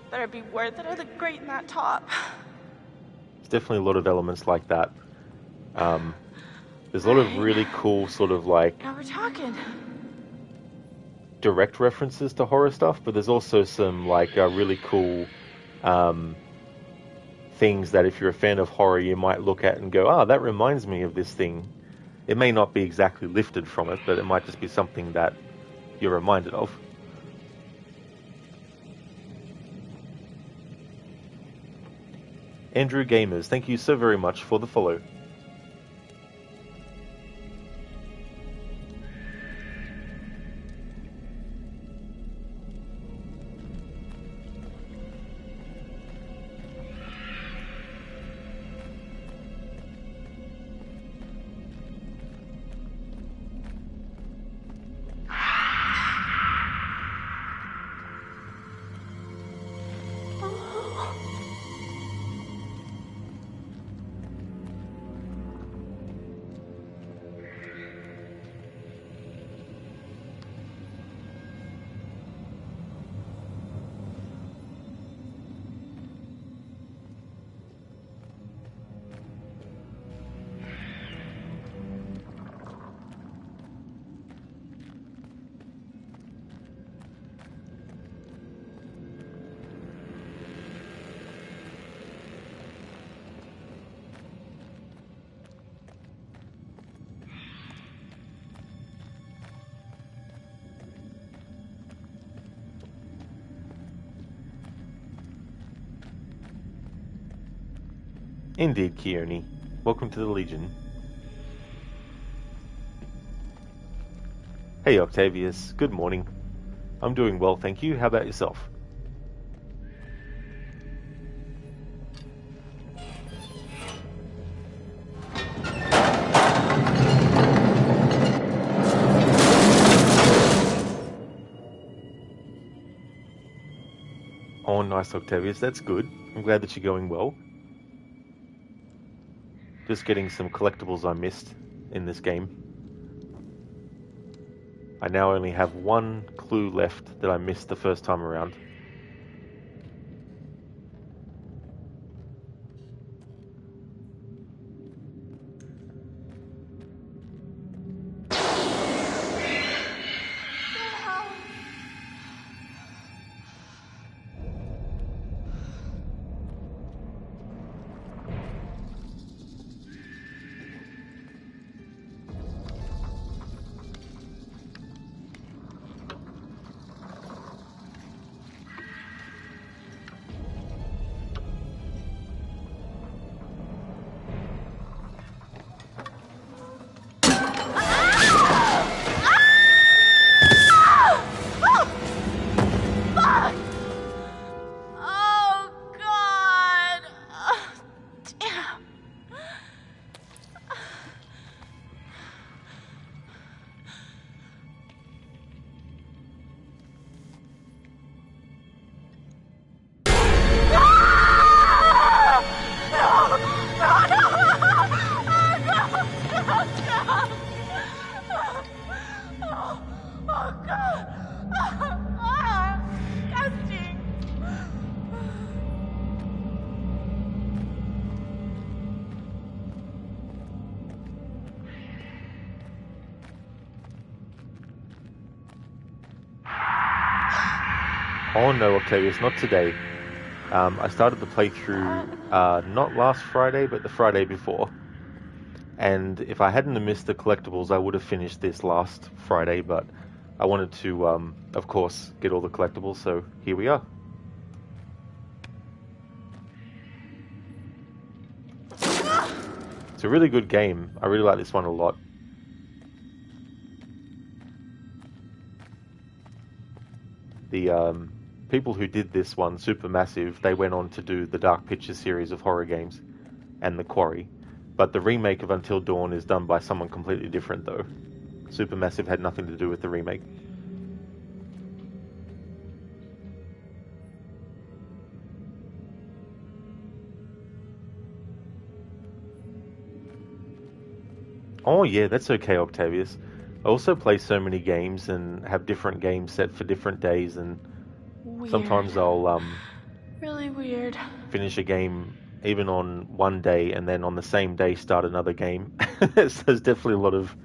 Better be worth it. I look great in that top. There's definitely a lot of elements like that. There's a lot of really cool sort of like Now we're talking. direct references to horror stuff, but there's also some like really cool things that if you're a fan of horror, you might look at and go, that reminds me of this thing. It may not be exactly lifted from it, but it might just be something that you're reminded of. Andrew Gamers, thank you so very much for the follow. Indeed, Keone. Welcome to the Legion. Hey, Octavius. Good morning. I'm doing well, thank you. How about yourself? Oh, nice, Octavius. That's good. I'm glad that you're going well. Just getting some collectibles I missed in this game. I now only have one clue left that I missed the first time around. Oh no, Octavius, not today. I started the playthrough not last Friday, but the Friday before. And if I hadn't have missed the collectibles, I would have finished this last Friday, but I wanted to, of course, get all the collectibles, so here we are. It's a really good game. I really like this one a lot. The people who did this one, Supermassive, they went on to do the Dark Pictures series of horror games and The Quarry. But the remake of Until Dawn is done by someone completely different, though. Supermassive had nothing to do with the remake. Oh yeah, that's okay, Octavius. I also play so many games and have different games set for different days, and weird. Sometimes I'll really weird. finish a game even on one day and then on the same day start another game. So there's definitely a lot of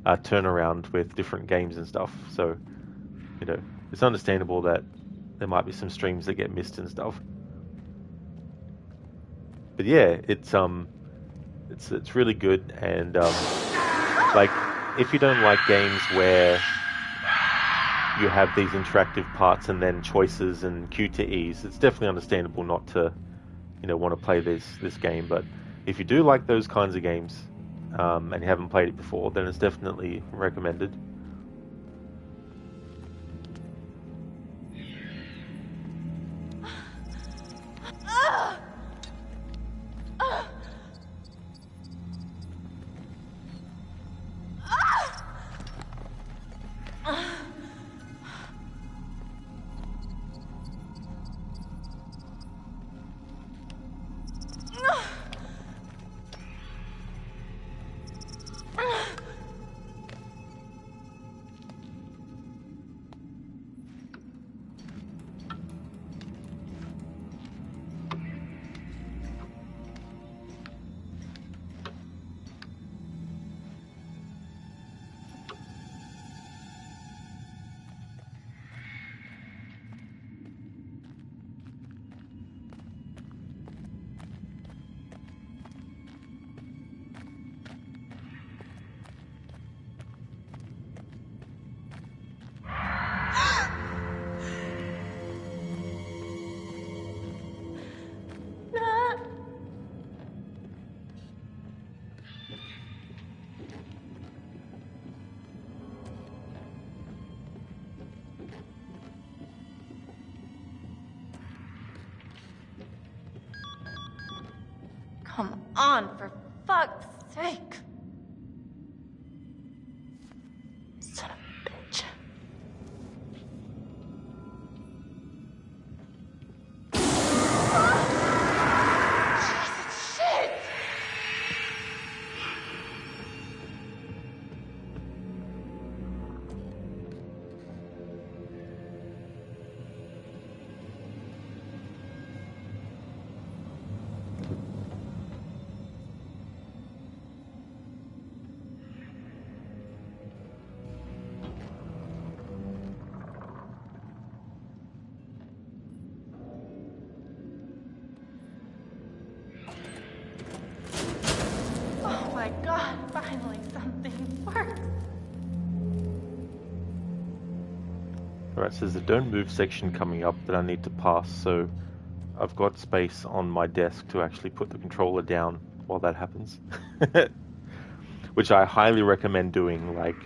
turnaround with different games and stuff. So, you know, it's understandable that there might be some streams that get missed and stuff. But yeah, it's really good, and like, if you don't like games where you have these interactive parts and then choices and Q to E's, it's definitely understandable not to want to play this game. But if you do like those kinds of games, and you haven't played it before, then it's definitely recommended. Come on, for fuck's sake. Son of a bitch. Jesus, shit! Oh my god, finally something works. Alright, so there's a don't move section coming up that I need to pass, so I've got space on my desk to actually put the controller down while that happens. Which I highly recommend doing, like,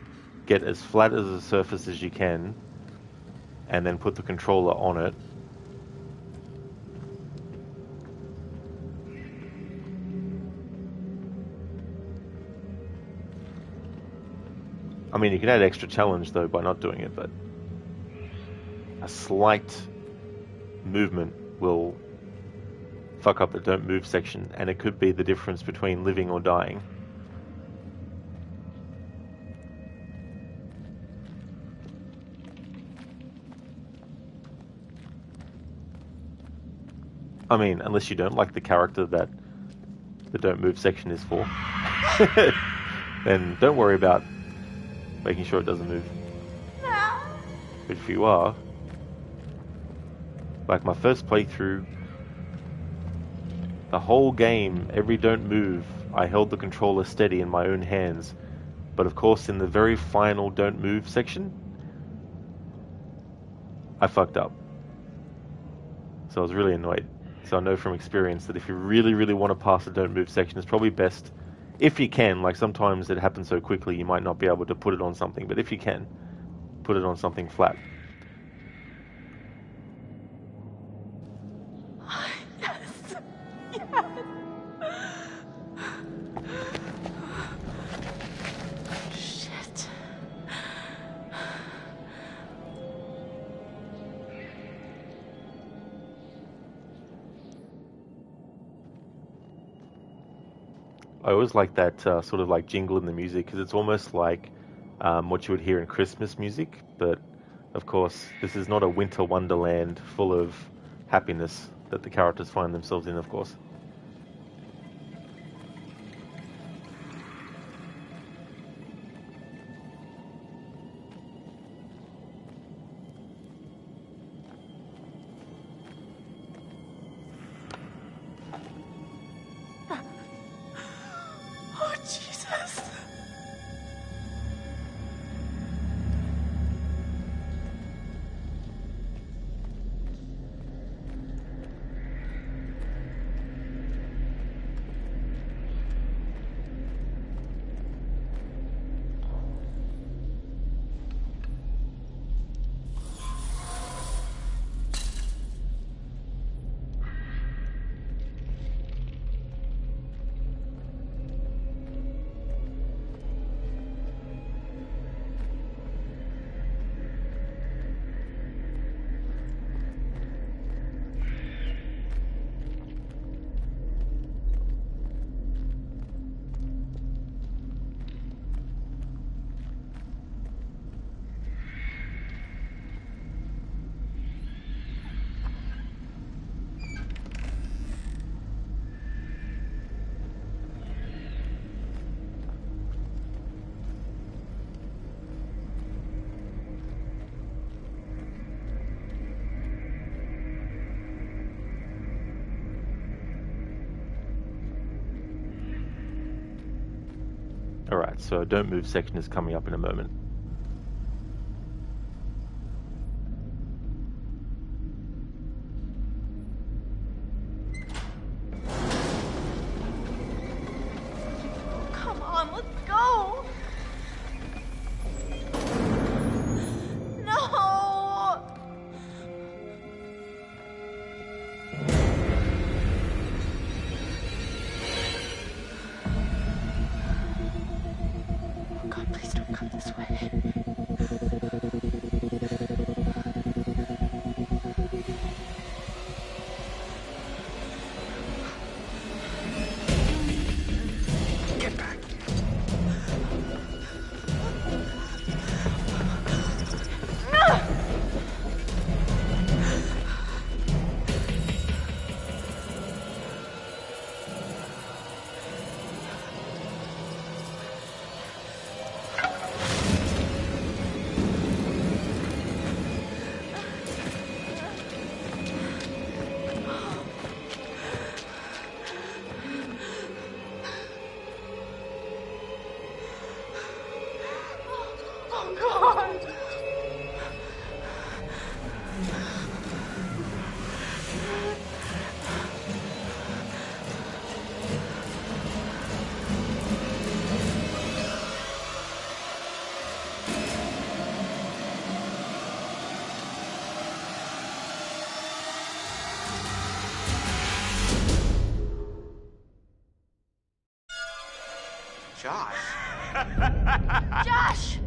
get as flat as a surface as you can, and then put the controller on it. I mean, you can add extra challenge, though, by not doing it, but a slight movement will fuck up the don't move section, and it could be the difference between living or dying. I mean, unless you don't like the character that the don't move section is for, then don't worry about making sure it doesn't move. But if you are, like my first playthrough, the whole game, every don't move, I held the controller steady in my own hands. But of course, in the very final don't move section, I fucked up. So I was really annoyed. So I know from experience that if you really, really want to pass the don't move section, it's probably best, if you can, like sometimes it happens so quickly you might not be able to put it on something, but if you can, put it on something flat. Yes. Yes. Shit. I always like that sort of like jingle in the music, because it's almost like what you would hear in Christmas music, but of course this is not a winter wonderland full of happiness that the characters find themselves in, of course. Oh, Jesus. Alright, so don't move section is coming up in a moment. Come on, let's go. No. Oh God, please don't come this way. Get back. Oh God. Josh. Josh!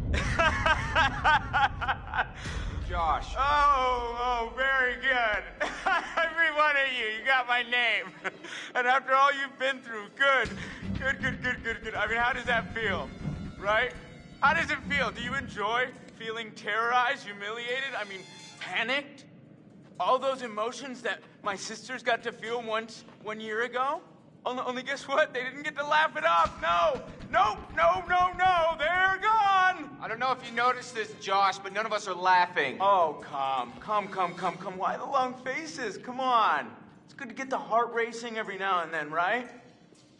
Josh. Oh, very good. Every one of you, you got my name. And after all you've been through, good. I mean, how does that feel? Right? How does it feel? Do you enjoy feeling terrorized, humiliated? I mean, panicked? All those emotions that my sisters got to feel 1 year ago? Only guess what? They didn't get to laugh it off. No, they're gone. I don't know if you noticed this, Josh, but none of us are laughing. Oh, come. Why the long faces? Come on. It's good to get the heart racing every now and then, right?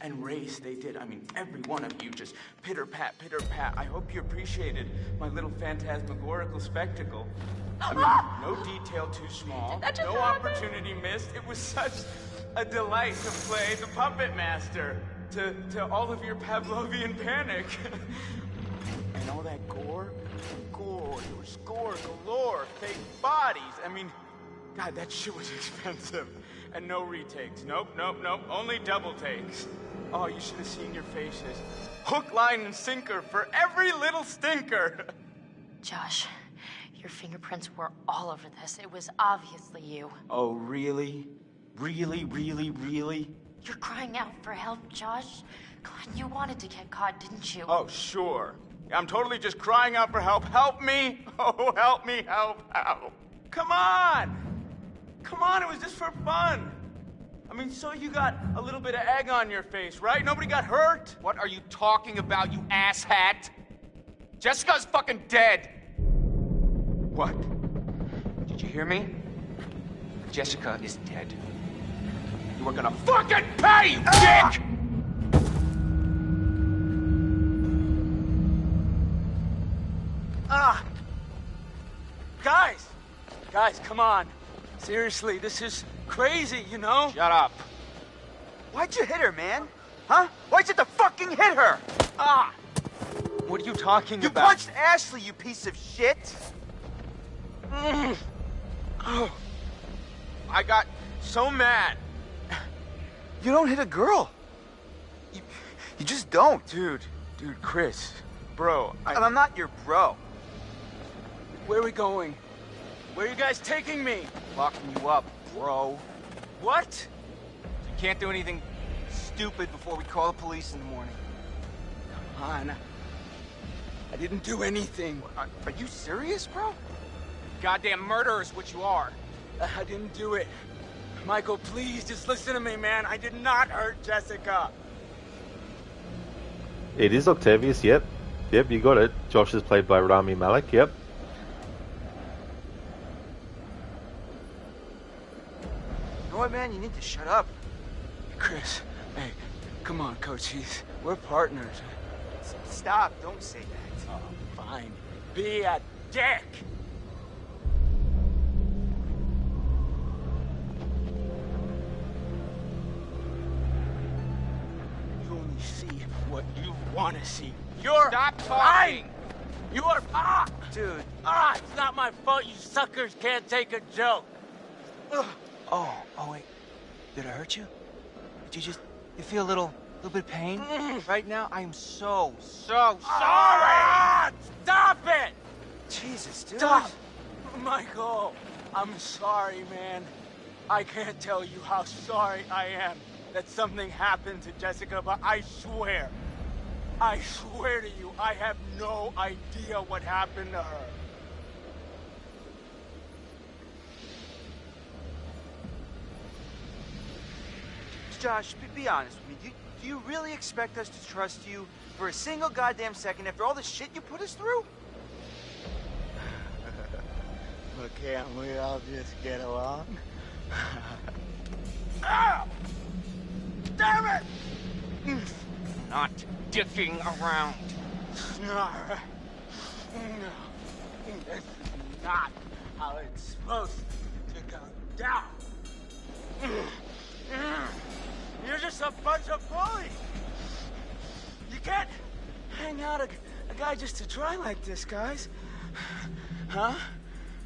And race they did. I mean, every one of you just pitter-pat. I hope you appreciated my little phantasmagorical spectacle. I mean, no detail too small, no opportunity missed. It was such a delight to play the puppet master to all of your Pavlovian panic. And all that gore, there was gore galore, fake bodies. I mean, God, that shit was expensive. And no retakes. Nope, only double takes. Oh, you should have seen your faces. Hook, line, and sinker for every little stinker. Josh, your fingerprints were all over this. It was obviously you. Oh, really? Really? You're crying out for help, Josh. God, you wanted to get caught, didn't you? Oh, sure. I'm totally just crying out for help. Help me! Oh, help me, help. Come on, it was just for fun. I mean, so you got a little bit of egg on your face, right? Nobody got hurt? What are you talking about, you asshat? Jessica's fucking dead. What? Did you hear me? Jessica is dead. You are gonna fucking pay, you dick! Guys, come on. Seriously, this is crazy, you know? Shut up. Why'd you hit her, man? Huh? Why'd you have to fucking hit her? What are you talking You about? punched Ashley, you piece of shit! Oh, I got so mad. You don't hit a girl. You just don't. Dude, Chris, bro. I'm not your bro. Where are we going? Where are you guys taking me? Locking you up, bro. What? You can't do anything stupid before we call the police in the morning. Come on. I didn't do anything. Are you serious, bro? Goddamn murderer is what you are. I didn't do it. Michael, please, just listen to me, man. I did not hurt Jessica. It is Octavius, yep. Yep, you got it. Josh is played by Rami Malek, yep. You know what, man? You need to shut up. Chris, hey, come on, Coach Heath. We're partners. Stop, don't say that. Oh, fine. Be a dick! You only see what you want to see. You're Stop talking! lying! You are... Dude. It's not my fault you suckers can't take a joke. Oh, wait. Did I hurt you? Did you feel a little bit of pain right now? I am so sorry. Stop it! Jesus, dude. Stop! Michael, I'm sorry, man. I can't tell you how sorry I am that something happened to Jessica, but I swear to you, I have no idea what happened to her. Josh, be honest with me. Do you really expect us to trust you for a single goddamn second after all the shit you put us through? But can't we all just get along? Damn it! Not dicking around. No, this is not how it's supposed to go down. You're just a bunch of bullies. You can't hang out a guy just to try like this, guys. Huh?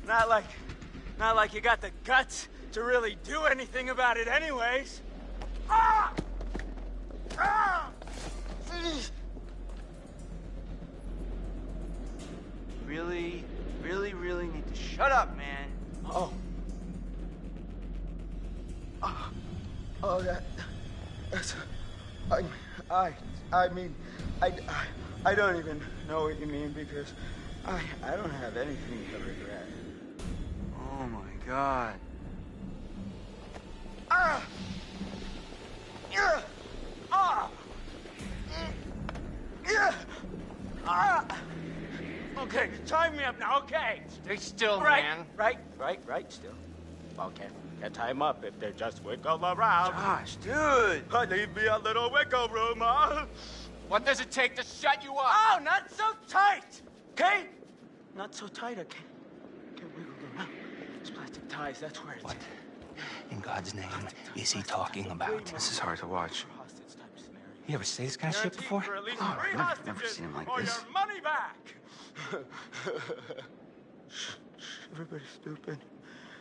Not like you got the guts to really do anything about it anyways. Really need to shut up, man. That's... I mean, I don't even know what you mean because I don't have anything to regret. Oh my God. Okay, tie me up now, okay? Stay still, Right, man. right, still. Well, can't tie them up if they just wiggle around. Josh, dude. Leave me a little wiggle room, huh? What does it take to shut you up? Oh, not so tight, okay? Not so tight, okay? Can't wiggle around. Those plastic ties, that's where it's... What in God's name is he talking about? This is hard to watch. You ever say this kind of shit before? Oh, I've never seen him like this. Your money back. Everybody's stupid.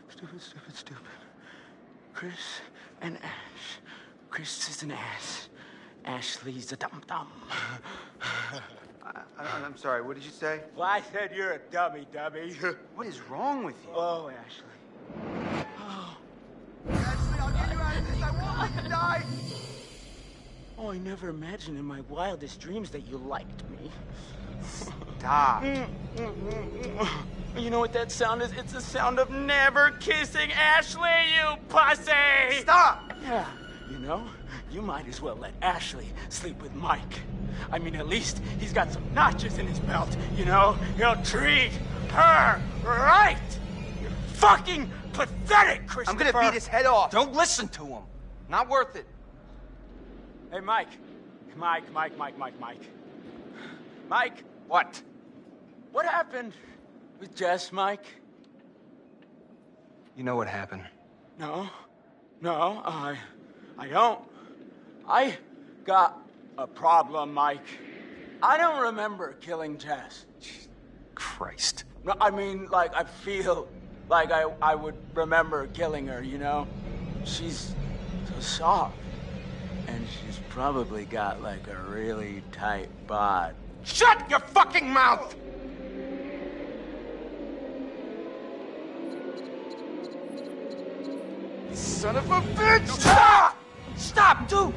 Stupid. Chris and Ash. Chris is an ass. Ashley's a dum-dum. I'm sorry, what did you say? Well, I said you're a dummy. What is wrong with you? Oh, Ashley. Ashley, I'll get you out of this. I won't let you die. Oh, I never imagined in my wildest dreams that you liked me. Stop. You know what that sound is? It's the sound of never kissing Ashley, you pussy! Stop! Yeah, you know, you might as well let Ashley sleep with Mike. I mean, at least he's got some notches in his belt, you know? He'll treat her right! You're fucking pathetic, Christopher! I'm gonna beat his head off. Don't listen to him. Not worth it. Hey, Mike. Mike. What? What happened with Jess, Mike? You know what happened. No, I don't. I got a problem, Mike. I don't remember killing Jess. Christ. No, I mean, like, I feel like I would remember killing her, you know? She's so soft. And she's probably got, like, a really tight bod. Shut your fucking mouth! You son of a bitch! Stop! Stop, dude!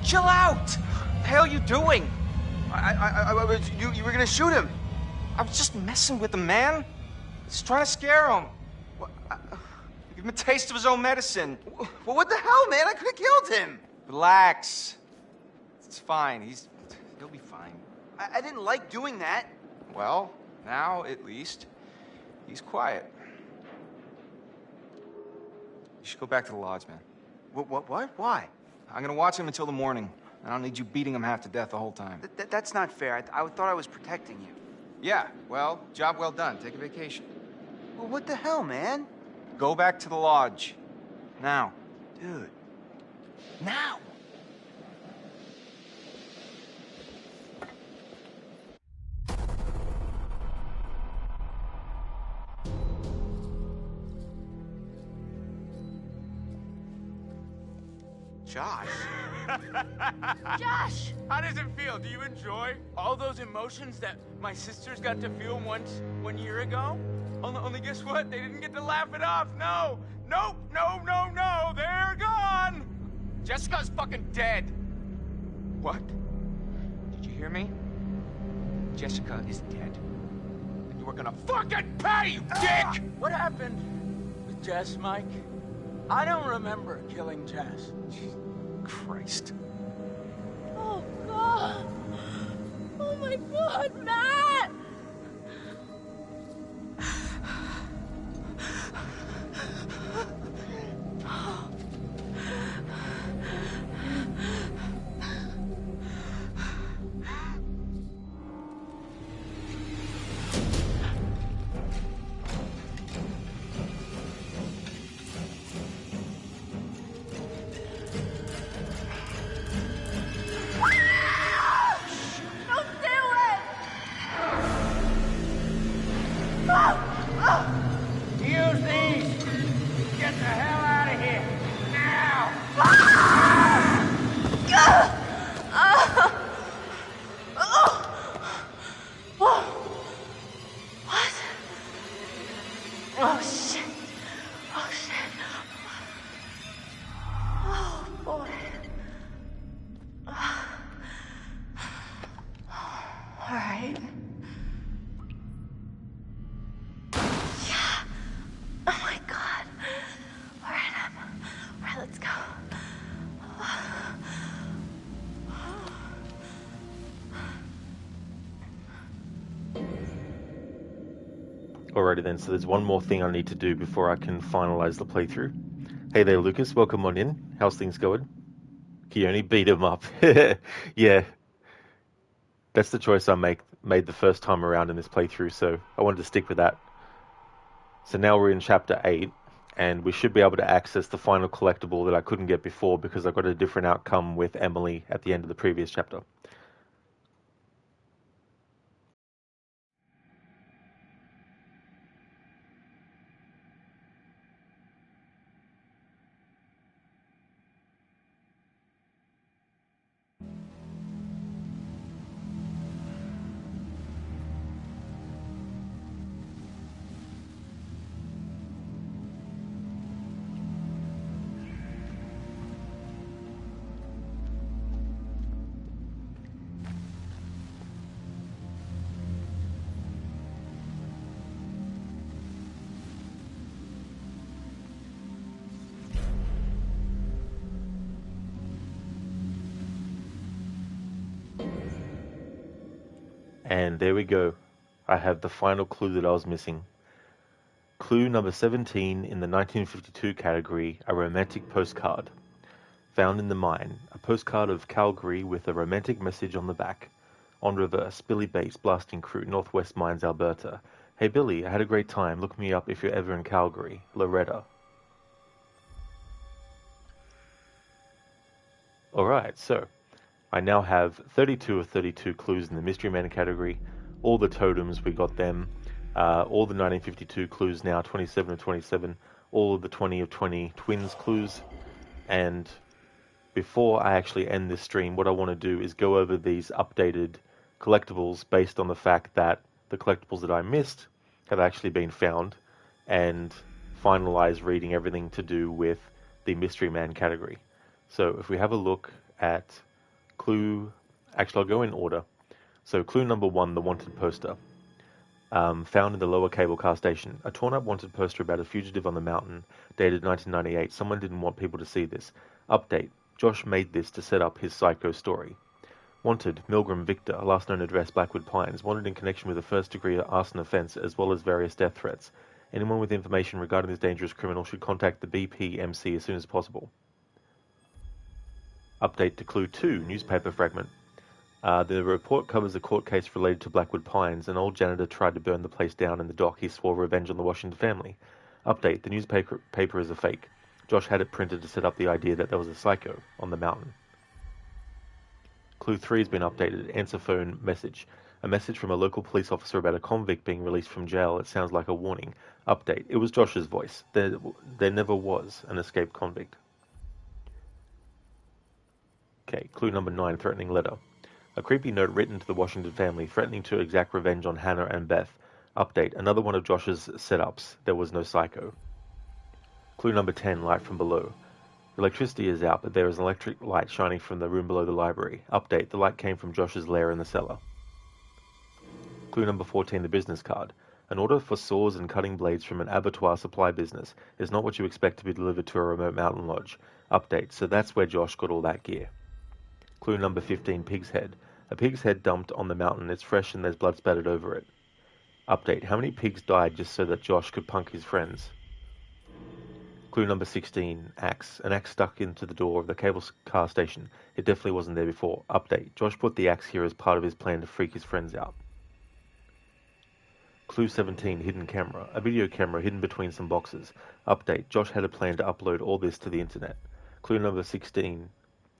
Chill out! What the hell are you doing? You were gonna shoot him. I was just messing with him, man. Just trying to scare him. Give him a taste of his own medicine. Well, what the hell, man? I could have killed him. Relax. It's fine. He'll be fine. I didn't like doing that. Well, now, at least, he's quiet. You should go back to the lodge, man. What? Why? I'm gonna watch him until the morning. I don't need you beating him half to death the whole time. That's not fair. I thought I was protecting you. Yeah, well, job well done. Take a vacation. Well, what the hell, man? Go back to the lodge. Now. Dude. Now! Josh. Josh! How does it feel? Do you enjoy all those emotions that my sisters got to feel 1 year ago? Only guess what? They didn't get to laugh it off. No! Nope! No! They're gone! Jessica's fucking dead. What? Did you hear me? Jessica is dead. And you are gonna fucking pay, you dick! What happened with Jess, Mike? I don't remember killing Jess. Christ. Oh, God. Oh, my God, Matt! Use these! Get the hell out of here! Now! What? Oh, shit. Oh, shit. Oh, boy. All right. Yeah. Oh, my God. All right, let's go. Alrighty then, so there's one more thing I need to do before I can finalize the playthrough. Hey there, Lucas. Welcome on in. How's things going? Keone beat him up. Yeah. That's the choice I made the first time around in this playthrough, so I wanted to stick with that. So now we're in Chapter 8, and we should be able to access the final collectible that I couldn't get before because I got a different outcome with Emily at the end of the previous chapter. And there we go. I have the final clue that I was missing. Clue number 17 in the 1952 category, a romantic postcard. Found in the mine, a postcard of Calgary with a romantic message on the back. On reverse, Billy Bates, blasting crew, Northwest Mines, Alberta. Hey Billy, I had a great time. Look me up if you're ever in Calgary. Loretta. Alright, so I now have 32 of 32 clues in the Mystery Man category. All the totems, we got them. All the 1952 clues now, 27 of 27. All of the 20 of 20 twins clues. And before I actually end this stream, what I want to do is go over these updated collectibles based on the fact that the collectibles that I missed have actually been found, and finalize reading everything to do with the Mystery Man category. So if we have a look at clue, actually I'll go in order. So clue number 1, the wanted poster. Found in the lower cable car station. A torn up wanted poster about a fugitive on the mountain, dated 1998. Someone didn't want people to see this. Update. Josh made this to set up his psycho story. Wanted, Milgram Victor, last known address Blackwood Pines. Wanted in connection with a first-degree arson offence as well as various death threats. Anyone with information regarding this dangerous criminal should contact the BPMC as soon as possible. Update to Clue 2, newspaper fragment. The report covers a court case related to Blackwood Pines. An old janitor tried to burn the place down in the dock. He swore revenge on the Washington family. Update, the newspaper is a fake. Josh had it printed to set up the idea that there was a psycho on the mountain. Clue 3 has been updated. Answer phone message. A message from a local police officer about a convict being released from jail. It sounds like a warning. Update. It was Josh's voice. There never was an escaped convict. Okay, clue number 9, threatening letter. A creepy note written to the Washington family threatening to exact revenge on Hannah and Beth. Update. Another one of Josh's setups. There was no psycho. Clue number 10, light from below. Electricity is out, but there is an electric light shining from the room below the library. Update. The light came from Josh's lair in the cellar. Clue number 14, the business card. An order for saws and cutting blades from an abattoir supply business is not what you expect to be delivered to a remote mountain lodge. Update. So that's where Josh got all that gear. Clue number 15, pig's head. A pig's head dumped on the mountain. It's fresh and there's blood spattered over it. Update. How many pigs died just so that Josh could punk his friends? Clue number 16, axe. An axe stuck into the door of the cable car station. It definitely wasn't there before. Update. Josh put the axe here as part of his plan to freak his friends out. Clue 17, hidden camera. A video camera hidden between some boxes. Update. Josh had a plan to upload all this to the internet. Clue number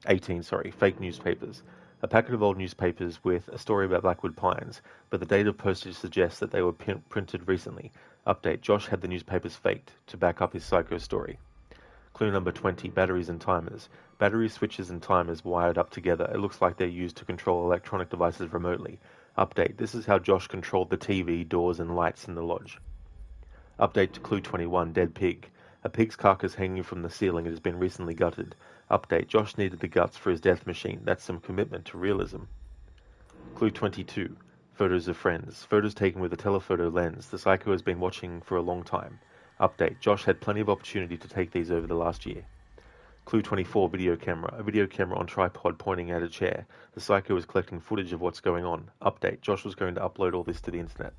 18, fake newspapers. A packet of old newspapers with a story about Blackwood Pines, but the date of postage suggests that they were printed recently. Update. Josh had the newspapers faked to back up his psycho story. Clue number 20, batteries and timers. Batteries, switches, and timers wired up together. It looks like they're used to control electronic devices remotely. Update. This is how Josh controlled the TV, doors, and lights in the lodge. Update to Clue 21, dead pig. A pig's carcass hanging from the ceiling. It has been recently gutted. Update. Josh needed the guts for his death machine. That's some commitment to realism. Clue 22. Photos of friends. Photos taken with a telephoto lens. The psycho has been watching for a long time. Update. Josh had plenty of opportunity to take these over the last year. Clue 24. Video camera. A video camera on tripod pointing at a chair. The psycho is collecting footage of what's going on. Update. Josh was going to upload all this to the internet.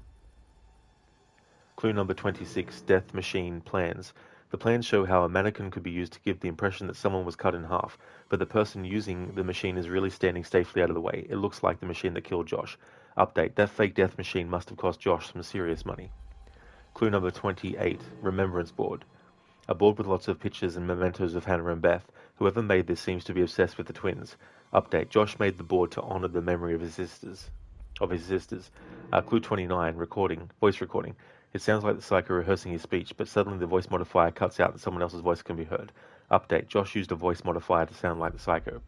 Clue number 26. Death machine plans. The plans show how a mannequin could be used to give the impression that someone was cut in half, but the person using the machine is really standing safely out of the way. It looks like the machine that killed Josh. Update. That fake death machine must have cost Josh some serious money. Clue number 28. Remembrance board. A board with lots of pictures and mementos of Hannah and Beth. Whoever made this seems to be obsessed with the twins. Update. Josh made the board to honor the memory of his sisters. Clue 29. Recording. Voice recording. It sounds like the psycho rehearsing his speech, but suddenly the voice modifier cuts out and someone else's voice can be heard. Update. Josh used a voice modifier to sound like the psycho.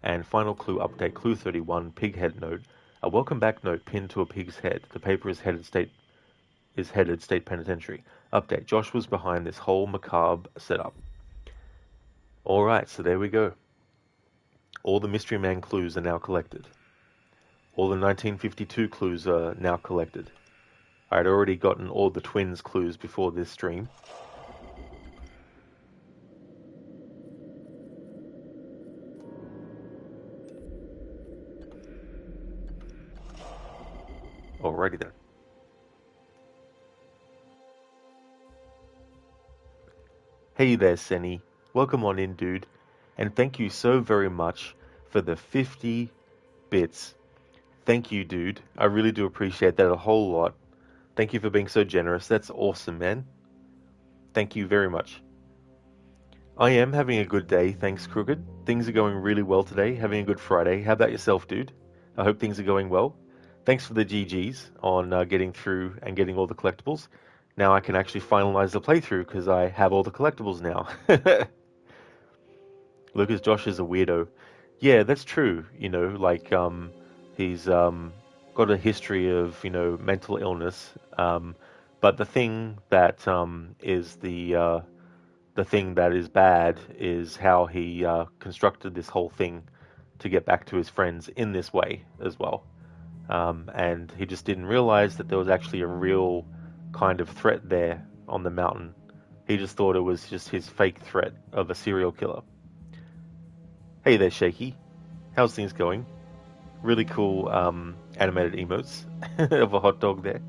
And final clue update. Clue 31. Pig head note. A welcome back note pinned to a pig's head. The paper is headed state penitentiary. Update. Josh was behind this whole macabre setup. Alright, so there we go. All the Mystery Man clues are now collected. All the 1952 clues are now collected. I'd already gotten all the twins clues before this stream. Alrighty then. Hey there, Senny. Welcome on in, dude. And thank you so very much for the 50 bits. Thank you, dude. I really do appreciate that a whole lot. Thank you for being so generous. That's awesome, man. Thank you very much. I am having a good day, thanks, Crooked. Things are going really well today. Having a good Friday. How about yourself, dude? I hope things are going well. Thanks for the GGs on getting through and getting all the collectibles. Now I can actually finalize the playthrough because I have all the collectibles now. Lucas Josh is a weirdo. Yeah, that's true. You know, like, he's got a history of, you know, mental illness. But the thing that is the thing that is bad is how he constructed this whole thing to get back to his friends in this way as well. And he just didn't realize that there was actually a real kind of threat there on the mountain. He just thought it was just his fake threat of a serial killer. Hey there, Shaky. How's things going? Really cool animated emotes of a hot dog there.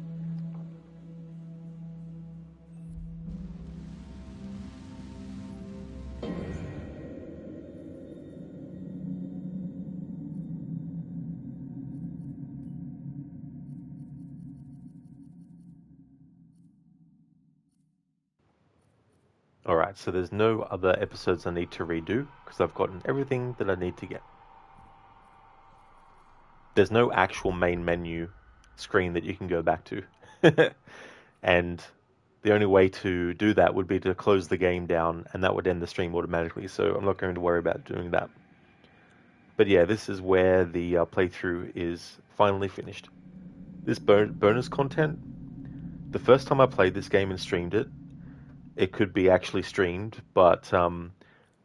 Alright, so there's no other episodes I need to redo, because I've gotten everything that I need to get. There's no actual main menu screen that you can go back to. And the only way to do that would be to close the game down, and that would end the stream automatically, so I'm not going to worry about doing that. But yeah, this is where the playthrough is finally finished. This bonus content, the first time I played this game and streamed it, it could be actually streamed, but the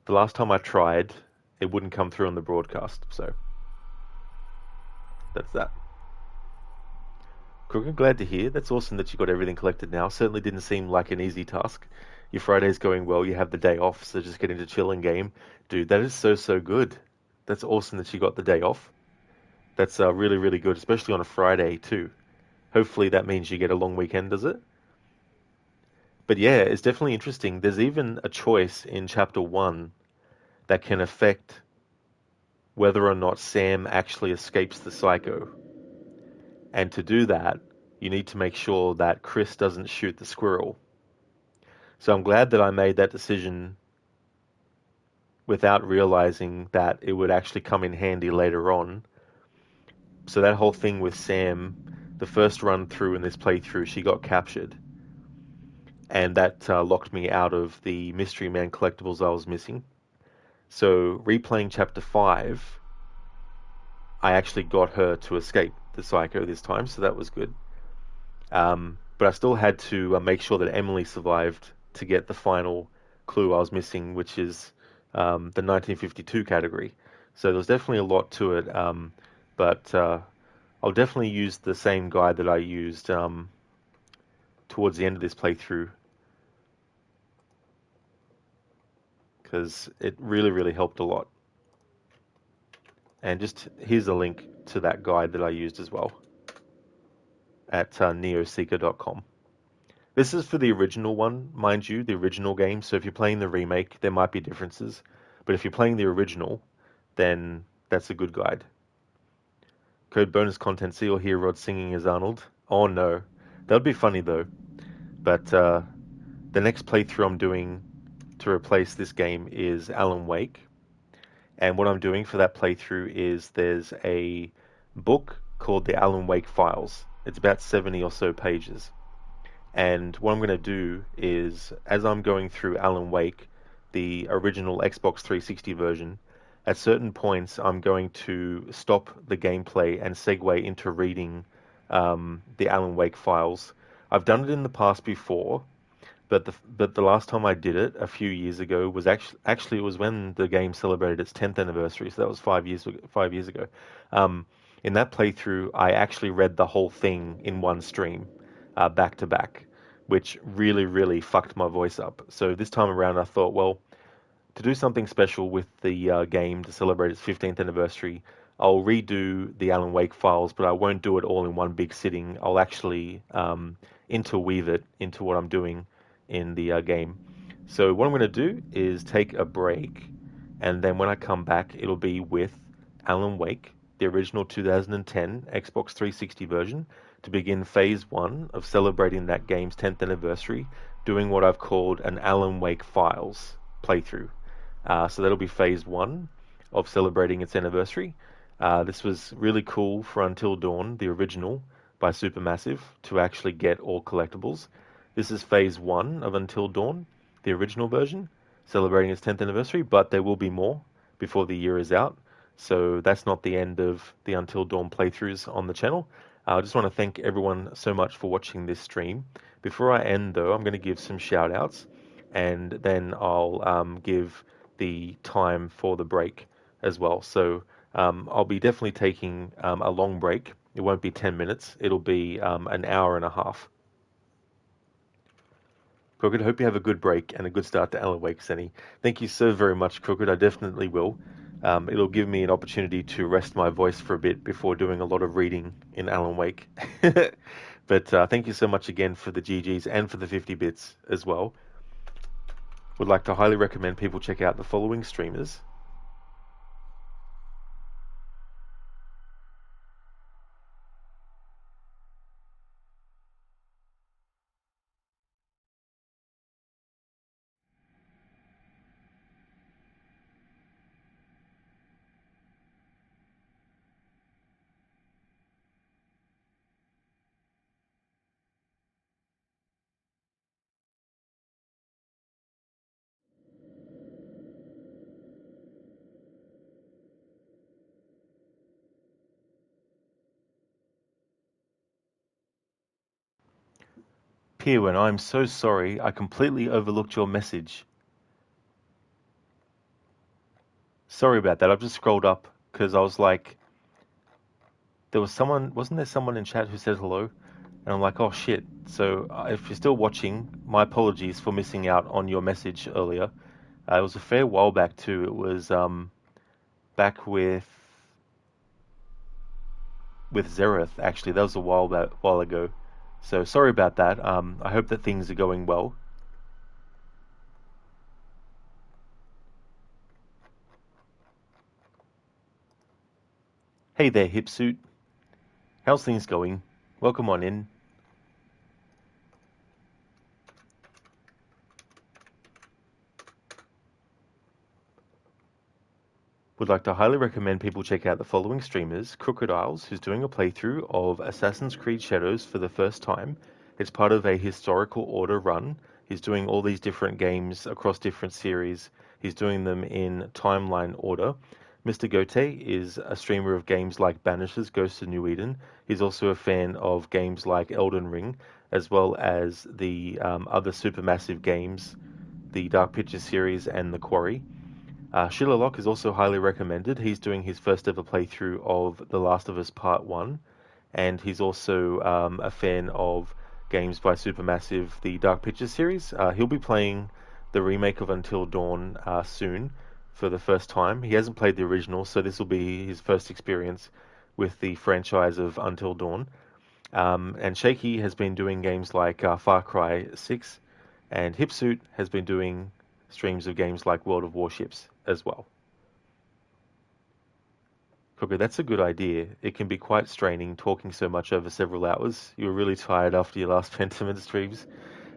last time I tried, it wouldn't come through on the broadcast, so that's that. Crooked, glad to hear. That's awesome that you got everything collected now. Certainly didn't seem like an easy task. Your Friday's going well, you have the day off, so just getting to chill in game. Dude, that is so good. That's awesome that you got the day off. That's really, really good, especially on a Friday too. Hopefully that means you get a long weekend, does it? But yeah, it's definitely interesting. There's even a choice in Chapter 1 that can affect whether or not Sam actually escapes the psycho. And to do that, you need to make sure that Chris doesn't shoot the squirrel. So I'm glad that I made that decision without realizing that it would actually come in handy later on. So that whole thing with Sam, the first run through in this playthrough, she got captured. And that locked me out of the Mystery Man collectibles I was missing. So replaying Chapter 5, I actually got her to escape the psycho this time, so that was good. But I still had to make sure that Emily survived to get the final clue I was missing, which is the 1952 category. So there was definitely a lot to it, but I'll definitely use the same guide that I used towards the end of this playthrough, because it really, really helped a lot. And just here's a link to that guide that I used as well at neoseeker.com. This is for the original one, mind you, the original game. So if you're playing the remake, there might be differences. But if you're playing the original, then that's a good guide. Code bonus content, see or hear Rod singing as Arnold. Oh no. That would be funny though. But the next playthrough I'm doing to replace this game is Alan Wake. And what I'm doing for that playthrough is there's a book called the Alan Wake Files. It's about 70 or so pages. And what I'm going to do is, as I'm going through Alan Wake, the original Xbox 360 version, at certain points I'm going to stop the gameplay and segue into reading the Alan Wake files. I've done it in the past before, but the last time I did it a few years ago was actually it was when the game celebrated its 10th anniversary, so that was 5 years ago. In that playthrough, I actually read the whole thing in one stream, back to back, which really, really fucked my voice up. So this time around, I thought, well, to do something special with the game to celebrate its 15th anniversary, I'll redo the Alan Wake files, but I won't do it all in one big sitting. I'll actually interweave it into what I'm doing in the game. So what I'm going to do is take a break, and then when I come back, it'll be with Alan Wake, the original 2010 Xbox 360 version, to begin phase 1 of celebrating that game's 10th anniversary, doing what I've called an Alan Wake Files playthrough. So that'll be phase 1 of celebrating its anniversary. This was really cool for Until Dawn, the original, by Supermassive, to actually get all collectibles. This is phase 1 of Until Dawn, the original version, celebrating its 10th anniversary, but there will be more before the year is out. So that's not the end of the Until Dawn playthroughs on the channel. I just want to thank everyone so much for watching this stream. Before I end, though, I'm going to give some shout-outs, and then I'll give the time for the break as well. So I'll be definitely taking a long break. It won't be 10 minutes. It'll be an hour and a half. Crooked, hope you have a good break and a good start to Alan Wake, Senny. Thank you so very much, Crooked. I definitely will. It'll give me an opportunity to rest my voice for a bit before doing a lot of reading in Alan Wake. But thank you so much again for the GGs and for the 50 bits as well. Would like to highly recommend people check out the following streamers. Pirwin, I'm so sorry. I completely overlooked your message. Sorry about that. I've just scrolled up because I was like, wasn't there someone in chat who said hello? And I'm like, oh shit. So if you're still watching, my apologies for missing out on your message earlier. It was a fair while back too. It was back with Zereth, actually. That was a while ago. So sorry about that. I hope that things are going well. Hey there, Hipsuit. How's things going? Welcome on in. Would like to highly recommend people check out the following streamers. Crocodiles, who's doing a playthrough of Assassin's Creed Shadows for the first time. It's part of a historical order run. He's doing all these different games across different series. He's doing them in timeline order. Mr. Gote is a streamer of games like Banishers, Ghosts of New Eden. He's also a fan of games like Elden Ring, as well as the other Supermassive games, the Dark Pictures series and The Quarry. Shillerlock is also highly recommended. He's doing his first ever playthrough of The Last of Us Part 1, and he's also a fan of games by Supermassive, the Dark Pictures series. He'll be playing the remake of Until Dawn soon for the first time. He hasn't played the original, so this will be his first experience with the franchise of Until Dawn. And Shaky has been doing games like Far Cry 6, and Hipsuit has been doing streams of games like World of Warships as well. Cooker, that's a good idea. It can be quite straining talking so much over several hours. You were really tired after your last Pentiment streams.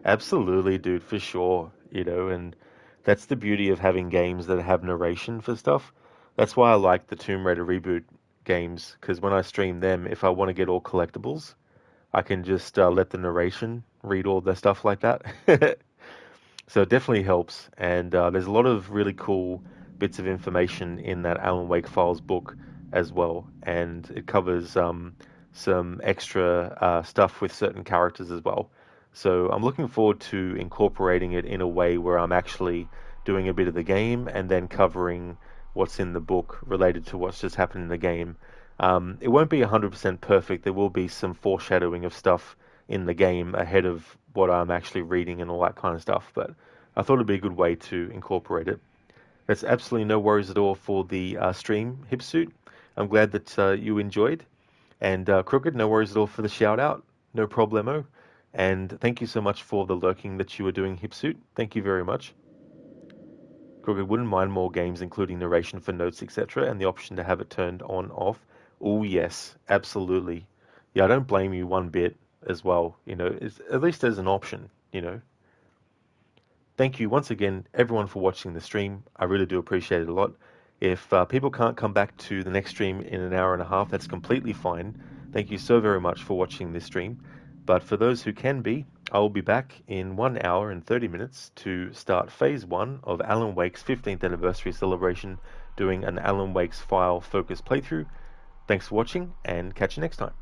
Absolutely, dude, for sure. And that's the beauty of having games that have narration for stuff. That's why I like the Tomb Raider reboot games, because when I stream them, if I want to get all collectibles, I can just let the narration read all the stuff like that. So it definitely helps, and there's a lot of really cool bits of information in that Alan Wake Files book as well, and it covers some extra stuff with certain characters as well. So I'm looking forward to incorporating it in a way where I'm actually doing a bit of the game and then covering what's in the book related to what's just happened in the game. It won't be 100% perfect. There will be some foreshadowing of stuff in the game ahead of what I'm actually reading and all that kind of stuff, but I thought it'd be a good way to incorporate it. That's absolutely no worries at all for the stream, Hipsuit. I'm glad that you enjoyed. And Crooked, no worries at all for the shout out. No problemo. And thank you so much for the lurking that you were doing, Hipsuit. Thank you very much. Crooked, wouldn't mind more games including narration for notes, etc., and the option to have it turned on off. Oh yes, absolutely. Yeah, I don't blame you one bit as well. It's, at least as an option. Thank you once again, everyone, for watching the stream. I really do appreciate it a lot. If people can't come back to the next stream in an hour and a half, that's completely fine. Thank you so very much for watching this stream. But for those who can be, I will be back in 1 hour and 30 minutes to start Phase 1 of Alan Wake's 15th anniversary celebration, doing an Alan Wake's file focus playthrough. Thanks for watching, and catch you next time.